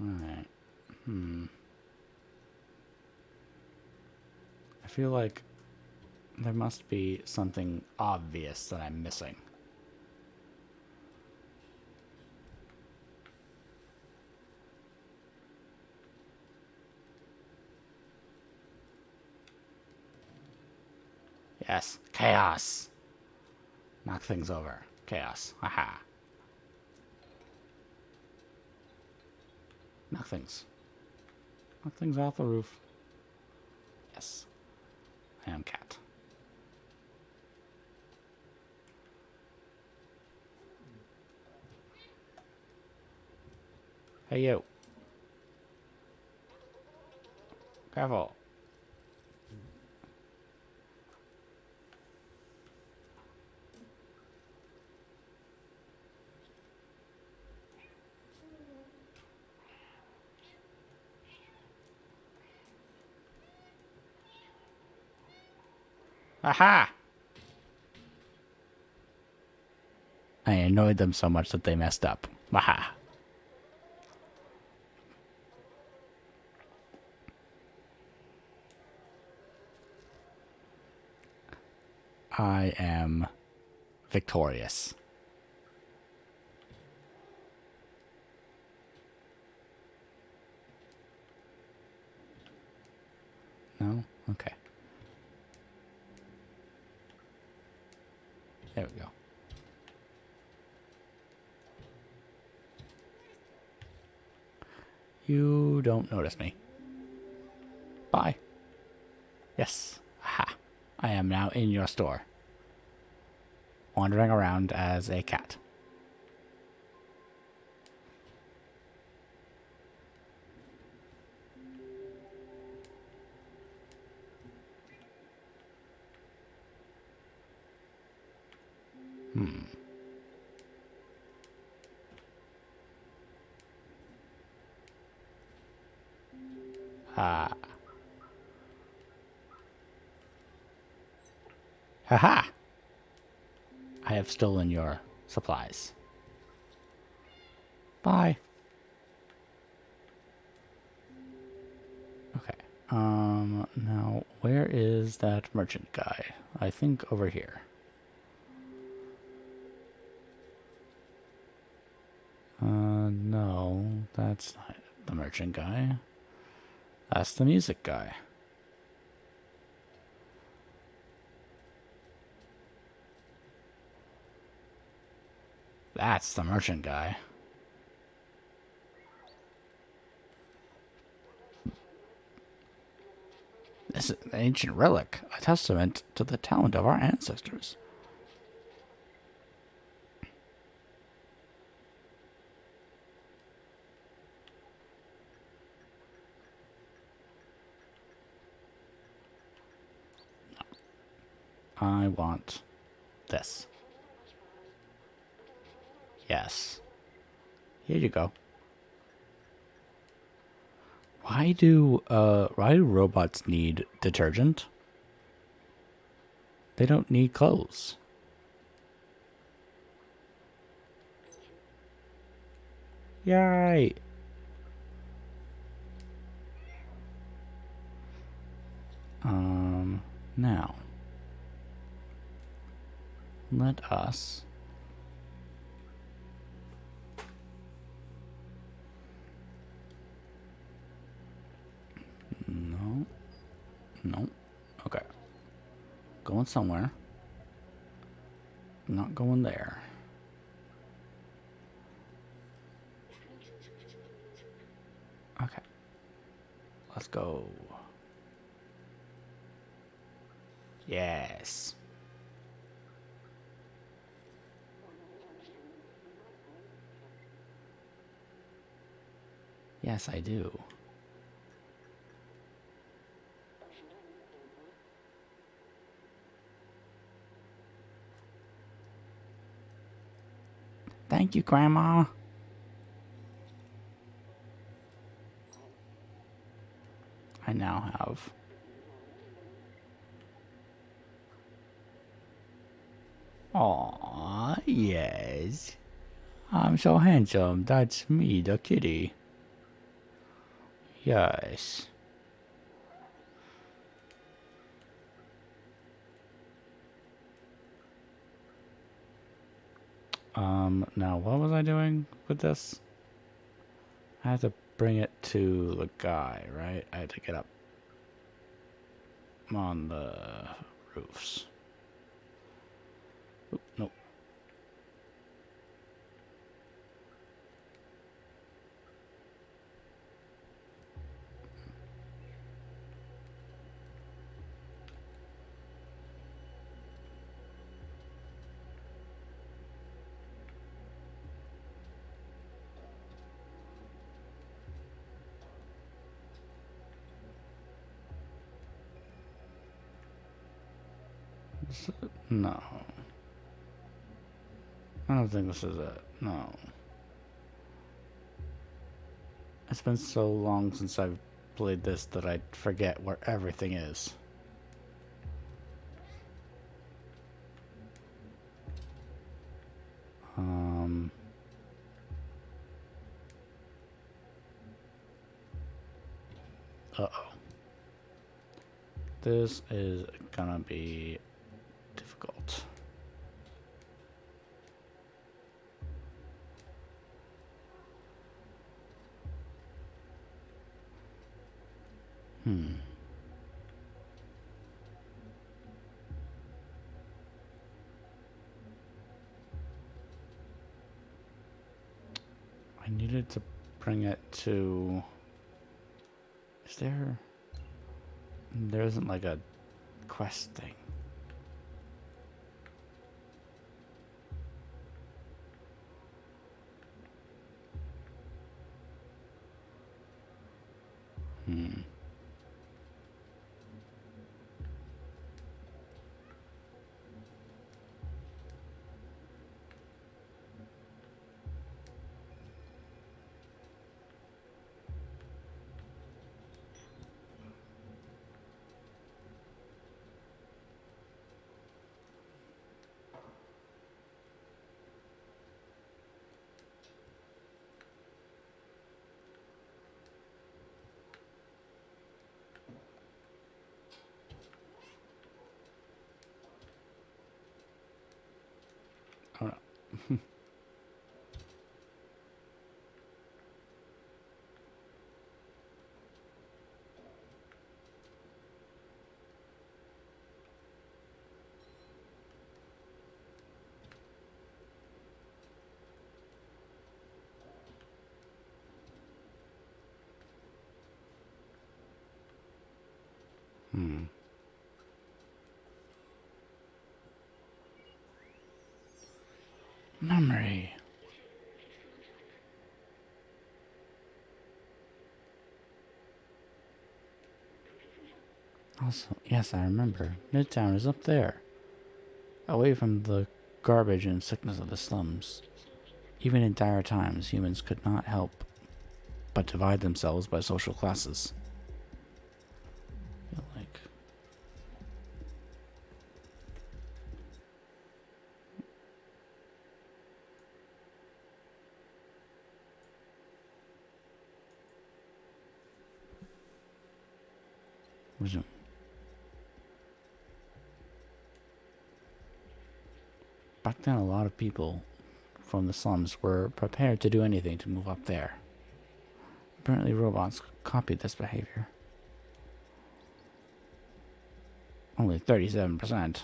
Alright. I feel like there must be something obvious that I'm missing. Yes. Chaos. Knock things over. Chaos. Haha. Knock things. Knock things off the roof. Yes. I am cat. Hey, you. Careful. Aha! I annoyed them so much that they messed up. Aha! I am victorious. No? Okay. There we go. You don't notice me. Bye. Yes. Aha. I am now in your store. Wandering around as a cat. Ah. Haha! I have stolen your supplies. Bye. Okay. Now, where is that merchant guy? I think over here. No, that's not the merchant guy. That's the music guy. That's the merchant guy. This is an ancient relic, a testament to the talent of our ancestors. I want this. Yes. Here you go. Why do robots need detergent? They don't need clothes. Yay! Now let us no. Okay. Going somewhere. Not going there. Okay. Let's go. Yes. Yes, I do. Thank you, Grandma. I now have Aw, yes. I'm so handsome. That's me, the kitty. Yes. Now what was I doing with this? I had to bring it to the guy, right? I had to get up on the roofs. Oop, nope. No. I don't think this is it. No. It's been so long since I've played this that I forget where everything is. Uh-oh. This is gonna be difficult. I needed to bring it to... Is there... There isn't like a quest thing. Oh no. Memory. Also, yes, I remember. Midtown is up there. Away from the garbage and sickness of the slums. Even in dire times, humans could not help but divide themselves by social classes. I feel like... Resume. Back then, a lot of people from the slums were prepared to do anything to move up there. Apparently, robots copied this behavior. Only 37%.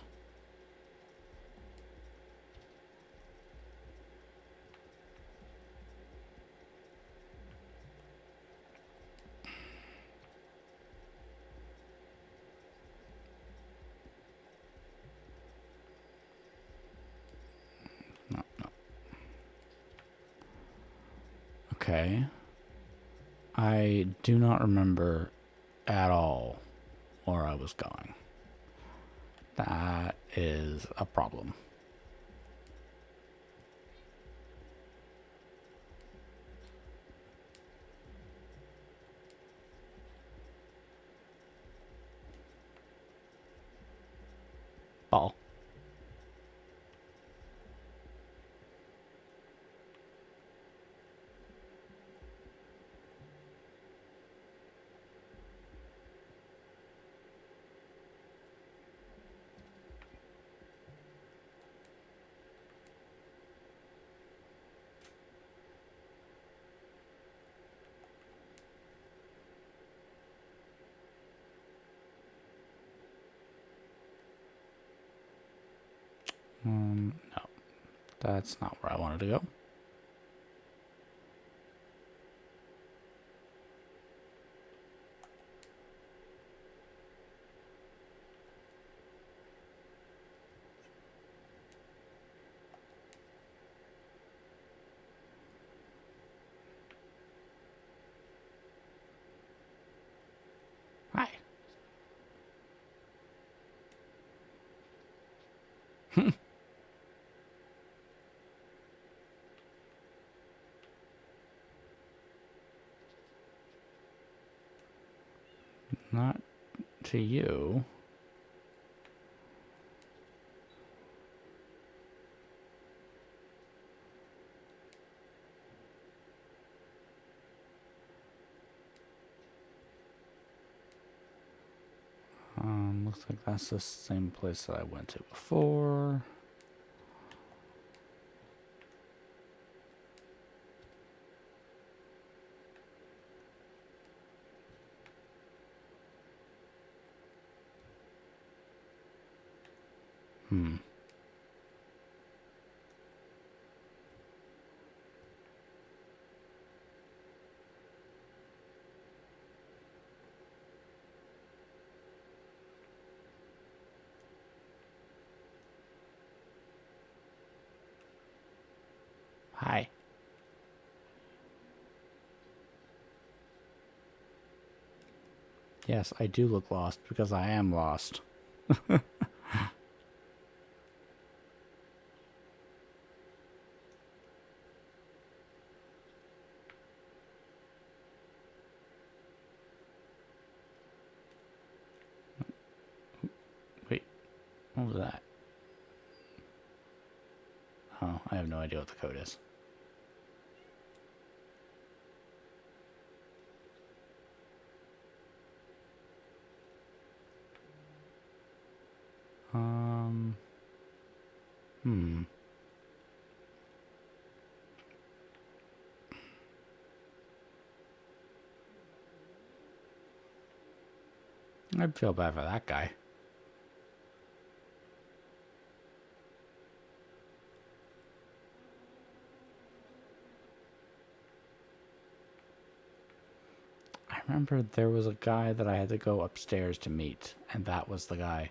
No. Okay. I do not remember at all where I was going. That is a problem. Ball. No, that's not where I wanted to go. Hi. Not to you. Looks like that's the same place that I went to before. Hi. Yes, I do look lost because I am lost. Wait, what was that? Oh, I have no idea what the code is. Hmm. I'd feel bad for that guy. I remember there was a guy that I had to go upstairs to meet, and that was the guy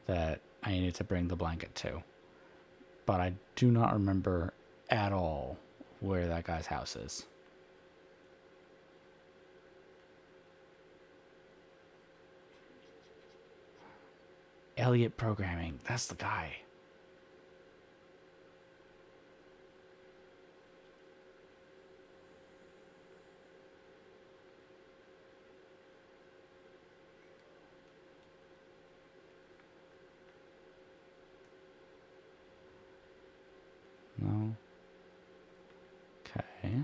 that I needed to bring the blanket to. But I do not remember at all where that guy's house is. Elliot Programming, that's the guy. No. Okay.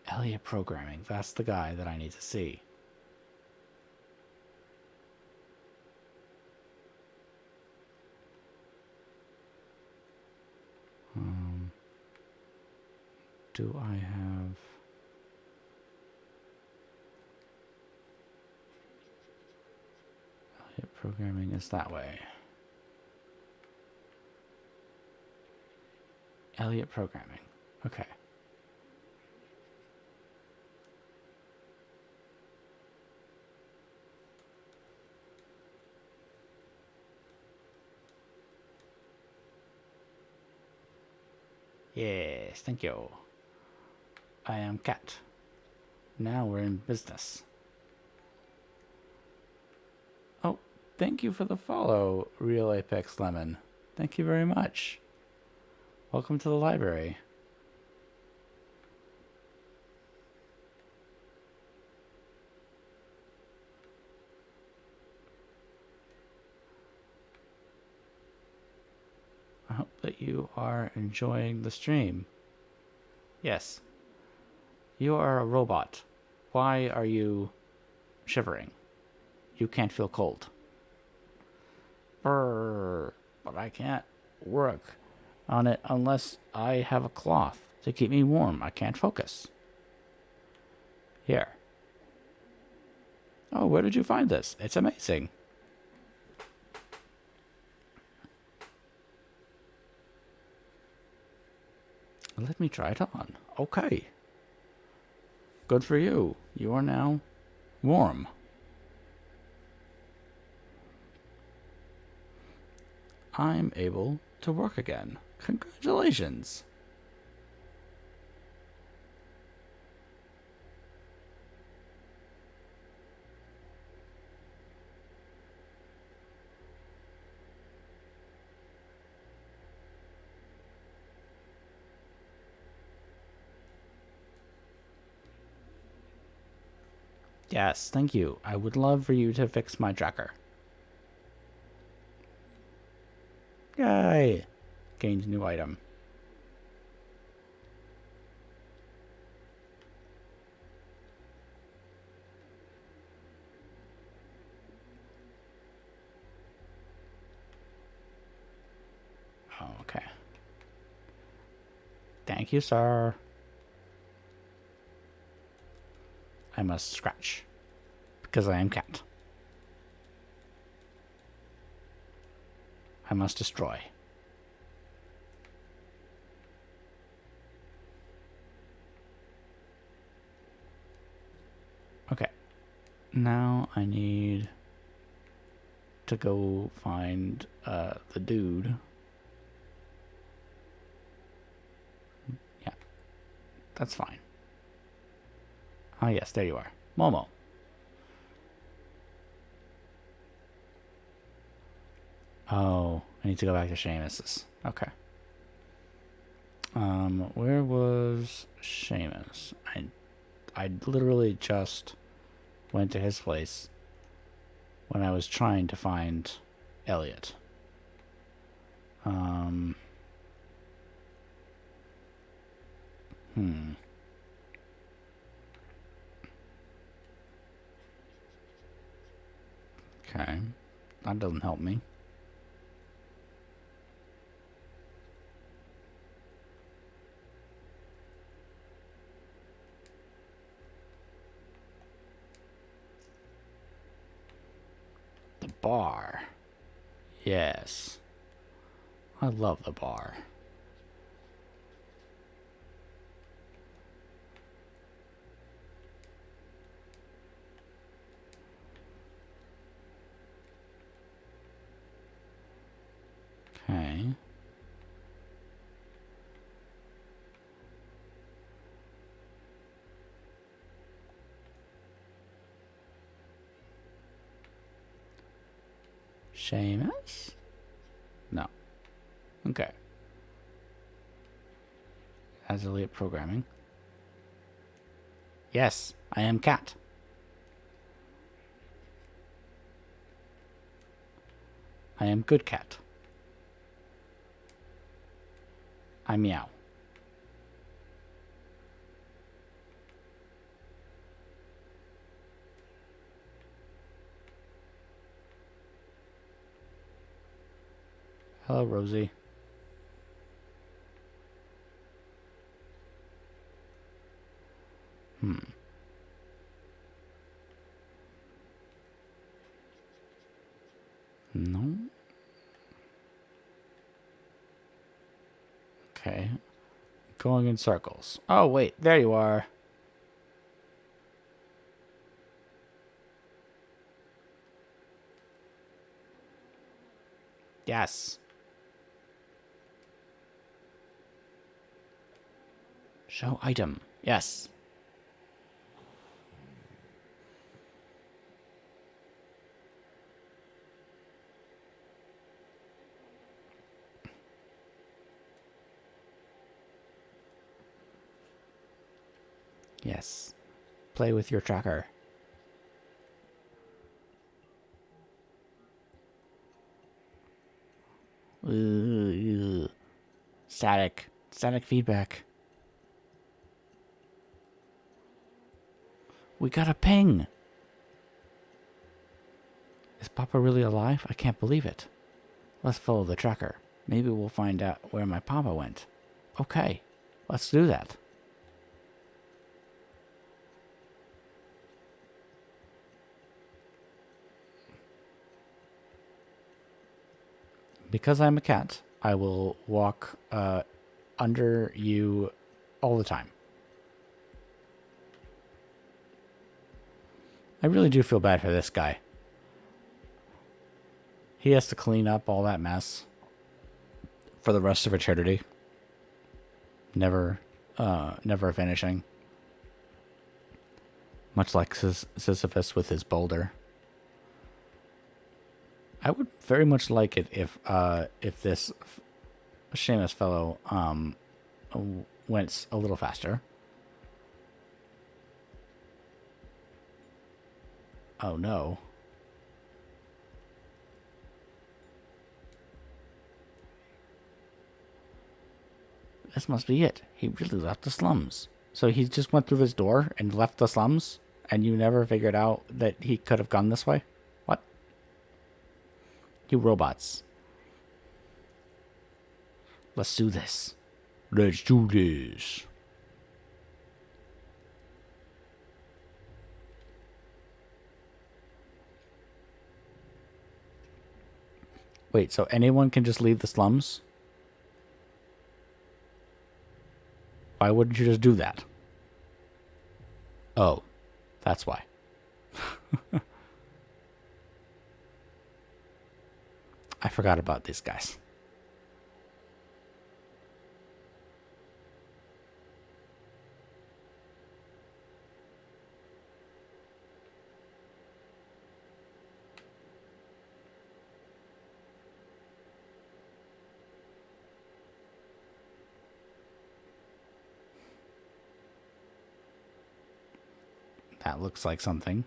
Elliot Programming, that's the guy that I need to see. Do I have... Elliot Programming is that way. Elliot Programming. Okay. Yes, thank you. I am Cat. Now we're in business. Oh, thank you for the follow, Real Apex Lemon. Thank you very much. Welcome to the library. I hope that you are enjoying the stream. Yes. You are a robot. Why are you shivering? You can't feel cold. Brrr, but I can't work on it unless I have a cloth to keep me warm. I can't focus. Here. Oh, where did you find this? It's amazing. Let me try it on. Okay. Good for you. You are now warm. I'm able to work again. Congratulations. Yes, thank you. I would love for you to fix my tracker. Yay! Gained new item. Oh, okay. Thank you, sir. I must scratch. Because I am cat. I must destroy. Okay. Now I need to go find the dude. Yeah. That's fine. Oh, yes, there you are. Momo. Oh, I need to go back to Seamus's. Okay. Where was Seamus? I literally just went to his place when I was trying to find Elliot. Okay. That doesn't help me. The bar. Yes. I love the bar. Okay. Seamus? No. Okay. As Elliot programming. Yes, I am cat. I am good cat. I meow. Hello, Rosie. No. Okay. Going in circles. Oh, wait. There you are. Yes. Show item. Yes. Yes. Play with your tracker. Static. Static feedback. We got a ping. Is Papa really alive? I can't believe it. Let's follow the tracker. Maybe we'll find out where my Papa went. Okay, let's do that. Because I'm a cat, I will walk under you all the time. I really do feel bad for this guy. He has to clean up all that mess for the rest of eternity. Never finishing. Much like Sisyphus with his boulder. I would very much like it if this Seamus fellow went a little faster. Oh no. This must be it. He really left the slums. So he just went through his door and left the slums, and you never figured out that he could have gone this way? What? You robots. Let's do this. Let's do this. Wait, so anyone can just leave the slums? Why wouldn't you just do that? Oh, that's why. I forgot about these guys. That looks like something.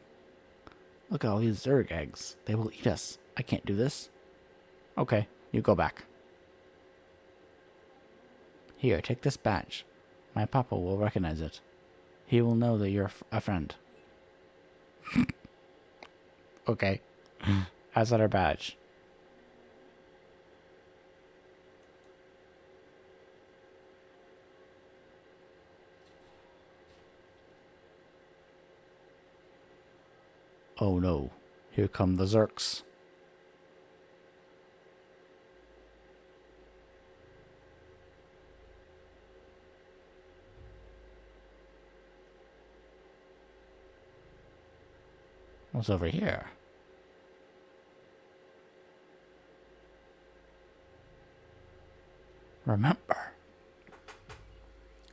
Look at all these Zerg eggs. They will eat us. I can't do this. Okay, you go back. Here, take this badge. My papa will recognize it. He will know that you're a friend. Okay. How's that our badge? Oh no. Here come the Zerks. What's over here? Remember.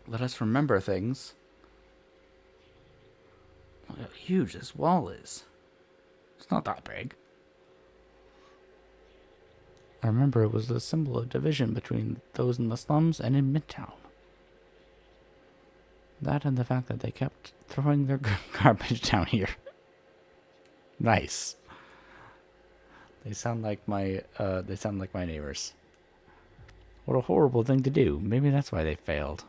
Let us remember things. Look how huge this wall is. It's not that big. I remember it was the symbol of division between those in the slums and in Midtown. That and the fact that they kept throwing their garbage down here. Nice. They sound like my neighbors. What a horrible thing to do. Maybe that's why they failed.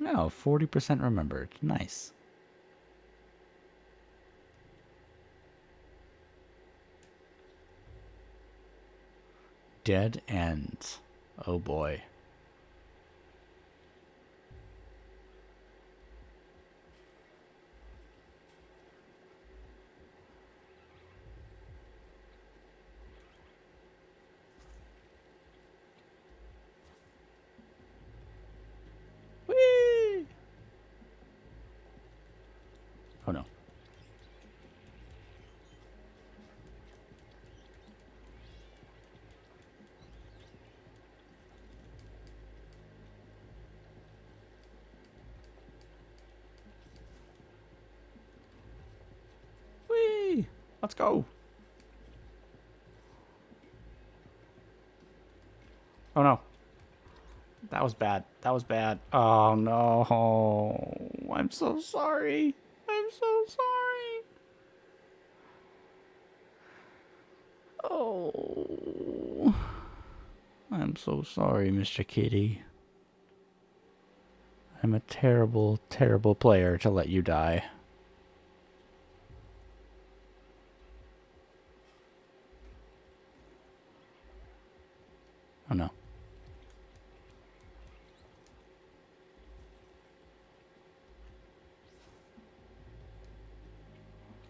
No, 40% remembered. Nice. Dead end. Oh boy. Whee! Oh no. Whee! Let's go. Oh no. That was bad. That was bad. Oh no. I'm so sorry. I'm so sorry. Oh. I'm so sorry, Mr. Kitty. I'm a terrible, terrible player to let you die. Oh no.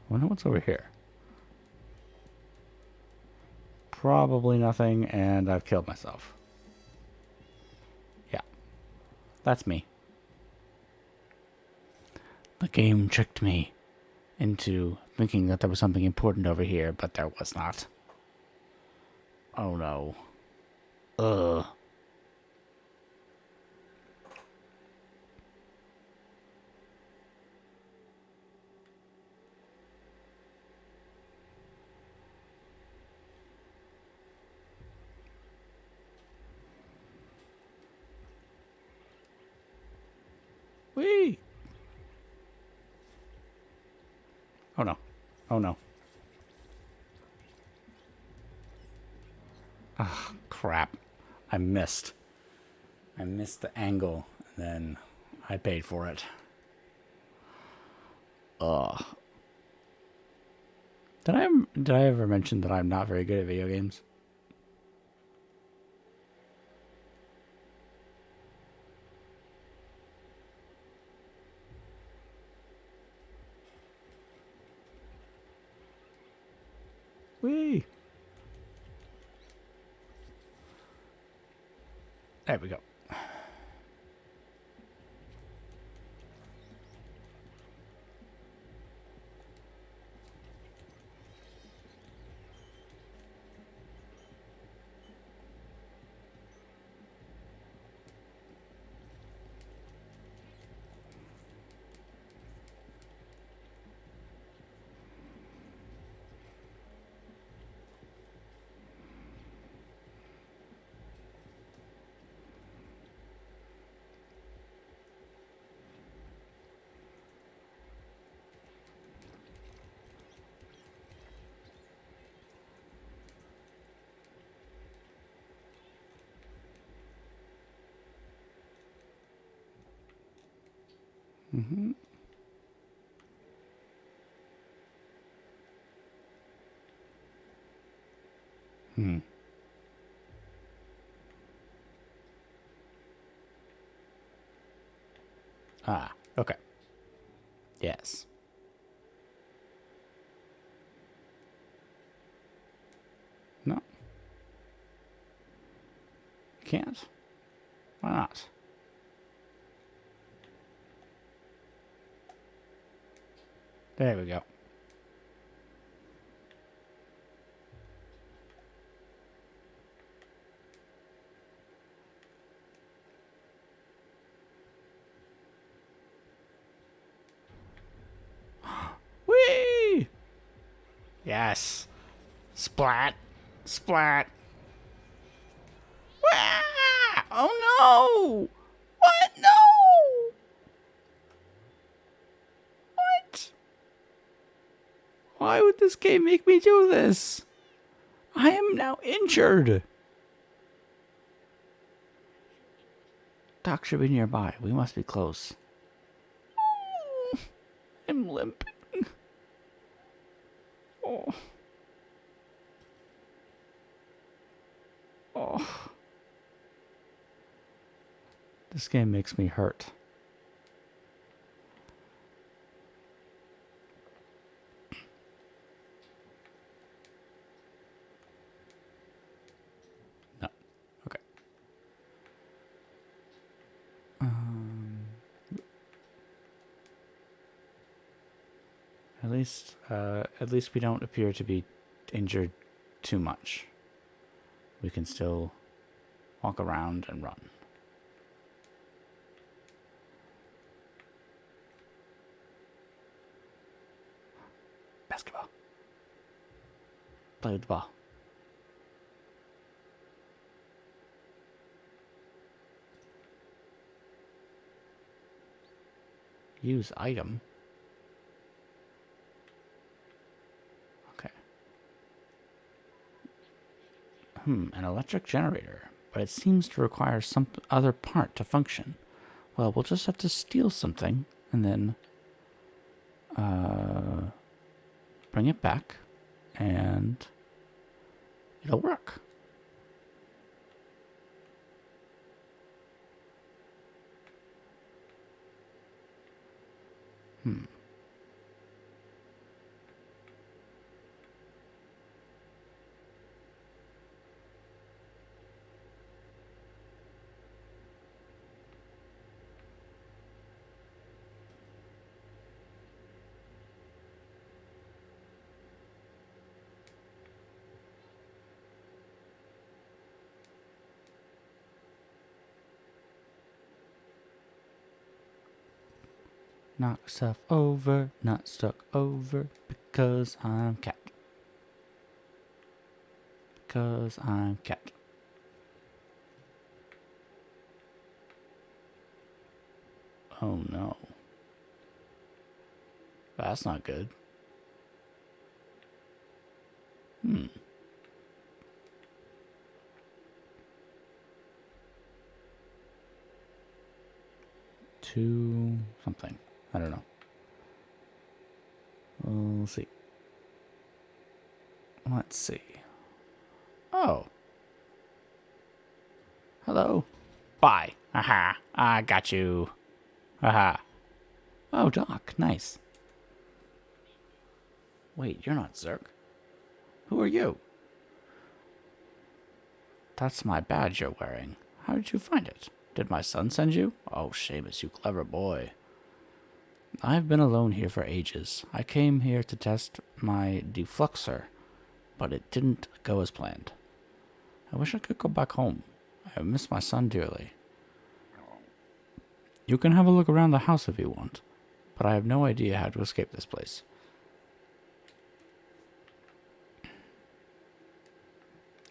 I wonder what's over here. Probably nothing, and I've killed myself. Yeah. That's me. The game tricked me into thinking that there was something important over here, but there was not. Oh no. Ugh. Whee! Oh no. Ah, crap. I missed. I missed the angle, and then I paid for it. Ugh. Did I ever mention that I'm not very good at video games? Whee! There we go. Mm-hmm. Hmm. Ah, okay. Yes. No. Can't. Why not? There we go. Whee! Yes. Splat. Splat. Ah! Oh no! What? No! What? Why would this game make me do this? I am now injured. Doc should be nearby. We must be close. I'm limping. Oh. Oh. This game makes me hurt. No. Okay. At least we don't appear to be injured too much. We can still walk around and run. Basketball. Play with the ball. Use item. Okay. An electric generator, but it seems to require some other part to function. Well, we'll just have to steal something and then bring it back and it'll work. Knock stuff over, not stuck over, because I'm cat. Because I'm cat. Oh no. That's not good. 2 something. I don't know. Let's see. Let's see. Oh. Hello. Bye. Aha. I got you. Aha. Oh, Doc. Nice. Wait, you're not Zerk. Who are you? That's my badge you're wearing. How did you find it? Did my son send you? Oh, Seamus, you clever boy. I've been alone here for ages. I came here to test my defluxer, but it didn't go as planned. I wish I could go back home. I miss my son dearly. You can have a look around the house if you want, but I have no idea how to escape this place.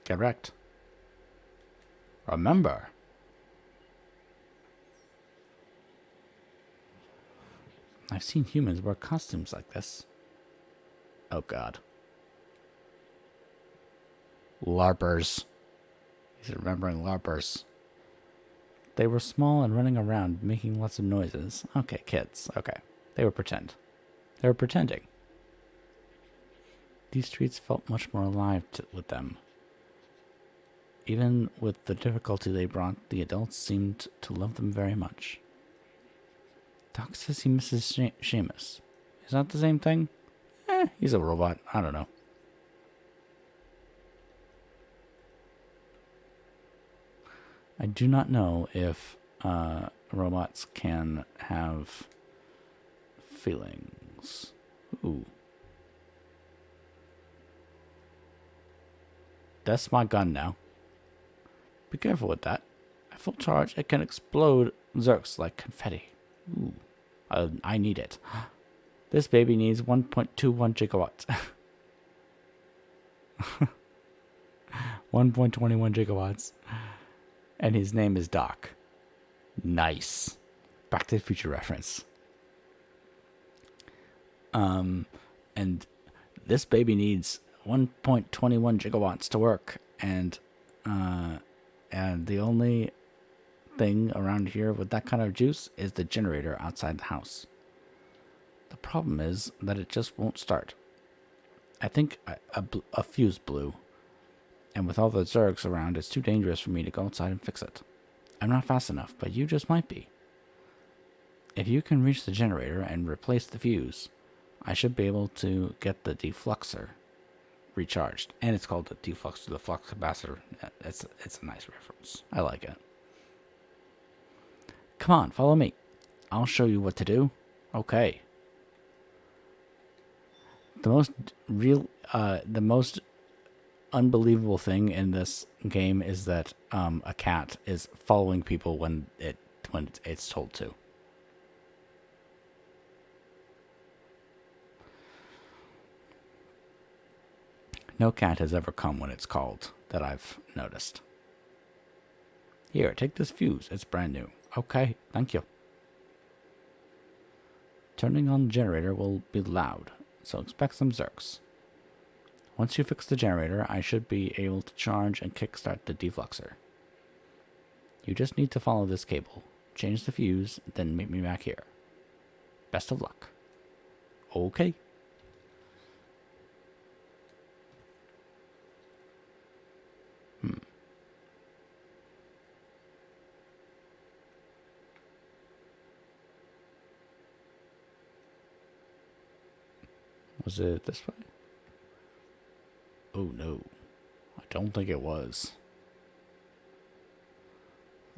Get wrecked. Remember. I've seen humans wear costumes like this. Oh god. LARPers. He's remembering LARPers. They were small and running around, making lots of noises. Okay, kids. Okay. They were pretending. These streets felt much more alive with them. Even with the difficulty they brought, the adults seemed to love them very much. Doc says he misses Seamus. Is that the same thing? He's a robot. I don't know. I do not know if robots can have feelings. Ooh. That's my gun now. Be careful with that. At full charge, it can explode Zerks like confetti. Ooh. I need it. This baby needs 1.21 gigawatts. 1.21 gigawatts. And his name is Doc. Nice. Back to the Future reference. And this baby needs 1.21 gigawatts to work. And the only thing around here with that kind of juice is the generator outside the house. The problem is that it just won't start. I think a fuse blew. And with all the Zergs around, it's too dangerous for me to go outside and fix it. I'm not fast enough, but you just might be. If you can reach the generator and replace the fuse, I should be able to get the defluxer recharged. And it's called the defluxer, the flux capacitor. It's a nice reference. I like it. Come on, follow me. I'll show you what to do. Okay. The most unbelievable thing in this game is that a cat is following people when it's told to. No cat has ever come when it's called, that I've noticed. Here, take this fuse. It's brand new. Okay, thank you. Turning on the generator will be loud, so expect some Zerks. Once you fix the generator, I should be able to charge and kickstart the defluxer. You just need to follow this cable, change the fuse, then meet me back here. Best of luck. Okay. Was it this way? Oh no, I don't think it was.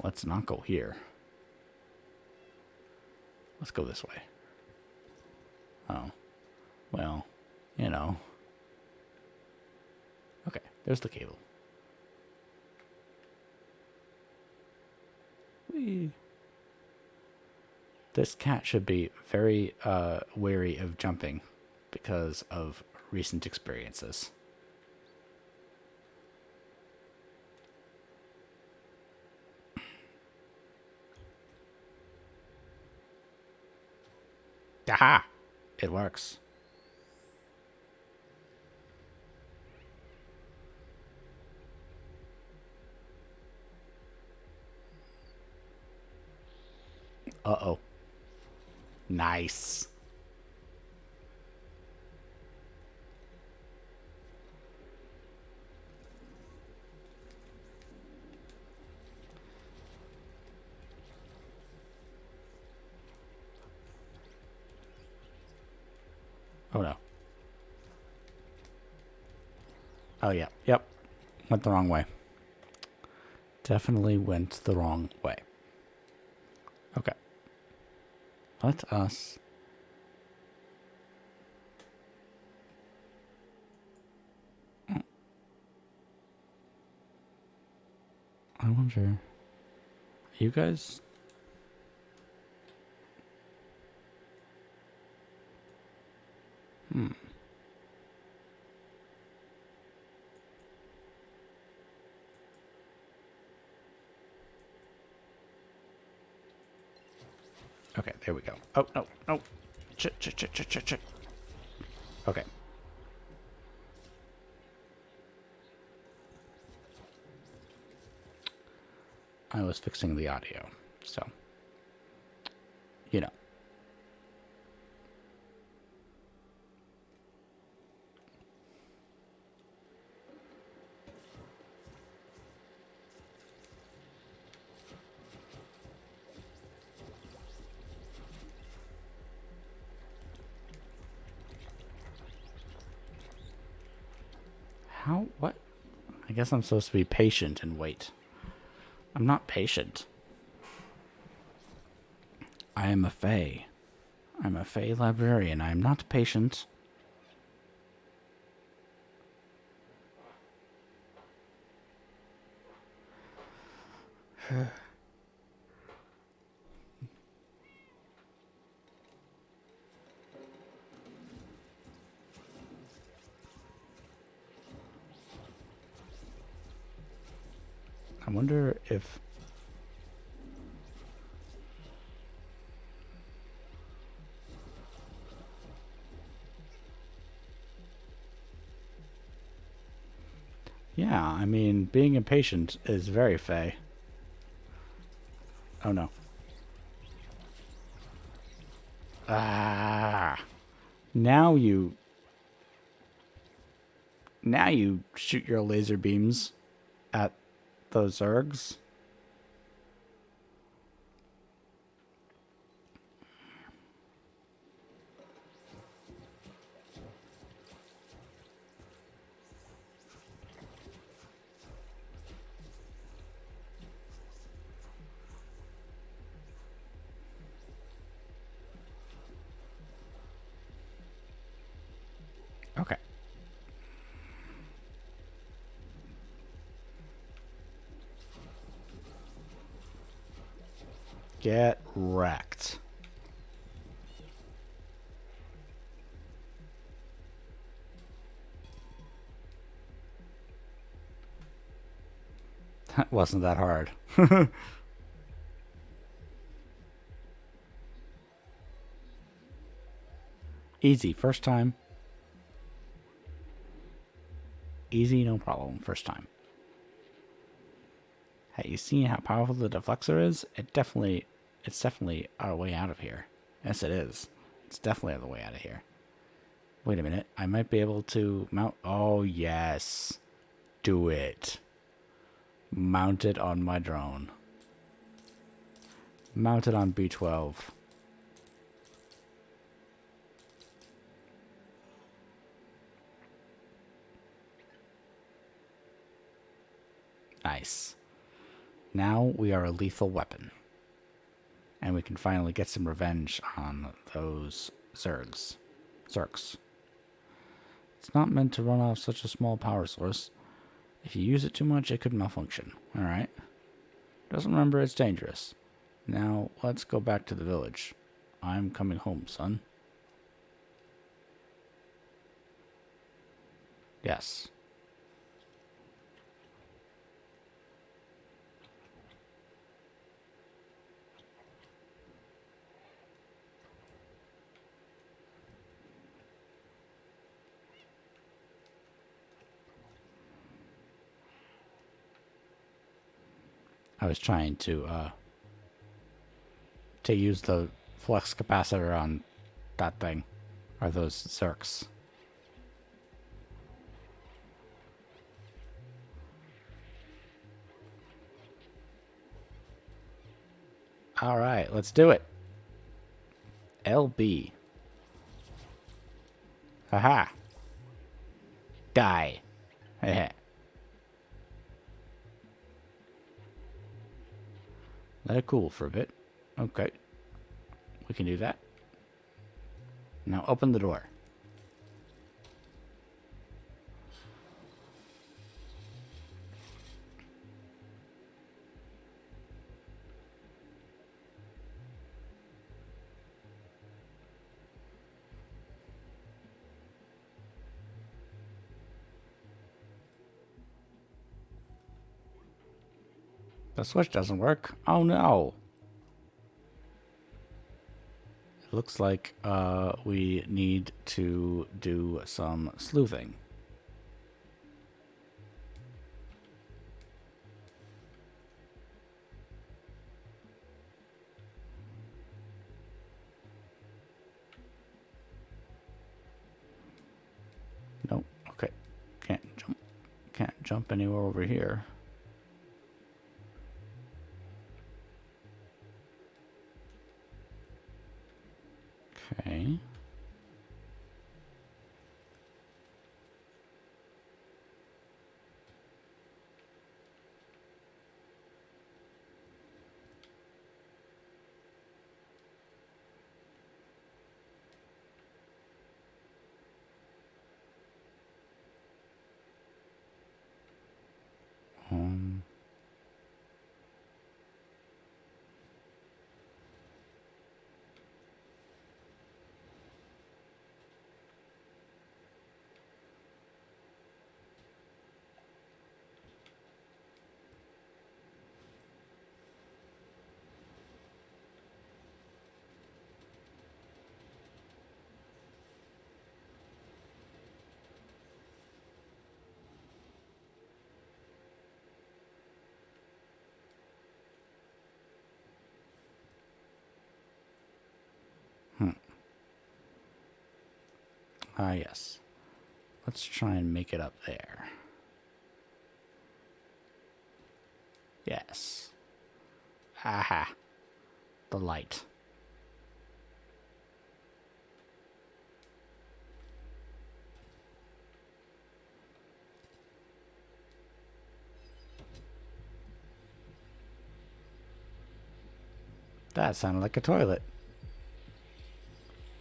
Let's not go here. Let's go this way. Oh, well, you know. Okay, there's the cable. Whee. This cat should be very wary of jumping because of recent experiences. Aha! It works. Uh-oh. Nice. Oh, no. Oh, yeah. Yep. Went the wrong way. Definitely went the wrong way. Okay. Let us... I wonder... You guys... Okay, there we go. Oh, no, no. Shit. Okay. I was fixing the audio, so... You know. How? What? I guess I'm supposed to be patient and wait. I'm not patient. I am a fae. I'm a fae librarian. I am not patient. I wonder if... Yeah, I mean, being impatient is very fae. Oh no. Ah. Now you... Now you shoot your laser beams at those Zergs. Okay. Get wrecked. That wasn't that hard. Easy, first time. Easy, no problem, first time. Hey, you seen how powerful the deflexor is? It's definitely our way out of here. Yes, it is. It's definitely the way out of here. Wait a minute. I might be able to mount... Oh, yes. Do it. Mount it on my drone. Mount it on B12. Nice. Now we are a lethal weapon. And we can finally get some revenge on those Zergs. Zergs. It's not meant to run off such a small power source. If you use it too much, it could malfunction. Alright? Just remember it's dangerous. Now, let's go back to the village. I'm coming home, son. Yes. I was trying to to use the flux capacitor on that thing. Or those circs. Alright, let's do it. LB. Aha. Die. Heh. Let it cool for a bit. Okay. We can do that. Now open the door. The switch doesn't work. Oh no. It looks like we need to do some sleuthing. Nope. Okay. Can't jump. Can't jump anywhere over here. Okay. Um. Ah, yes. Let's try and make it up there. Yes. Aha. The light. That sounded like a toilet.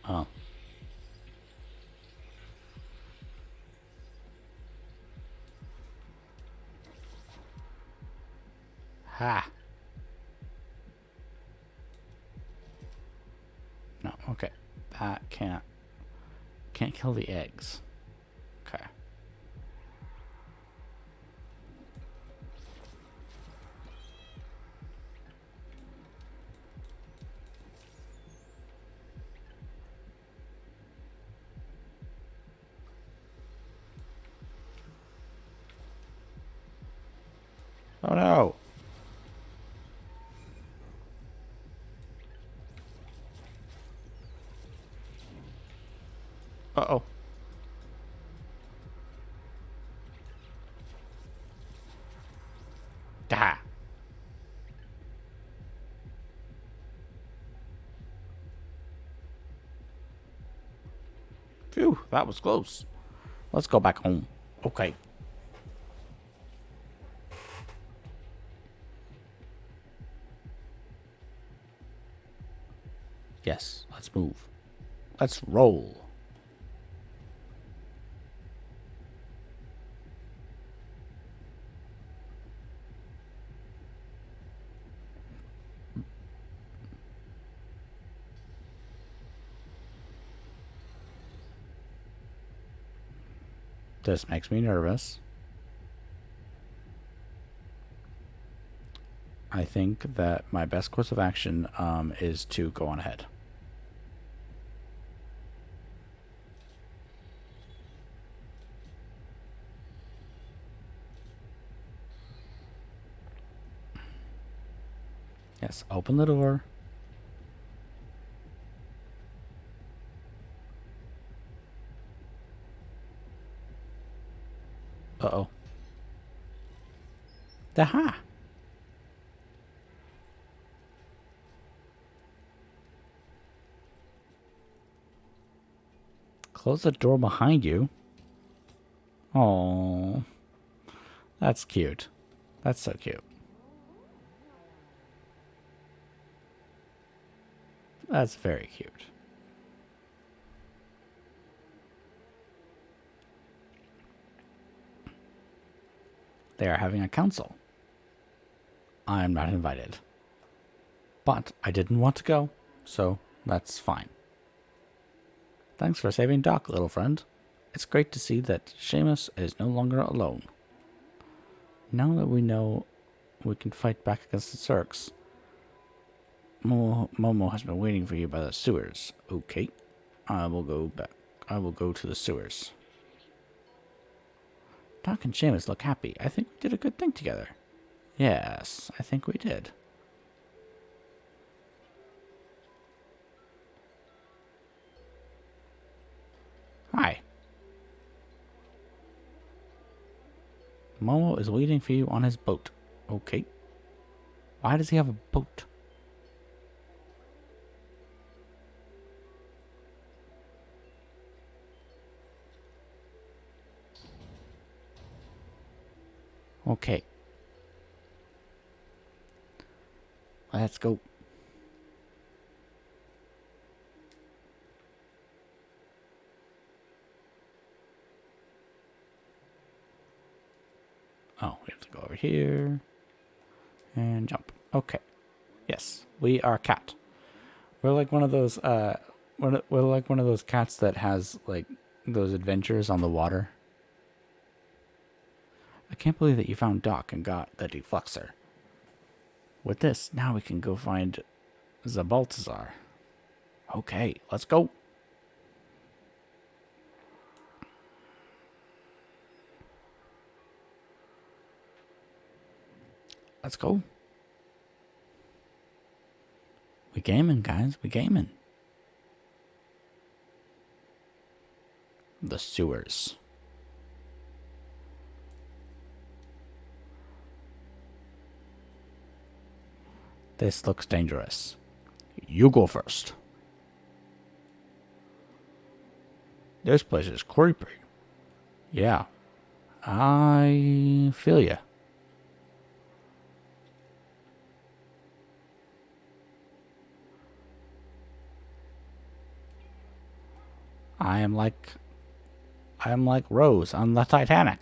Oh. Ha. No, okay. That can't kill the eggs. Okay. Oh no. Uh-oh. Ah. Phew, that was close. Let's go back home. Okay. Yes, let's move. Let's roll. This makes me nervous. I think that my best course of action is to go on ahead. Yes, open the door. Uh-oh. Aha! Close the door behind you. Oh, that's cute. That's so cute. That's very cute. They are having a council. I am not invited. But I didn't want to go, so that's fine. Thanks for saving Doc, little friend. It's great to see that Seamus is no longer alone. Now that we know we can fight back against the Zerks, Momo has been waiting for you by the sewers. Okay, I will go back. I will go to the sewers. Doc and Seamus look happy. I think we did a good thing together. Yes, I think we did. Hi. Momo is waiting for you on his boat. Okay. Why does he have a boat? Okay. Let's go. Oh, we have to go over here. And jump. Okay. Yes, we are cat. We're like one of those we're like one of those cats that has like those adventures on the water. I can't believe that you found Doc and got the defluxer. With this, now we can go find Zabaltazar. Okay, let's go. Let's go. We gaming, guys. We gaming. The sewers. This looks dangerous. You go first. This place is creepy. Yeah. I feel ya. I am like Rose on the Titanic.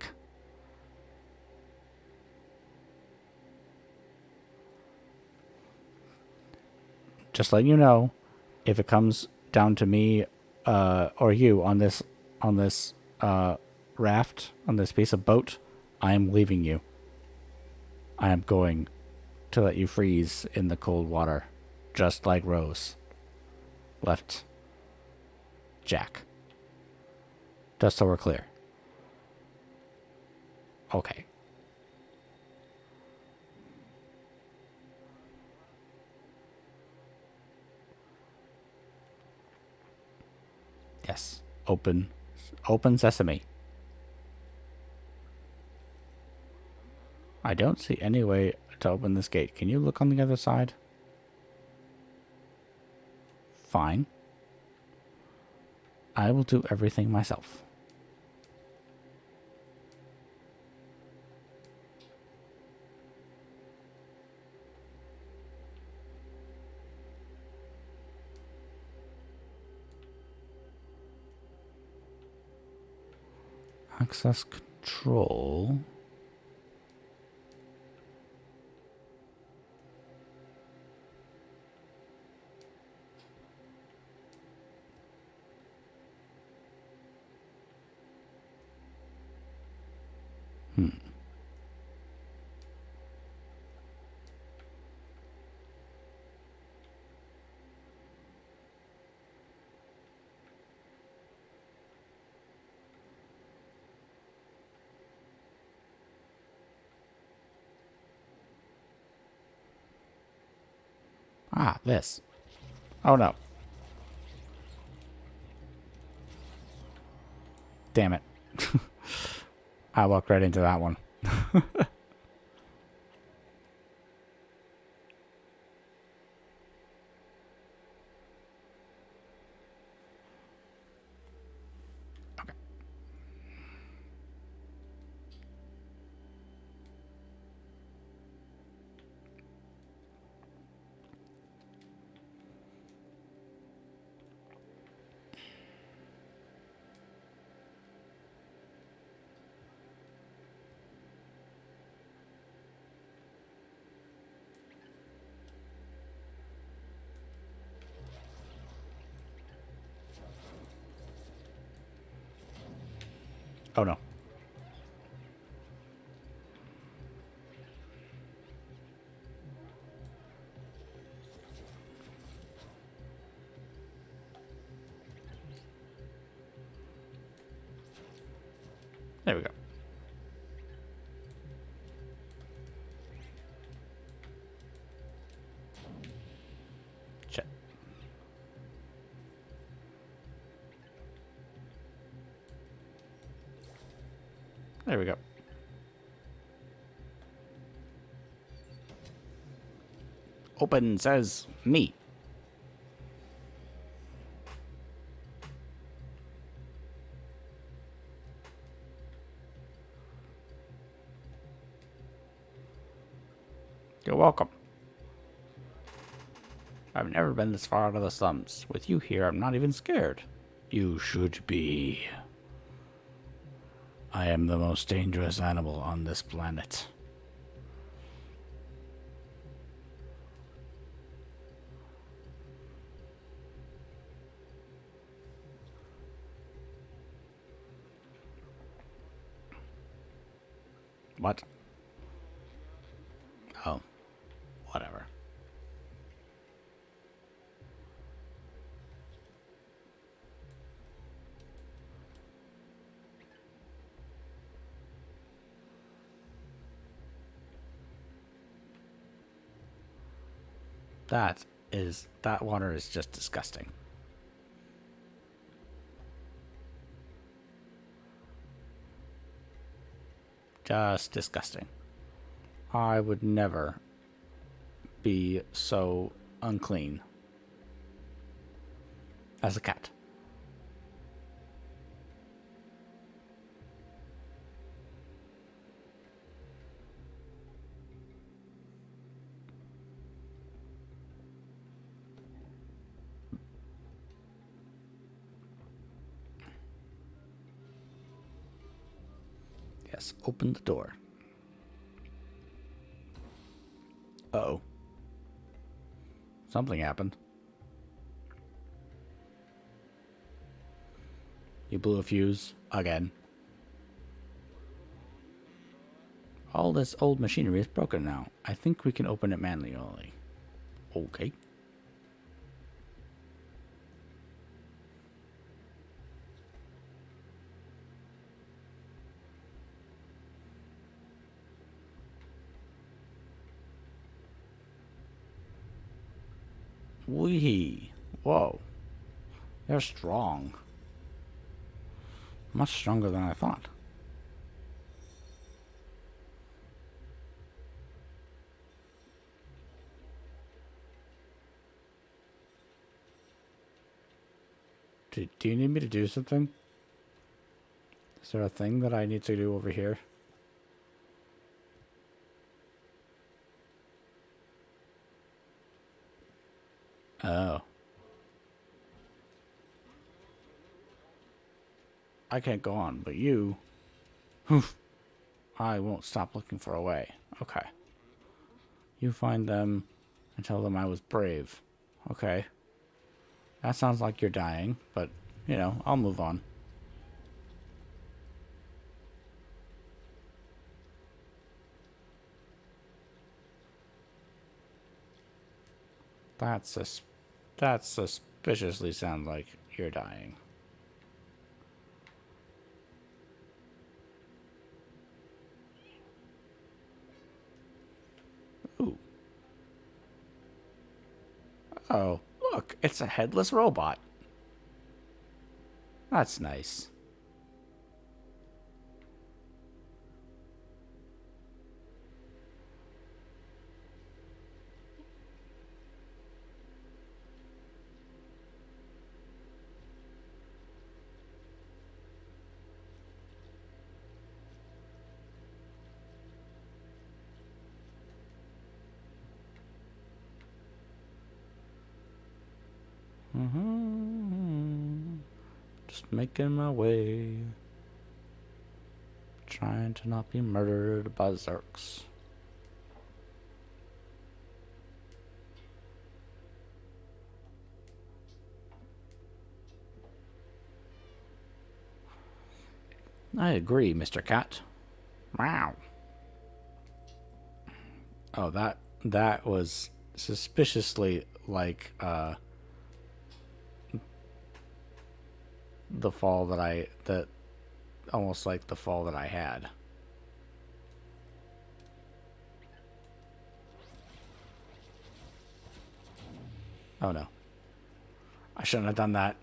Just letting you know, if it comes down to me or you on this raft, on this piece of boat, I am leaving you. I am going to let you freeze in the cold water, just like Rose left Jack. Just so we're clear. Okay. Yes. Open sesame. I don't see any way to open this gate. Can you look on the other side? Fine. I will do everything myself. Access control. Ah, this. Oh no. Damn it. I walked right into that one. Oh no. There we go. Shit. There we go. Open says me. You're welcome. I've never been this far out of the slums. With you here, I'm not even scared. You should be. I am the most dangerous animal on this planet. What? Oh, whatever. That water is just disgusting. Just disgusting. I would never be so unclean as a cat. Yes, open the door. Uh-oh. Something happened. You blew a fuse again. All this old machinery is broken now. I think we can open it manually. Okay. Wee. Whoa. They're strong. Much stronger than I thought. Do you need me to do something? Is there a thing that I need to do over here? Oh. I can't go on, but you... Oof. I won't stop looking for a way. Okay. You find them and tell them I was brave. Okay. That sounds like you're dying, but, you know, I'll move on. That suspiciously sounds like you're dying. Ooh. Oh, look, it's a headless robot. That's nice. Just making my way. Trying to not be murdered by Zerks. I agree, Mr. Cat. Wow. Oh, that was suspiciously like the fall that almost like the fall that I had. Oh no. I shouldn't have done that.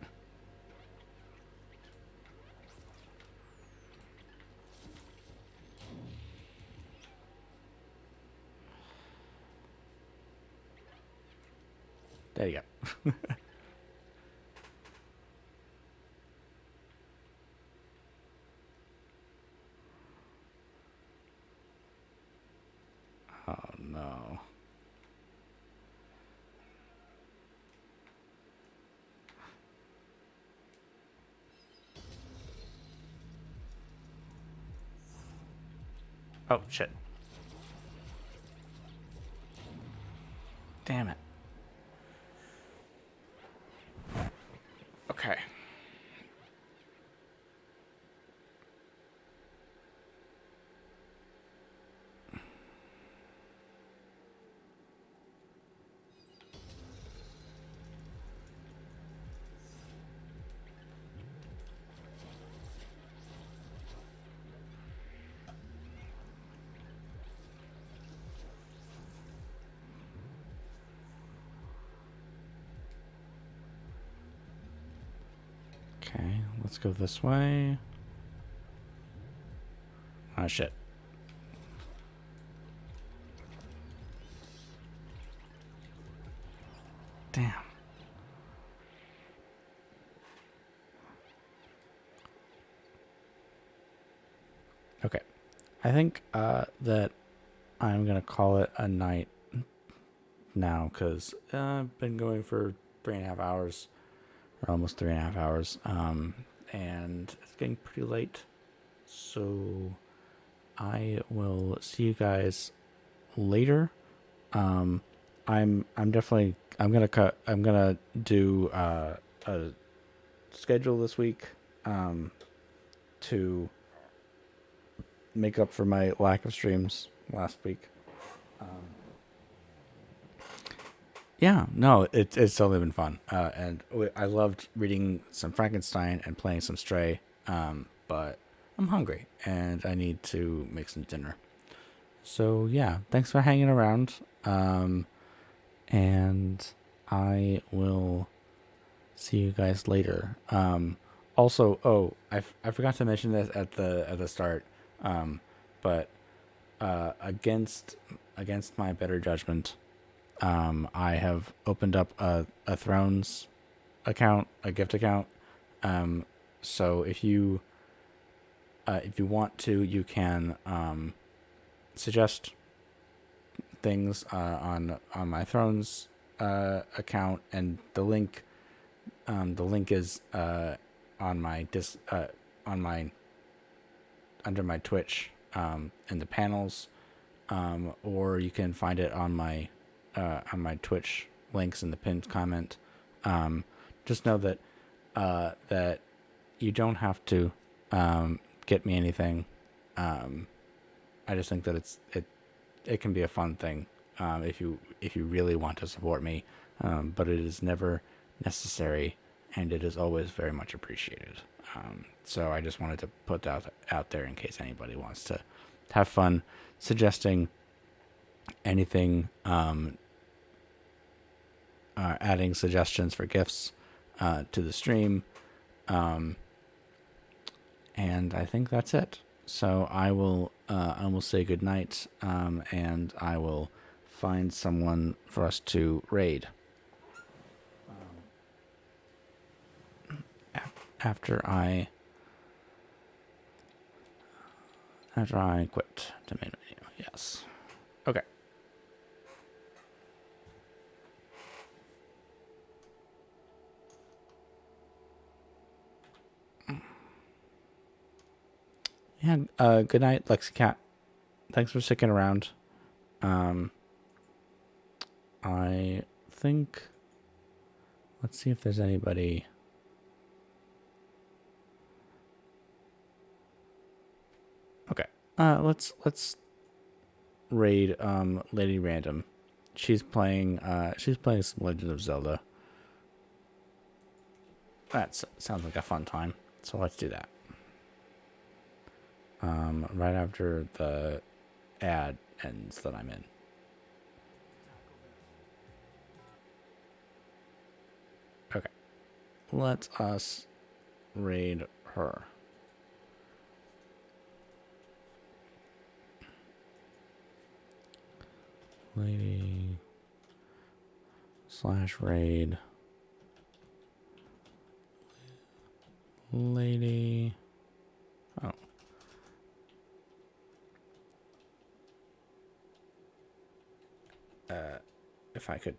There you go. Oh no. Oh shit. Damn it. Okay. Okay, let's go this way. Oh shit. Damn. Okay. I think that I'm going to call it a night now because I've been going for 3.5 hours, or almost 3.5 hours, and it's getting pretty late. So I will see you guys later. I'm definitely I'm gonna do a schedule this week to make up for my lack of streams last week. Yeah, no, it's totally been fun, and I loved reading some Frankenstein and playing some Stray. But I'm hungry and I need to make some dinner. So yeah, thanks for hanging around. And I will see you guys later. Also, oh, I forgot to mention this at the start. But against my better judgment, I have opened up a Thrones account, a gift account. So if you want to, you can suggest things on my Thrones account, and the link is on my on my under my Twitch in the panels, or you can find it on my Twitch links in the pinned comment. Just know that that you don't have to get me anything. I just think that it can be a fun thing if you really want to support me, but it is never necessary, and it is always very much appreciated. So I just wanted to put that out there in case anybody wants to have fun suggesting anything, adding suggestions for gifts to the stream. And I think that's it. So I will say goodnight, and I will find someone for us to raid. After I quit the main menu. Yes. Okay. Yeah. Good night, Lexicat. Thanks for sticking around. Um, I think. Let's see if there's anybody. Okay. Let's raid Lady Random. She's playing some Legend of Zelda. That sounds like a fun time. So let's do that. Right after the ad ends that I'm in. Okay. Let us raid her. Lady / raid. Lady. Oh. If I could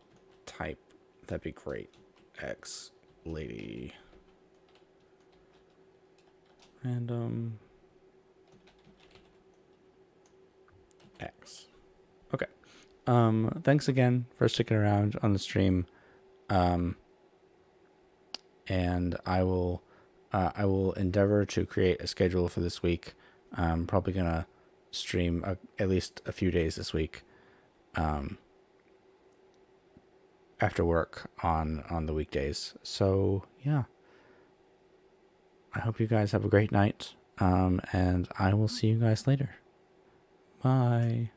type, that'd be great. X Lady Random X. Okay. Thanks again for sticking around on the stream. And I will endeavor to create a schedule for this week. I'm probably gonna stream at least a few days this week, after work on the weekdays. So yeah, I hope you guys have a great night. And I will see you guys later. Bye.